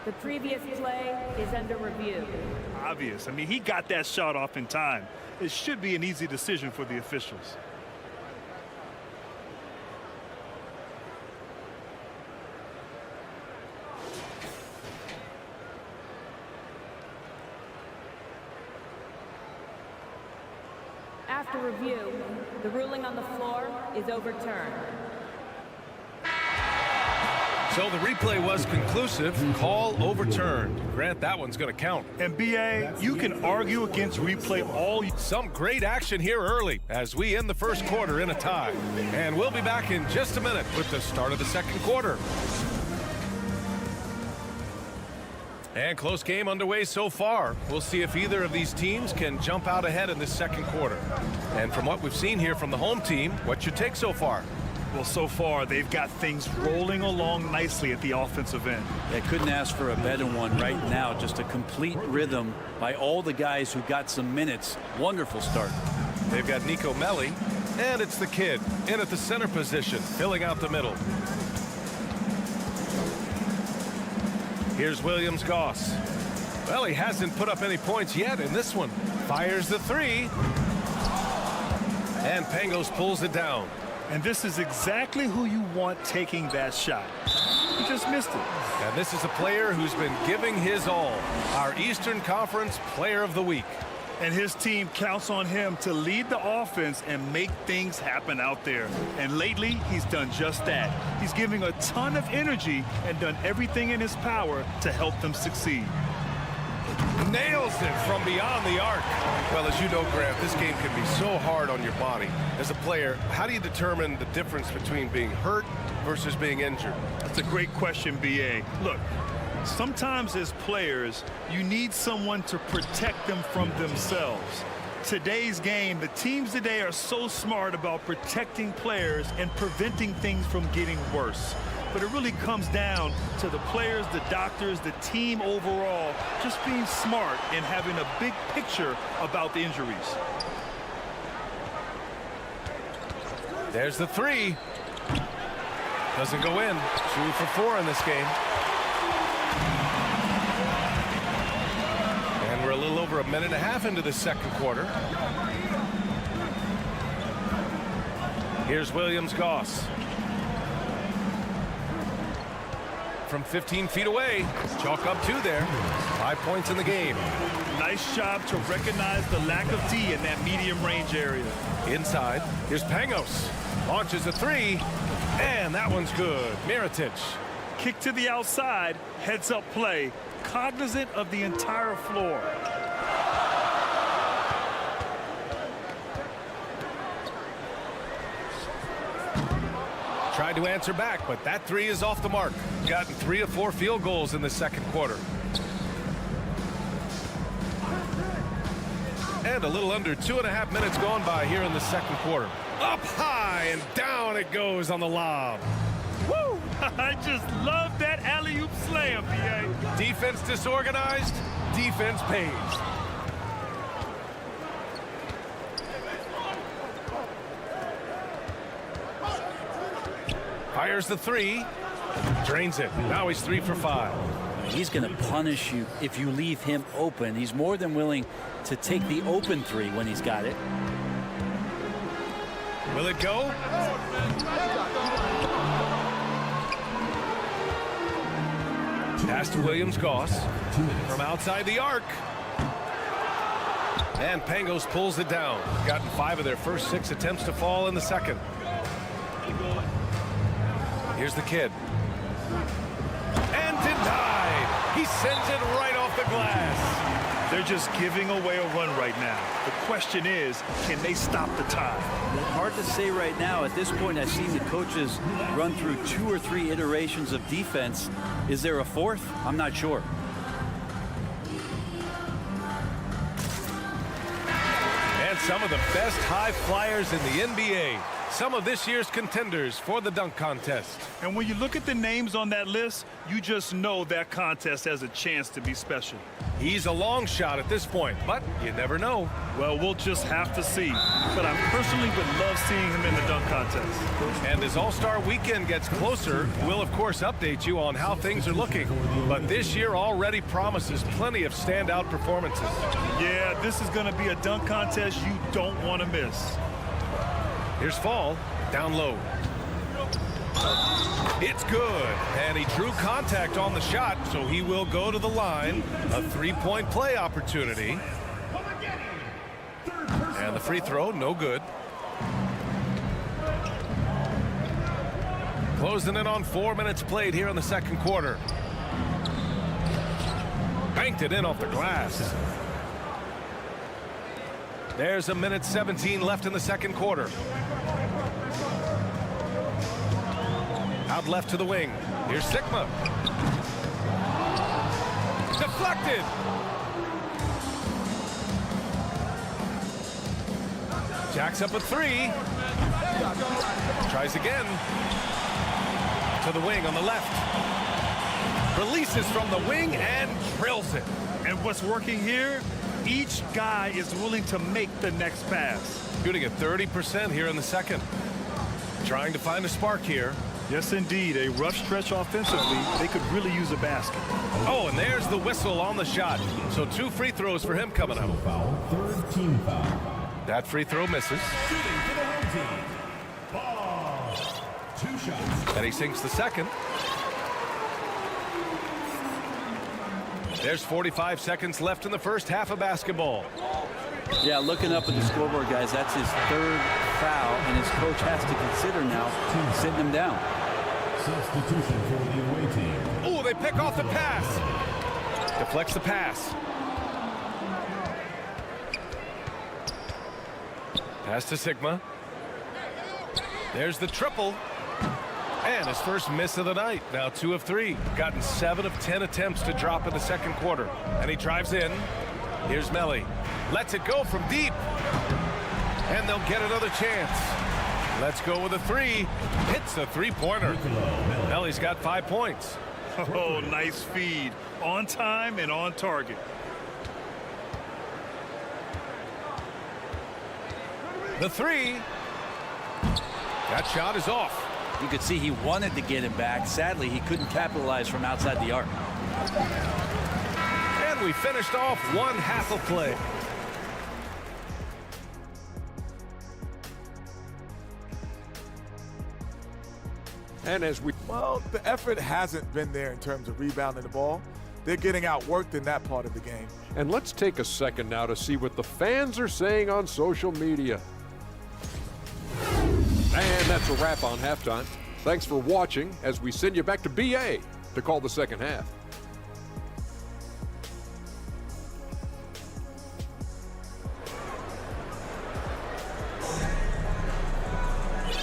The previous play is under review. Obvious. I mean, he got that shot off in time. It should be an easy decision for the officials. After review, the ruling on the floor is overturned. So the replay was conclusive. Call overturned. Grant, that one's going to count. And BA, you can argue against replay all you... Some great action here early as we end the first quarter in a tie. And we'll be back in just a minute with the start of the second quarter. And close game underway so far. We'll see if either of these teams can jump out ahead in this second quarter. And from what we've seen here from the home team, what's your take so far? Well, so far, they've got things rolling along nicely at the offensive end. They couldn't ask for a better one right now. Just a complete rhythm by all the guys who got some minutes. Wonderful start. They've got Nico Melli, and it's the kid in at the center position, filling out the middle. Here's Williams-Goss. Well, he hasn't put up any points yet in this one. Fires the three. And Pangos pulls it down. And this is exactly who you want taking that shot. He just missed it. And this is a player who's been giving his all. Our Eastern Conference Player of the Week. And his team counts on him to lead the offense and make things happen out there. And lately, he's done just that. He's giving a ton of energy and done everything in his power to help them succeed. Nails it from beyond the arc. Well, as you know, Grant, this game can be so hard on your body. As a player, how do you determine the difference between being hurt versus being injured? That's a great question, BA. Look, sometimes as players, you need someone to protect them from themselves. Today's game, the teams today are so smart about protecting players and preventing things from getting worse. But it really comes down to the players, the doctors, the team overall, just being smart and having a big picture about the injuries. There's the three. Doesn't go in. 2 for 4 in this game. And we're a little over a minute and a half into the second quarter. Here's Williams-Goss. From 15 feet away. Chalk up 2 there. 5 points in the game. Nice job to recognize the lack of D in that medium range area. Inside. Here's Pangos. Launches a 3. And that one's good. Mirotic. Kick to the outside. Heads up play. Cognizant of the entire floor. Tried to answer back, but that 3 is off the mark. Gotten 3 of 4 field goals in the second quarter. And a little under 2.5 minutes gone by here in the second quarter. Up high and down it goes on the lob. Woo! I just love that alley-oop slam, BA. Defense disorganized, defense pays. Fires the 3. Drains it. Now he's 3 for 5. He's going to punish you if you leave him open. He's more than willing to take the open three when he's got it. Will it go? Pass to Williams-Goss from outside the arc. And Pangos pulls it down. Gotten 5 of their first 6 attempts to fall in the second. Here's the kid. And denied. He sends it right off the glass. They're just giving away a run right now. The question is, can they stop the time? Hard to say right now. At this point, I've seen the coaches run through 2 or 3 iterations of defense. Is there a 4th? I'm not sure. And some of the best high flyers in the NBA. Some of this year's contenders for the dunk contest. And when you look at the names on that list, you just know that contest has a chance to be special. He's a long shot at this point, but you never know. Well, we'll just have to see. But I personally would love seeing him in the dunk contest. And as All-Star Weekend gets closer, we'll of course update you on how things are looking. But this year already promises plenty of standout performances. Yeah, this is going to be a dunk contest you don't want to miss. Here's Fall, down low. It's good, and he drew contact on the shot, so he will go to the line. A 3-point play opportunity. And the free throw, no good. Closing in on 4 minutes played here in the second quarter. Banked it in off the glass. There's 1:17 left in the second quarter. Out left to the wing. Here's Sigma. Deflected. Jacks up a 3. Tries again. To the wing on the left. Releases from the wing and drills it. And what's working here? Each guy is willing to make the next pass. Shooting at 30% here in the second. Trying to find a spark here. Yes, indeed. A rough stretch offensively. They could really use a basket. Oh, and there's the whistle on the shot. So 2 free throws for him coming up. Third team foul. That free throw misses. Shooting for the home team. Ball. 2 shots. And he sinks the second. There's 45 seconds left in the first half of basketball. Yeah, looking up at the scoreboard, guys, that's his 3rd foul, and his coach has to consider now sitting him down. Substitution for the away team. Oh, they pick off the pass. Deflects the pass. Pass to Sigma. There's the triple. And his first miss of the night. Now 2 of 3. Gotten 7 of 10 attempts to drop in the second quarter. And he drives in. Here's Melly. Lets it go from deep. And they'll get another chance. Let's go with a 3. Hits a 3-pointer. Melly's got 5 points. Oh, nice feed. On time and on target. The 3. That shot is off. You could see he wanted to get him back. Sadly, he couldn't capitalize from outside the arc. And we finished off 1 half of play. And as we... Well, the effort hasn't been there in terms of rebounding the ball. They're getting outworked in that part of the game. And let's take a second now to see what the fans are saying on social media. And that's a wrap on halftime. Thanks for watching as we send you back to BA to call the second half.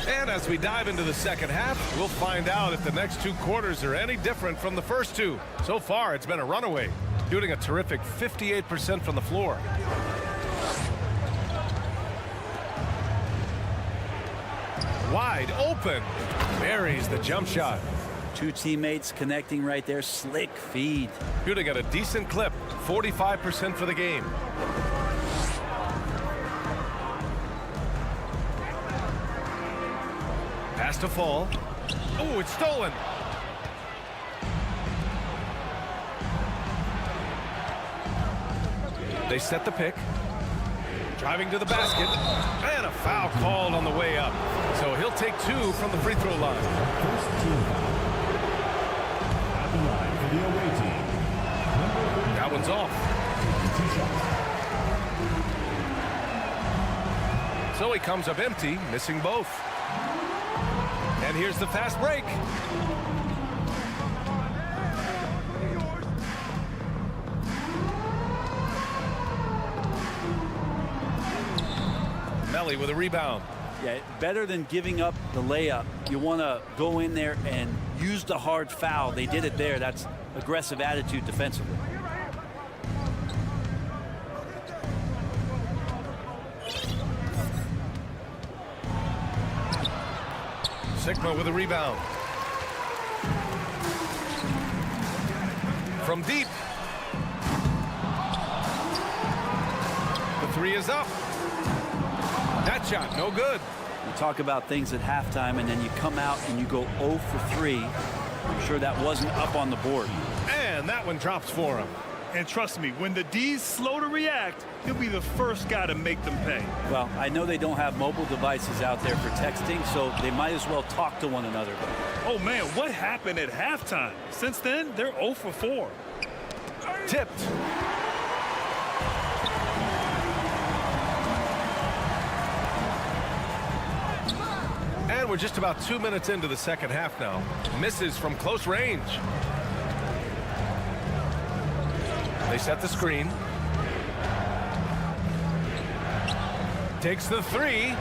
And as we dive into the second half, we'll find out if the next 2 quarters are any different from the first 2. So far, it's been a runaway, shooting a terrific 58% from the floor. Wide open. Buries the jump shot. 2 teammates connecting right there. Slick feed. Shooting at a decent clip. 45% for the game. Pass to Fall. Oh, it's stolen. They set the pick. Driving to the basket. And a foul called on the way up. So he'll take 2 from the free throw line. First team foul. At the line for the away team. That one's off. 2 shots. So he comes up empty, missing both. And here's the fast break. Melly with a rebound. Yeah, better than giving up the layup. You want to go in there and use the hard foul. They did it there. That's aggressive attitude defensively. Sigma with a rebound. From deep. The 3 is up. That shot, no good. You talk about things at halftime, and then you come out and you go 0 for 3. I'm sure that wasn't up on the board. And that one drops for him. And trust me, when the D's slow to react, he'll be the first guy to make them pay. Well, I know they don't have mobile devices out there for texting, so they might as well talk to one another. Oh, man, what happened at halftime? Since then, they're 0 for 4. Tipped. And we're just about 2 minutes into the second half now. Misses from close range. They set the screen. Takes the 3.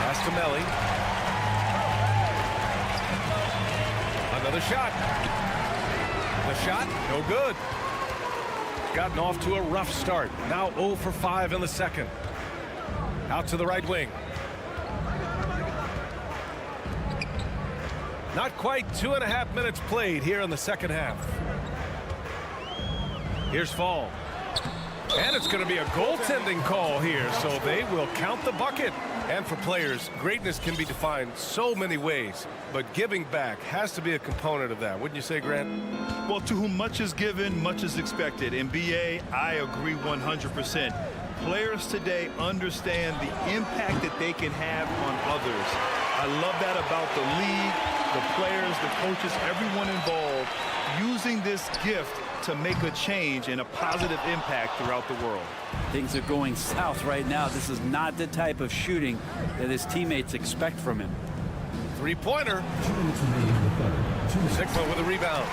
Pass to Melly. Another shot. The shot, no good. Gotten off to a rough start. Now 0 for 5 in the second. Out to the right wing. Not quite 2.5 minutes played here in the second half. Here's Fall. And it's going to be a goaltending call here, so they will count the bucket. And for players, greatness can be defined so many ways, but giving back has to be a component of that. Wouldn't you say, Grant? Well, to whom much is given, much is expected. In BA, I agree 100%. Players today understand the impact that they can have on others. I love that about the league, the players, the coaches, everyone involved, using this gift to make a change and a positive impact throughout the world. Things are going south right now. This is not the type of shooting that his teammates expect from him. Three-pointer. Sigma with a rebound.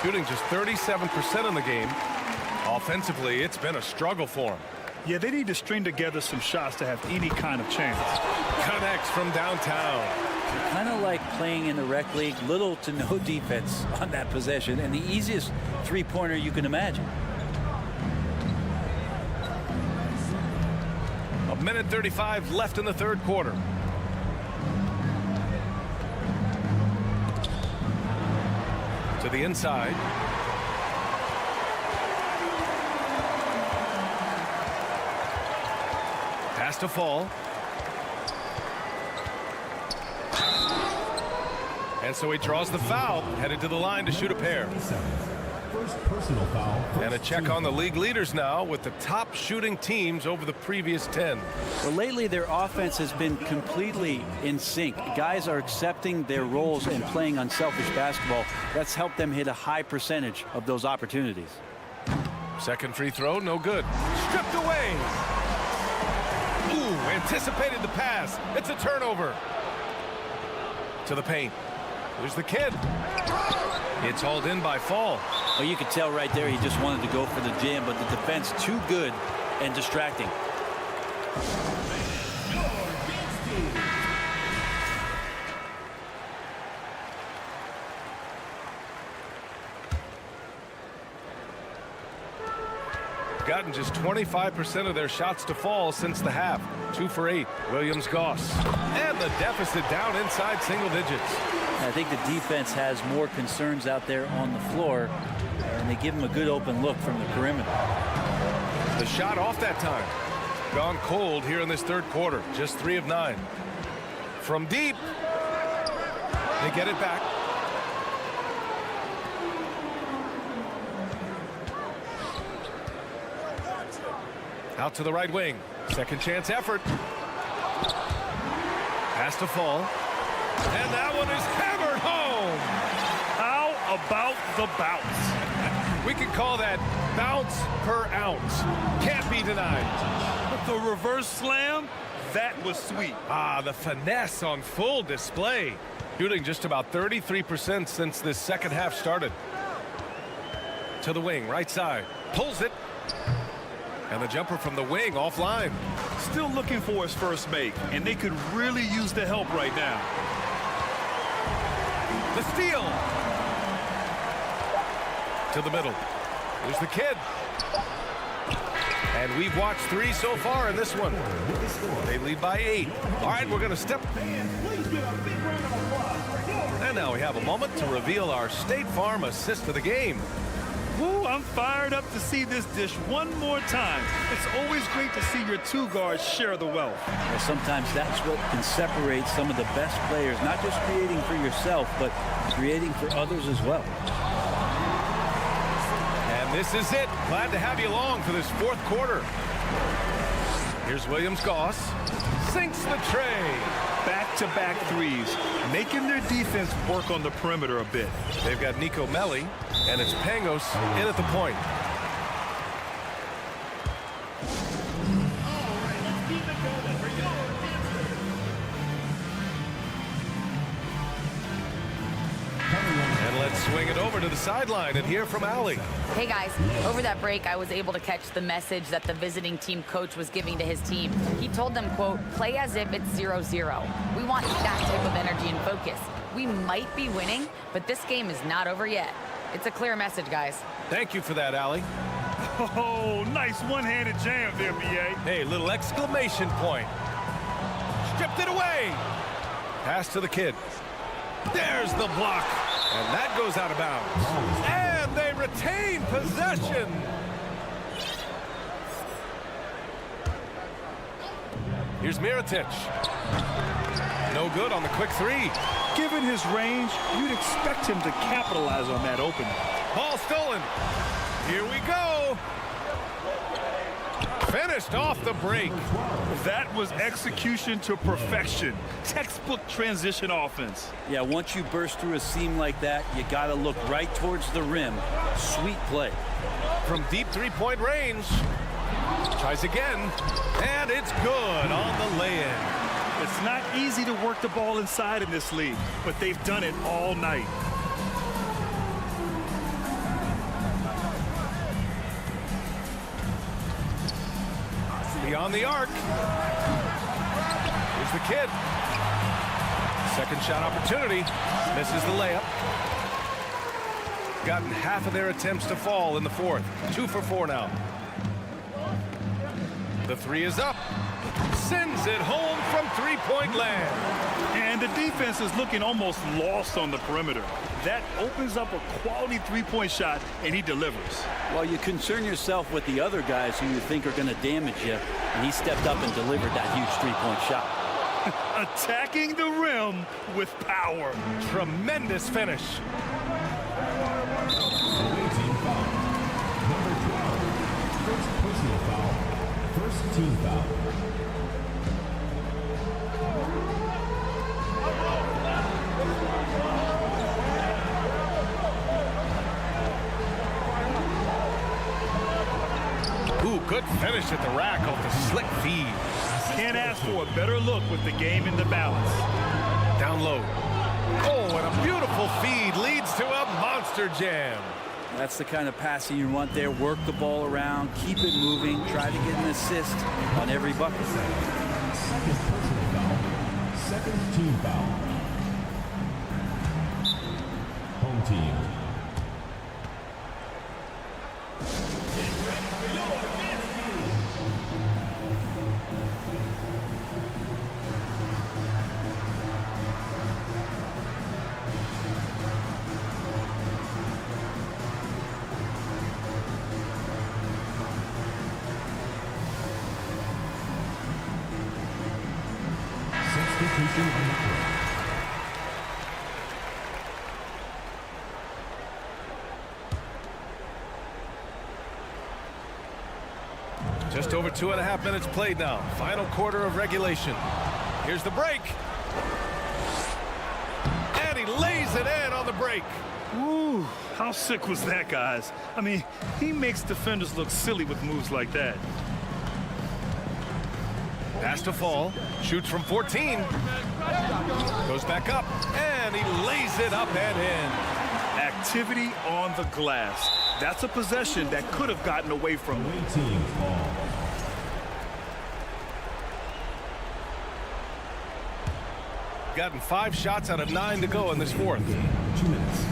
Shooting just 37% in the game. Offensively, it's been a struggle for him. Yeah, they need to string together some shots to have any kind of chance. Connects from downtown. Kind of like playing in the rec league, little to no defense on that possession, and the easiest three-pointer you can imagine. A minute 35 left in the third quarter. To the inside. Pass to Fall. And so he draws the foul, headed to the line to shoot a pair. First personal foul. And a check on the league leaders now with the top shooting teams over the previous 10. Well, lately their offense has been completely in sync. Guys are accepting their roles and playing unselfish basketball. That's helped them hit a high percentage of those opportunities. Second free throw, no good. Stripped away. Ooh, anticipated the pass. It's a turnover. To the paint. There's the kid. It's hauled in by Fall. Well, you could tell right there he just wanted to go for the jam, but the defense too good and distracting. Gotten just 25% of their shots to fall since the half. 2 for 8. Williams-Goss. And the deficit down inside single digits. I think the defense has more concerns out there on the floor, and they give him a good open look from the perimeter. The shot off that time. Gone cold here in this third quarter. Just 3 of 9. From deep. They get it back. Out to the right wing. Second chance effort. Has to fall. And that one is hammered home. How about the bounce? We could call that bounce per ounce. Can't be denied. But the reverse slam, that was sweet. Ah, the finesse on full display. Shooting just about 33% since this second half started. To the wing, right side. Pulls it. And the jumper from the wing offline. Still looking for his first make, and they could really use the help right now. The steal. To the middle. Here's the kid. And we've watched 3 so far in this one. They lead by 8. All right, we're going to step. And now we have a moment to reveal our State Farm assist of the game. Woo, I'm fired up to see this dish one more time. It's always great to see your 2 guards share the wealth. Well, sometimes that's what can separate some of the best players, not just creating for yourself, but creating for others as well. And this is it. Glad to have you along for this 4th quarter. Here's Williams-Goss. Sinks the tray. Back-to-back threes, making their defense work on the perimeter a bit. They've got Nico Melli, and it's Pangos in at the point. And let's swing it over to the sideline and hear from Allie. Hey guys, over that break, I was able to catch the message that the visiting team coach was giving to his team. He told them, quote, play as if it's 0-0. We want that type of energy and focus. We might be winning, but this game is not over yet. It's a clear message, guys. Thank you for that, Allie. Oh, nice one-handed jam there, B.A. Hey, little exclamation point. Stripped it away. Pass to the kid. There's the block. And that goes out of bounds. And they retain possession. Here's Mirotic. No good on the quick 3. Given his range, you'd expect him to capitalize on that opening. Ball stolen. Here we go. Finished off the break. That was execution to perfection. Textbook transition offense. Yeah, once you burst through a seam like that, you got to look right towards the rim. Sweet play. From deep 3-point range. Tries again. And it's good on the lay-in. It's not easy to work the ball inside in this league, but they've done it all night. Beyond the arc. Here's the kid. Second shot opportunity. Misses the layup. Gotten half of their attempts to fall in the 4th. 2 for 4 now. The 3 is up. Sends it home from 3-point land. And the defense is looking almost lost on the perimeter. That opens up a quality 3-point shot, and he delivers. Well, you concern yourself with the other guys who you think are going to damage you, and he stepped up and delivered that huge 3-point shot. Attacking the rim with power. Tremendous finish. First personal foul. First team foul. Ooh, good finish at the rack off the slick feed. Can't ask for a better look with the game in the balance. Down low. Oh, and a beautiful feed leads to a monster jam. That's the kind of passing you want there. Work the ball around, keep it moving, try to get an assist on every bucket. Second personal foul. Second team foul. Home team. Substitution on the court. Just over 2.5 minutes played now. Final quarter of regulation. Here's the break. And he lays it in on the break. Ooh, how sick was that, guys? I mean, he makes defenders look silly with moves like that. Pass to Fall. Shoots from 14. Goes back up. And he lays it up and in. Activity on the glass. That's a possession that could have gotten away from him. Gotten 5 shots out of 9 to go in this fourth. 2 minutes.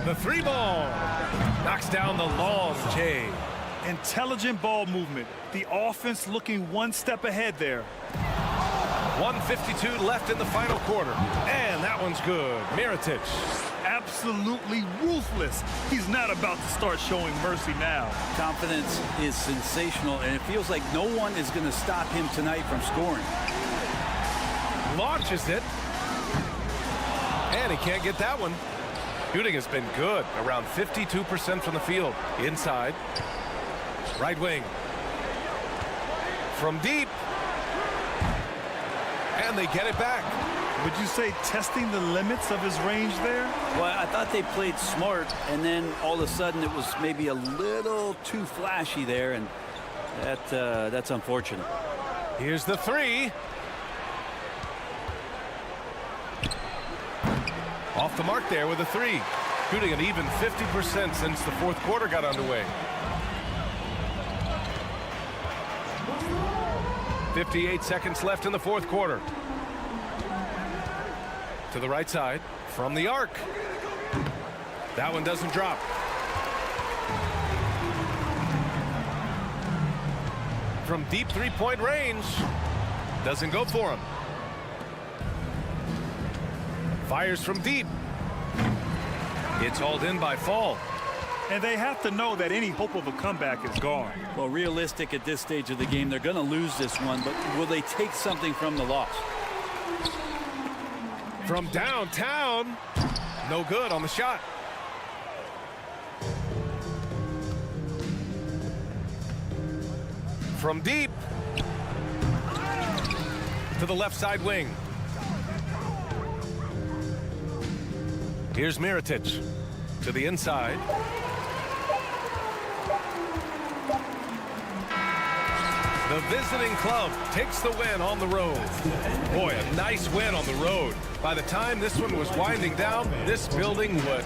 The 3-ball. Knocks down the long J. Intelligent ball movement. The offense looking one step ahead there. 1:52 left in the final quarter. And that one's good. Mirotic. Absolutely ruthless. He's not about to start showing mercy now. Confidence is sensational, and it feels like no one is going to stop him tonight from scoring. Launches it. And he can't get that one. Shooting has been good. Around 52% from the field. Inside. Right wing. From deep. And they get it back. Would you say testing the limits of his range there? Well, I thought they played smart, and then all of a sudden it was maybe a little too flashy there, and that's unfortunate. Here's the 3. Off the mark there with a 3. Shooting an even 50% since the fourth quarter got underway. 58 seconds left in the fourth quarter. To the right side from the arc. That one doesn't drop. From deep 3-point range. Doesn't go for him. Fires from deep. It's hauled in by Fall. And they have to know that any hope of a comeback is gone. Well, realistic at this stage of the game, they're going to lose this one, but will they take something from the loss? From downtown. No good on the shot. From deep. To the left side wing. Here's Mirotic. To the inside. The visiting club takes the win on the road. Boy, a nice win on the road. By the time this one was winding down, this building would.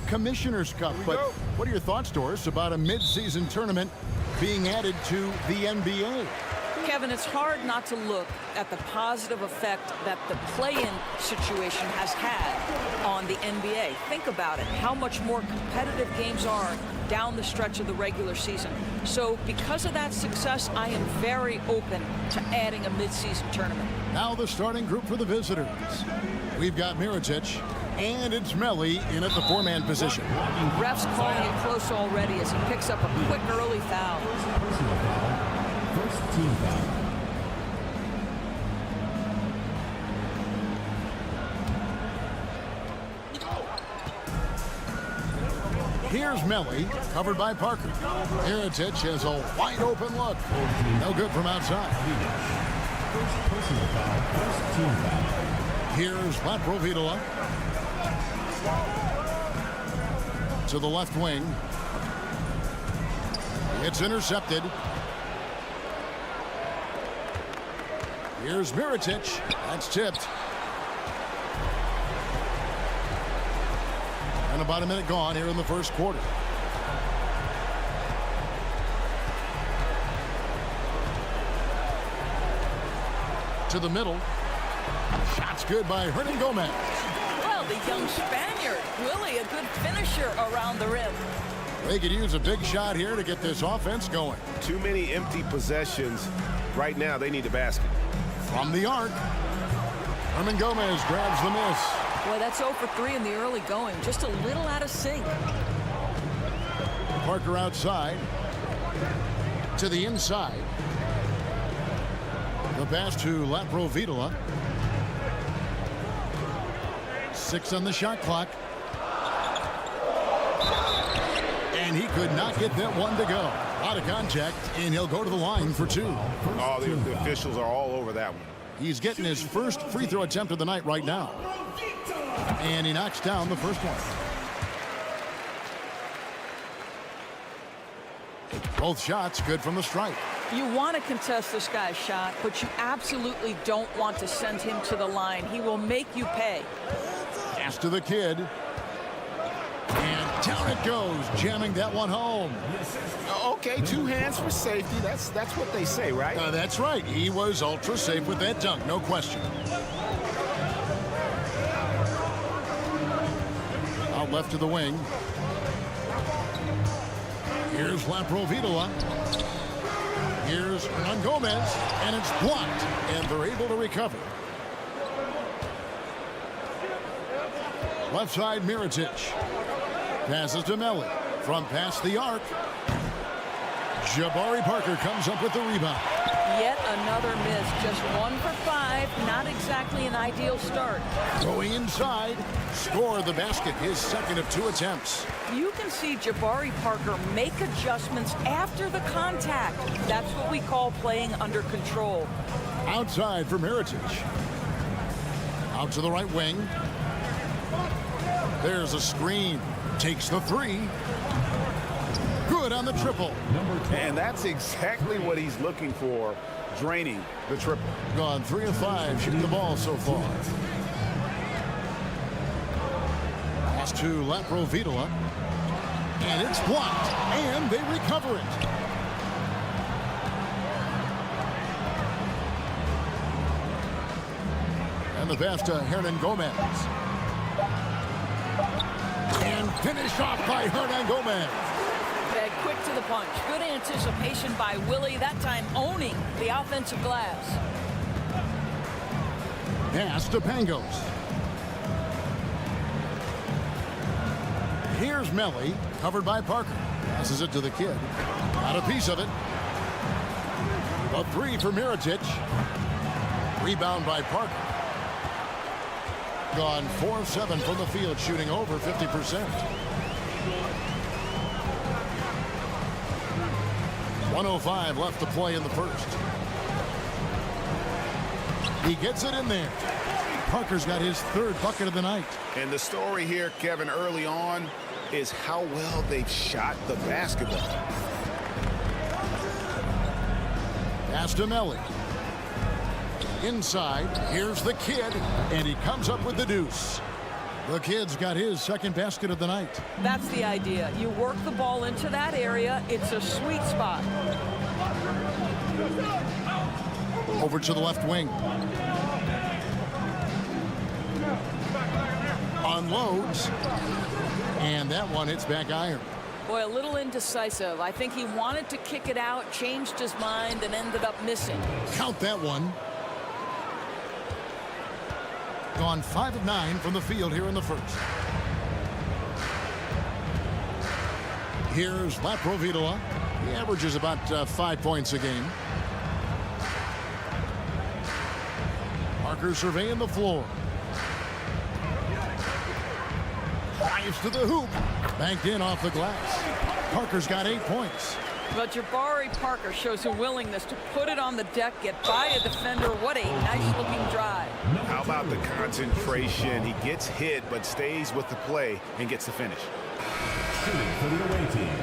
Commissioner's Cup. But what are your thoughts, Doris, about a mid-season tournament being added to the NBA? Kevin, it's hard not to look at the positive effect that the play-in situation has had on the NBA. Think about it, how much more competitive games are down the stretch of the regular season. So because of that success, I am very open to adding a mid-season tournament. Now the starting group for the visitors. We've got Mirotic, and it's Melli in at the four-man position. Ref's calling it close already as he picks up a quick early foul. First team foul. Here's Melli, covered by Parker. Mirotic has a wide-open look. No good from outside. First personal foul. First team foul. Here's Latprovidola. To the left wing. It's intercepted. Here's Mirotic. That's tipped. And about a minute gone here in the first quarter. To the middle. Shot's good by Hernan Gomez. Well, the young Spaniard, Willie, a good finisher around the rim. They could use a big shot here to get this offense going. Too many empty possessions. Right now, they need a basket. From the arc. Hernan Gomez grabs the miss. Boy, that's 0 for 3 in the early going. Just a little out of sync. Parker outside. To the inside. The pass to Laprovitola. 6 on the shot clock. And he could not get that one to go. Out of contact, and he'll go to the line for 2. Oh, the officials are all over that one. He's getting his first free throw attempt of the night right now. And he knocks down the first one. Both shots good from the stripe. You want to contest this guy's shot, but you absolutely don't want to send him to the line. He will make you pay. Pass to the kid. And down it goes, jamming that one home. Okay, 2 hands for safety. That's what they say, right? That's right. He was ultra safe with that dunk, no question. Out left to the wing. Here's Laprovitola. Here's Hernan Gomez, and it's blocked, and they're able to recover. Left side, Mirotic. Passes to Melli. From past the arc. Jabari Parker comes up with the rebound. Yet another miss. Just 1 for 5. Not exactly an ideal start. Going inside. Score the basket. His second of 2 attempts. You can see Jabari Parker make adjustments after the contact. That's what we call playing under control. Outside for Mirotic. Out to the right wing. There's a screen. Takes the 3. Good on the triple. And that's exactly what he's looking for, draining the triple. Gone 3 of 5 shooting the ball so far. Pass to Laprovitola. And it's blocked. And they recover it. And the pass to Hernan Gomez. And finished off by Hernan Gomez. Quick to the punch. Good anticipation by Willie. That time owning the offensive glass. Pass to Pangos. Here's Melli, covered by Parker. Passes it to the kid. Got a piece of it. A 3 for Mirotic. Rebound by Parker. Gone 4 of 7 from the field, shooting over 50%. 1:05 left to play in the first. He gets it in there. Parker's got his 3rd bucket of the night. And the story here, Kevin, early on is how well they've shot the basketball. Pass to Melli. Inside, here's the kid, and he comes up with the deuce. The kid's got his 2nd basket of the night. That's the idea. You work the ball into that area. It's a sweet spot. Over to the left wing. Unloads. And that one hits back iron. Boy, a little indecisive. I think he wanted to kick it out, changed his mind, and ended up missing. Count that one. Gone 5 of 9 from the field here in the first. Here's Laprovitola. He averages about 5 points a game. Parker surveying the floor. Drives to the hoop. Banked in off the glass. Parker's got 8 points. But Jabari Parker shows a willingness to put it on the deck, get by a defender. What a nice-looking drive. How about the concentration? He gets hit, but stays with the play and gets the finish. Shooting for the away team.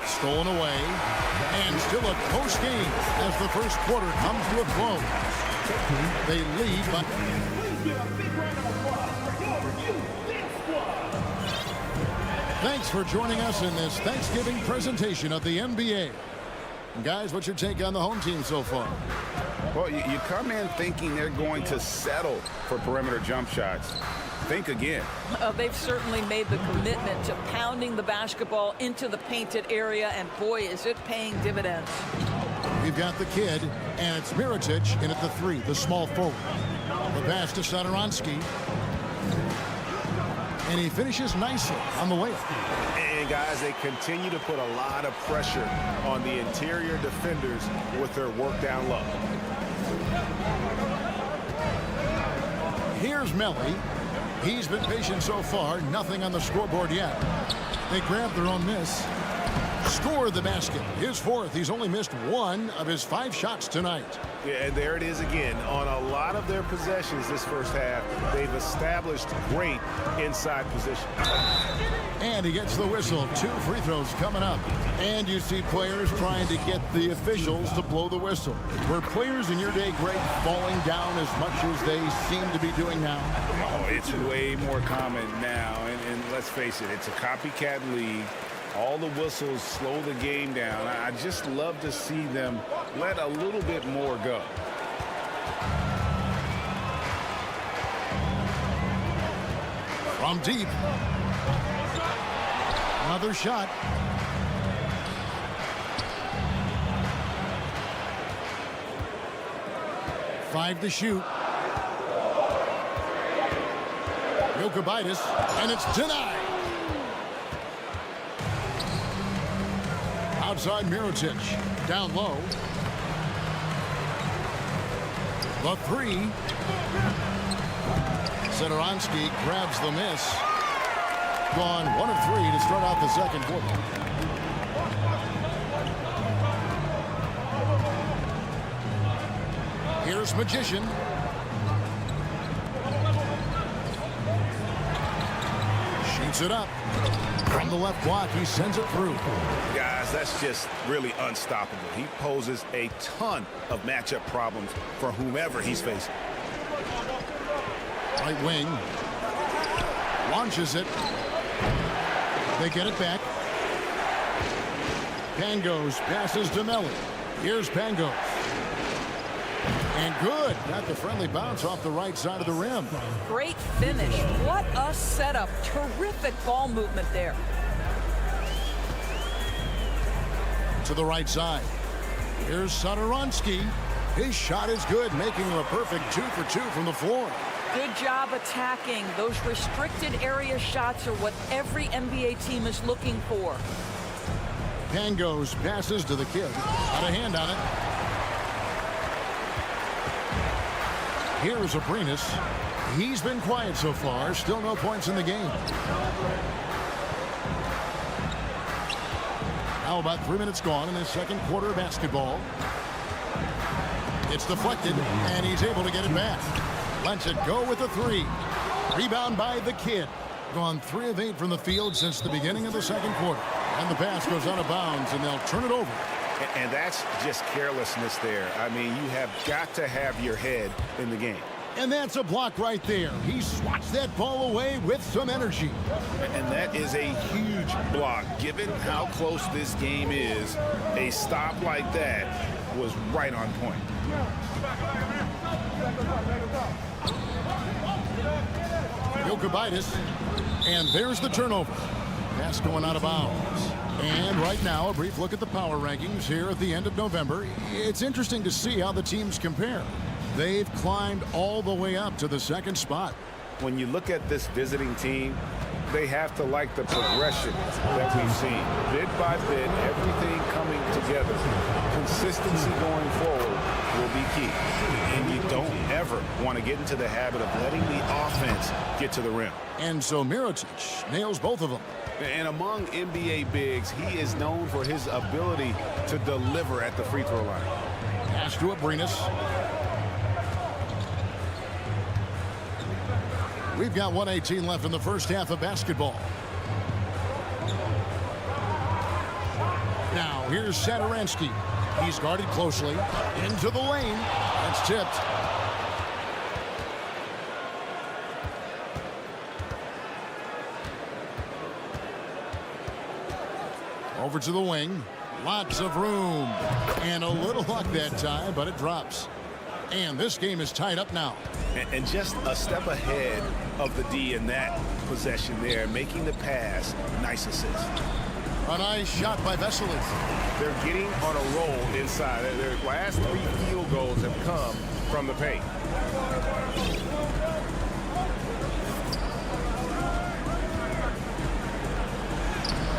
Stolen away. And still a close game as the first quarter comes to a close. They lead by... Thanks for joining us in this Thanksgiving presentation of the NBA. Guys, what's your take on the home team so far? Well, you come in thinking they're going to settle for perimeter jump shots. Think again. They've certainly made the commitment to pounding the basketball into the painted area, and boy, is it paying dividends. We've got the kid, and it's Mirotic in at the three, the small forward. The pass to Satoransky. And he finishes nicely on the way. And guys, they continue to put a lot of pressure on the interior defenders with their work down low. Here's Melly. He's been patient so far. Nothing on the scoreboard yet. They grab their own miss. Score the basket. His fourth. He's only missed one of his 5 shots tonight. Yeah, and there it is again. On a lot of their possessions this first half, they've established great inside position. And he gets the whistle. 2 free throws coming up. And you see players trying to get the officials to blow the whistle. Were players in your day, Greg, falling down as much as they seem to be doing now? Oh, it's way more common now. And let's face it, it's a copycat league. All the whistles slow the game down. I just love to see them let a little bit more go. From deep. Another shot. Five to shoot. Jokic, and it's denied. Outside Mirotic, down low. The three. Satoransky grabs the miss. Gone 1 of 3 to start out the second quarter. Here's Magician. Shoots it up. From the left block, he sends it through. Guys, that's just really unstoppable. He poses a ton of matchup problems for whomever he's facing. Right wing. Launches it. They get it back. Pangos passes to Melly. Here's Pangos. And good. Got the friendly bounce off the right side of the rim. Great finish. What a setup. Terrific ball movement there. To the right side. Here's Satoransky. His shot is good, making him a perfect 2 for 2 from the floor. Good job attacking. Those restricted area shots are what every NBA team is looking for. Pangos passes to the kid. Got a hand on it. Here's Abrinas. He's been quiet so far. Still no points in the game. Now about 3 minutes gone in the second quarter of basketball. It's deflected, and he's able to get it back. Lets it go with a three. Rebound by the kid. Gone 3 of 8 from the field since the beginning of the second quarter. And the pass goes out of bounds, and they'll turn it over. And that's just carelessness there. I mean, you have got to have your head in the game. And that's a block right there. He swats that ball away with some energy. And that is a huge block. Given how close this game is, a stop like that was right on point. Jokic, and there's the turnover. Pass going out of bounds. And right now, a brief look at the power rankings here at the end of November. It's interesting to see how the teams compare. They've climbed all the way up to the second spot. When you look at this visiting team, they have to like the progression that we've seen. Bit by bit, everything coming together. Consistency going forward will be key. And you don't ever want to get into the habit of letting the offense get to the rim. And so Mirotic nails both of them. And among NBA bigs, he is known for his ability to deliver at the free throw line. Pass to Abrinas. We've got 1:18 left in the first half of basketball. Now here's Satoransky. He's guarded closely. Into the lane. That's tipped. Over to the wing. Lots of room. And a little luck that time, but it drops. And this game is tied up now. And just a step ahead of the D in that possession there, making the pass. Nice assist. A nice shot by Veselins. They're getting on a roll inside. Their last 3 field goals have come from the paint.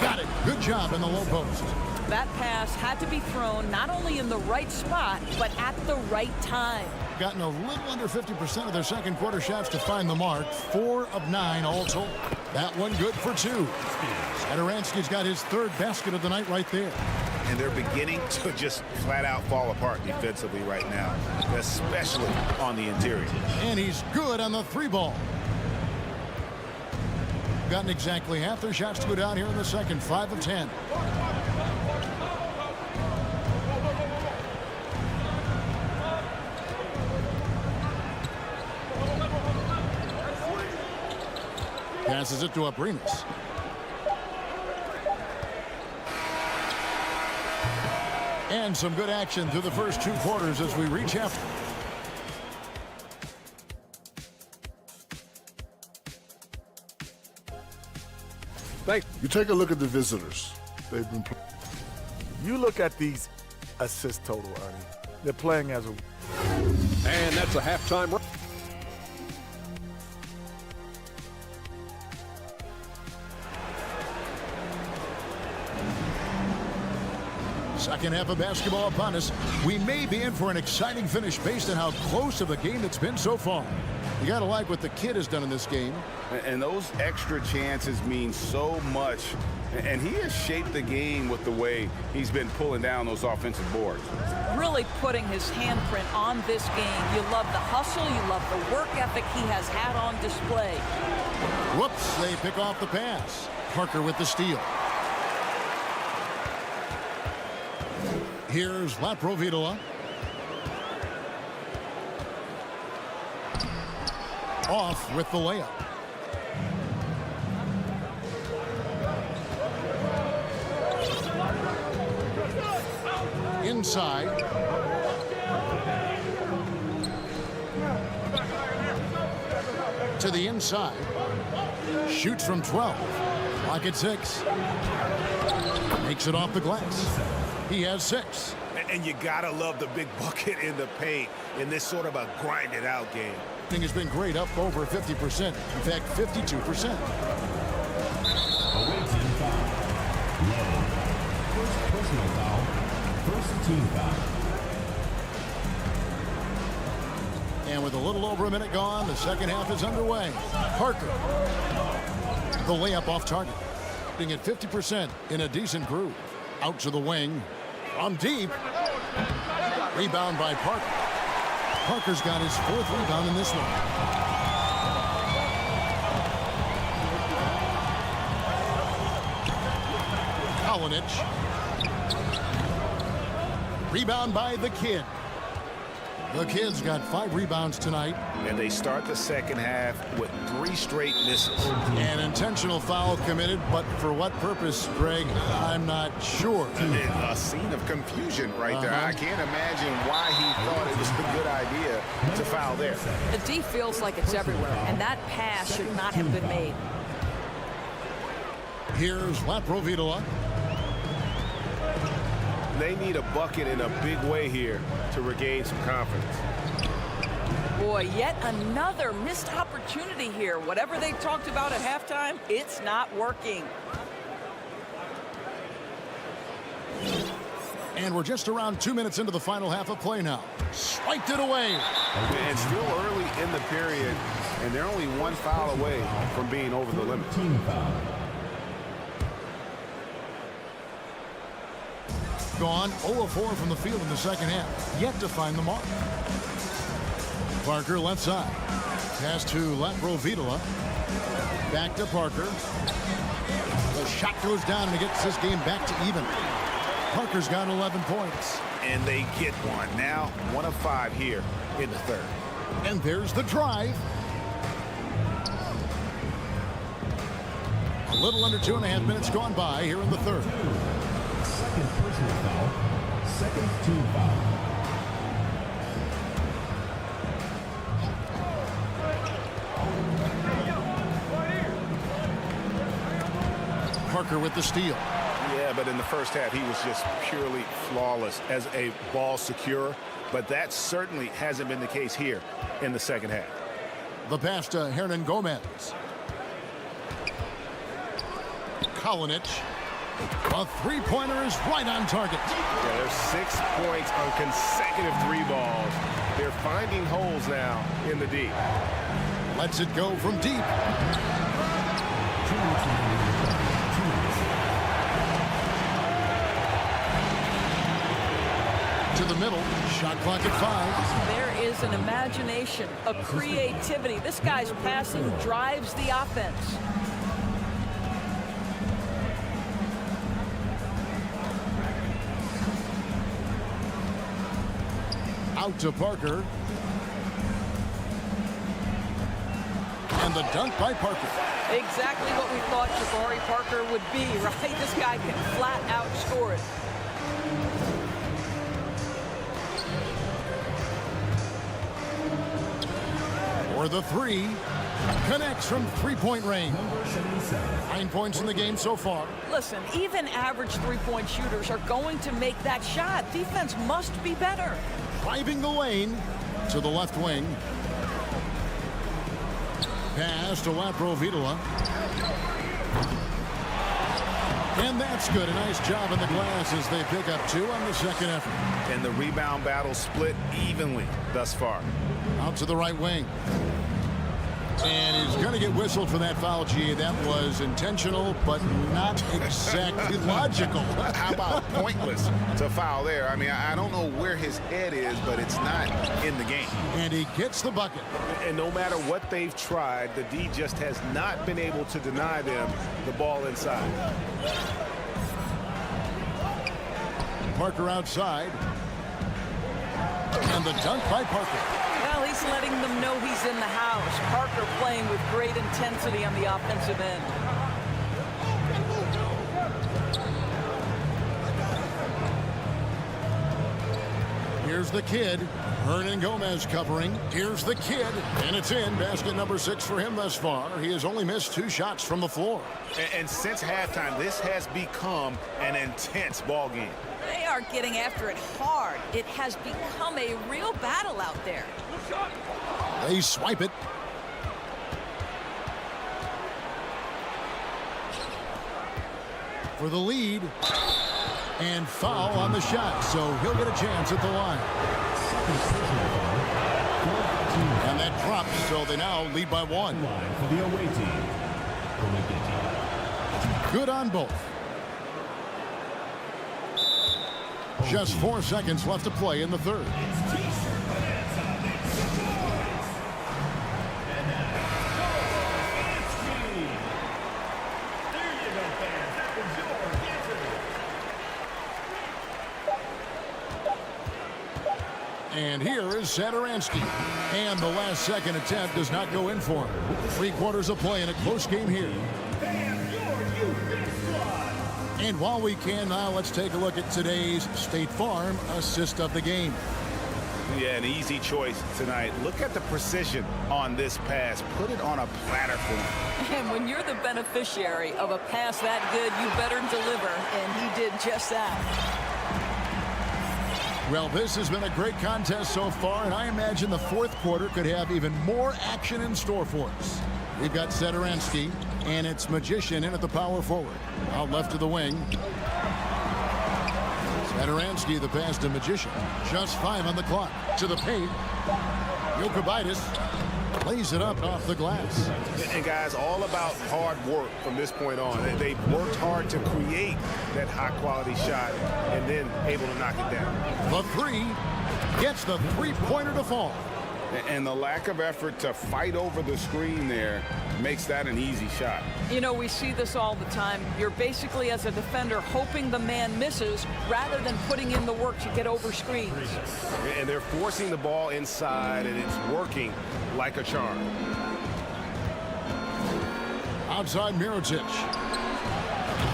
Got it. Good job in the low post. That pass had to be thrown not only in the right spot, but at the right time. Gotten a little under 50% of their second quarter shots to find the mark. 4 of 9 all told. That one good for 2. Satoransky's got his 3rd basket of the night right there. And they're beginning to just flat out fall apart defensively right now, especially on the interior. And he's good on the 3 ball. Gotten exactly half their shots to go down here in the second. 5 of 10. Passes it to Abrinas. And some good action through the first 2 quarters as we reach half. Thanks. You take a look at the visitors. They've been. You look at these assist total, Ernie. They're playing as a. And that's a halftime. Second half of basketball upon us. We may be in for an exciting finish based on how close of a game it's been so far. You got to like what the kid has done in this game. And those extra chances mean so much. And he has shaped the game with the way he's been pulling down those offensive boards. Really putting his handprint on this game. You love the hustle. You love the work ethic he has had on display. Whoops, they pick off the pass. Parker with the steal. Here's Laprovitola. Off with the layup. Inside. To the inside. Shoots from 12. Clock at 6. Makes it off the glass. He has 6. And you gotta love the big bucket in the paint in this sort of a grinded out game. Has been great, up over 50%. In fact, 52%. Away team foul. Low. First personal foul. First team foul. And with a little over a minute gone, the second half is underway. Parker. The layup off target. Being at 50% in a decent groove. Out to the wing. From deep. Rebound by Parker. Parker's got his 4th rebound in this one. Kalinich. Rebound by the kid. The kid's got 5 rebounds tonight. And they start the second half with 3 straight misses. An intentional foul committed, but for what purpose, Greg, I'm not sure. A scene of confusion right there. I can't imagine why he thought it was a good idea to foul there. The D feels like it's everywhere, and that pass should not have been made. Here's Laprovitola. They need a bucket in a big way here to regain some confidence. Boy, yet another missed opportunity here. Whatever they talked about at halftime, it's not working. And we're just around 2 minutes into the final half of play now. Swiped it away. And still early in the period, and they're only 1 foul away from being over the limit. gone 0 of 4 from the field in the second half. Yet to find the mark. Parker left side. Pass to Laprovitola. Back to Parker. The shot goes down and it gets this game back to even. Parker's got 11 points. And they get one. Now 1 of 5 here in the third. And there's the drive. A little under 2.5 minutes gone by here in the third. Second personal foul. Second team foul. Parker with the steal. Yeah, but in the first half, he was just purely flawless as a ball securer. But that certainly hasn't been the case here in the second half. The pass to Hernan Gomez. Kalinic. A three-pointer is right on target. Yeah, there's 6 points on consecutive 3 balls. They're finding holes now in the D. Lets it go from deep. To the middle. Shot clock at 5. There is an imagination, a creativity. This guy's passing drives the offense. Out to Parker. And the dunk by Parker. Exactly what we thought Jabari Parker would be, right? This guy can flat out score it. For the three. Connects from three-point range. 9 points in the game so far. Listen, even average three-point shooters are going to make that shot. Defense must be better. Driving the lane to the left wing. Pass to Laprovitola. And that's good. A nice job in the glass as they pick up 2 on the second effort. And the rebound battle split evenly thus far. Out to the right wing. And he's going to get whistled for that foul, G. That was intentional, but not exactly logical. How about pointless to foul there? I mean, I don't know where his head is, but it's not in the game. And he gets the bucket. And no matter what they've tried, the D just has not been able to deny them the ball inside. Parker outside. And the dunk by Parker. Well, he's letting them know he's in the house. Parker playing with great intensity on the offensive end. Here's the kid. Hernan Gomez covering. Here's the kid. And it's in. Basket number 6 for him thus far. He has only missed 2 shots from the floor. And since halftime, this has become an intense ball game. They are getting after it hard. It has become a real battle out there. They swipe it. For the lead. And foul on the shot, so he'll get a chance at the line. And that drops, so they now lead by 1. For the away team. Good on both. Just 4 seconds left to play in the third. And here is Satoransky. And the last second attempt does not go in for him. 3 quarters of play in a close game here. And while we can now, let's take a look at today's State Farm assist of the game. Yeah, an easy choice tonight. Look at the precision on this pass. Put it on a platter for him. And when you're the beneficiary of a pass that good, you better deliver. And he did just that. Well, this has been a great contest so far, and I imagine the fourth quarter could have even more action in store for us. We've got Satoransky, and it's Magician in at the power forward. Out left of the wing. Satoransky, the pass to Magician. Just 5 on the clock. To the paint. Jokibitis. lays it up off the glass. And guys, all about hard work from this point on. They've worked hard to create that high-quality shot and then able to knock it down. The three gets the three-pointer to fall. And the lack of effort to fight over the screen there makes that an easy shot. You know, we see this all the time. You're basically, as a defender, hoping the man misses rather than putting in the work to get over screens. And they're forcing the ball inside, and it's working like a charm. Outside Mirotic.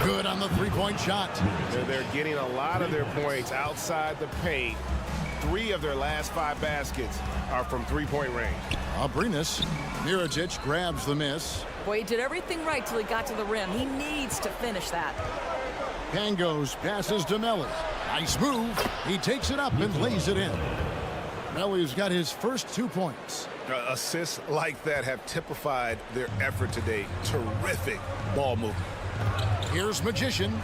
Good on the three-point shot. They're getting a lot of their points outside the paint. 3 of their last 5 baskets are from three-point range. Abrinas. Mirotic grabs the miss. Boy, he did everything right till he got to the rim. He needs to finish that. Pangos passes to Melly. Nice move. He takes it up and lays it in. Melly's got his first 2 points. Assists like that have typified their effort today. Terrific ball movement. Here's Magician.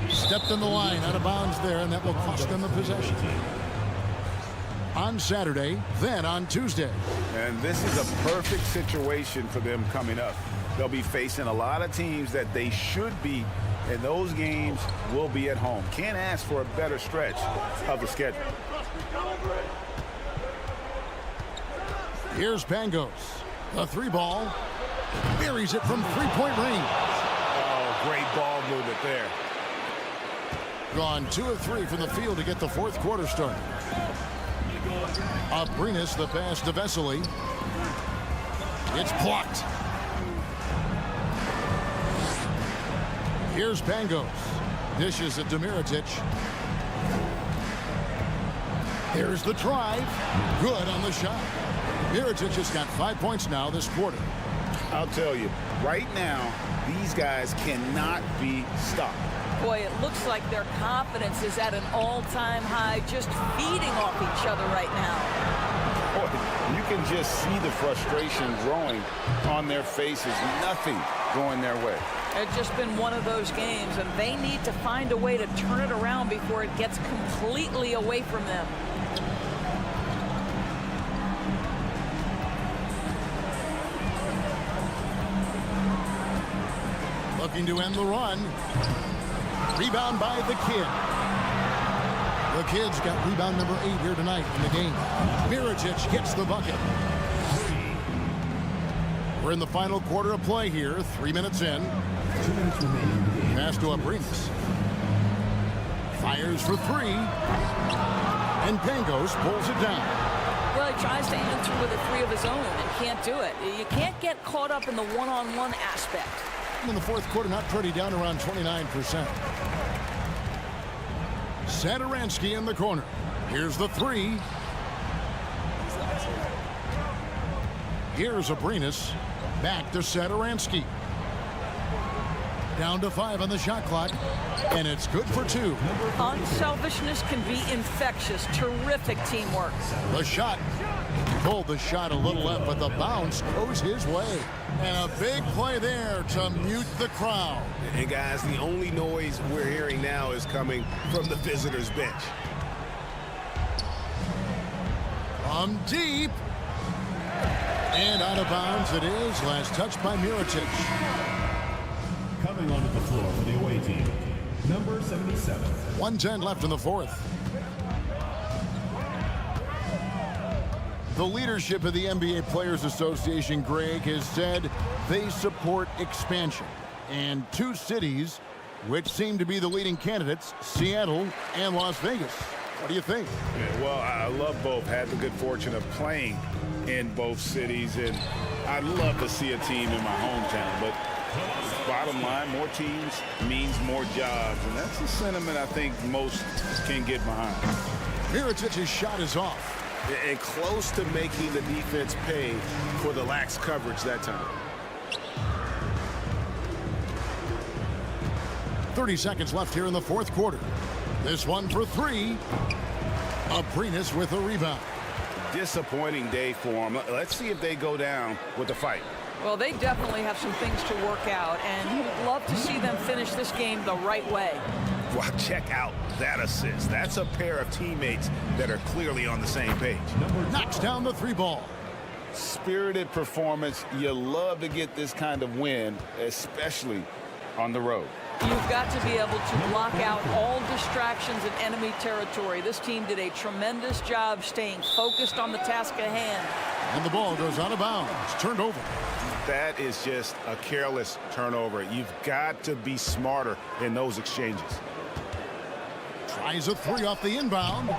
Stepped in the line, out of bounds there, and that will cost them a possession. On Saturday, then on Tuesday. And this is a perfect situation for them coming up. They'll be facing a lot of teams that they should beat, and those games will be at home. Can't ask for a better stretch of the schedule. Here's Pangos. The 3-ball. Buries it from three-point range. Oh, great ball movement there. Gone 2 of 3 from the field to get the fourth quarter started. Abrinas, the pass to Vesely. It's blocked. Here's Pangos. Dishes it to Mirotic. Here's the drive. Good on the shot. Mirotic has got 5 points now this quarter. I'll tell you, right now, these guys cannot be stopped. Boy, it looks like their confidence is at an all-time high, just feeding off each other right now. Boy, you can just see the frustration growing on their faces. Nothing going their way. It's just been one of those games, and they need to find a way to turn it around before it gets completely away from them. Looking to end the run. Rebound by the Kid. The Kid's got rebound number 8 here tonight in the game. Mirotic gets the bucket. We're in the final quarter of play here. 3 minutes in. 2 minutes remaining. Pass to Abrinas. Fires for 3. And Pangos pulls it down. Well, he tries to answer with a 3 of his own and can't do it. You can't get caught up in the one-on-one aspect. In the fourth quarter, not pretty, down around 29%. Satoransky in the corner. Here's the 3. Here's Abrinas. Back to Satoransky. Down to 5 on the shot clock. And it's good for 2. Unselfishness can be infectious. Terrific teamwork. The shot. Pulled the shot a little left, but the bounce goes his way. And a big play there to mute the crowd. And guys, the only noise we're hearing now is coming from the visitors' bench. From deep. And out of bounds it is. Last touch by Mirotic. Coming onto the floor for the away team, number 77. 1:10 left in the fourth. The leadership of the NBA Players Association, Greg, has said they support expansion. And 2 cities, which seem to be the leading candidates, Seattle and Las Vegas. What do you think? Yeah, well, I love both. Had the good fortune of playing in both cities, and I'd love to see a team in my hometown. But bottom line, more teams means more jobs, and that's a sentiment I think most can get behind. Mirotic's shot is off. And close to making the defense pay for the lax coverage that time. 30 seconds left here in the fourth quarter. This one for 3. Abrinas with a rebound. Disappointing day for them. Let's see if they go down with the fight. Well, they definitely have some things to work out, and you would love to see them finish this game the right way. Well, check out that assist. That's a pair of teammates that are clearly on the same page. Knocks down the 3-ball. Spirited performance. You love to get this kind of win, especially on the road. You've got to be able to block out all distractions in enemy territory. This team did a tremendous job staying focused on the task at hand. And the ball goes out of bounds. Turned over. That is just a careless turnover. You've got to be smarter in those exchanges. Tries a three off the inbound.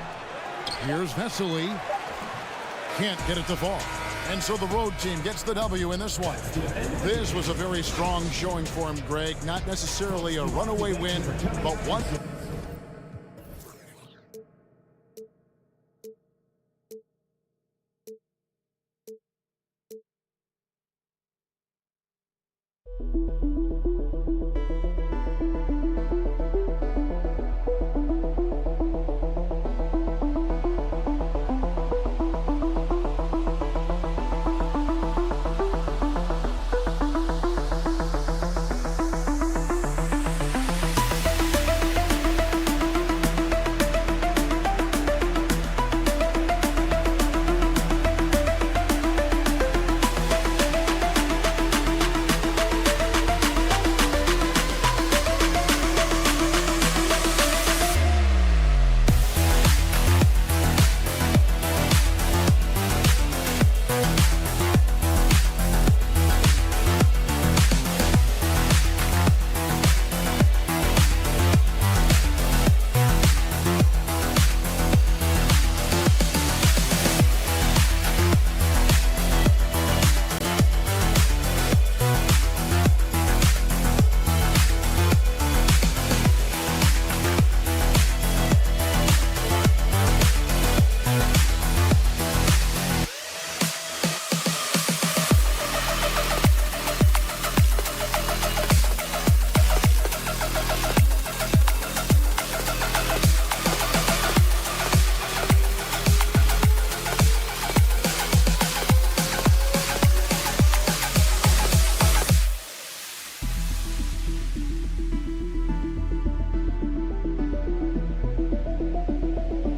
Here's Vesely. Can't get it to fall. And so the road team gets the W in this one. This was a very strong showing for him, Greg. Not necessarily a runaway win, but one.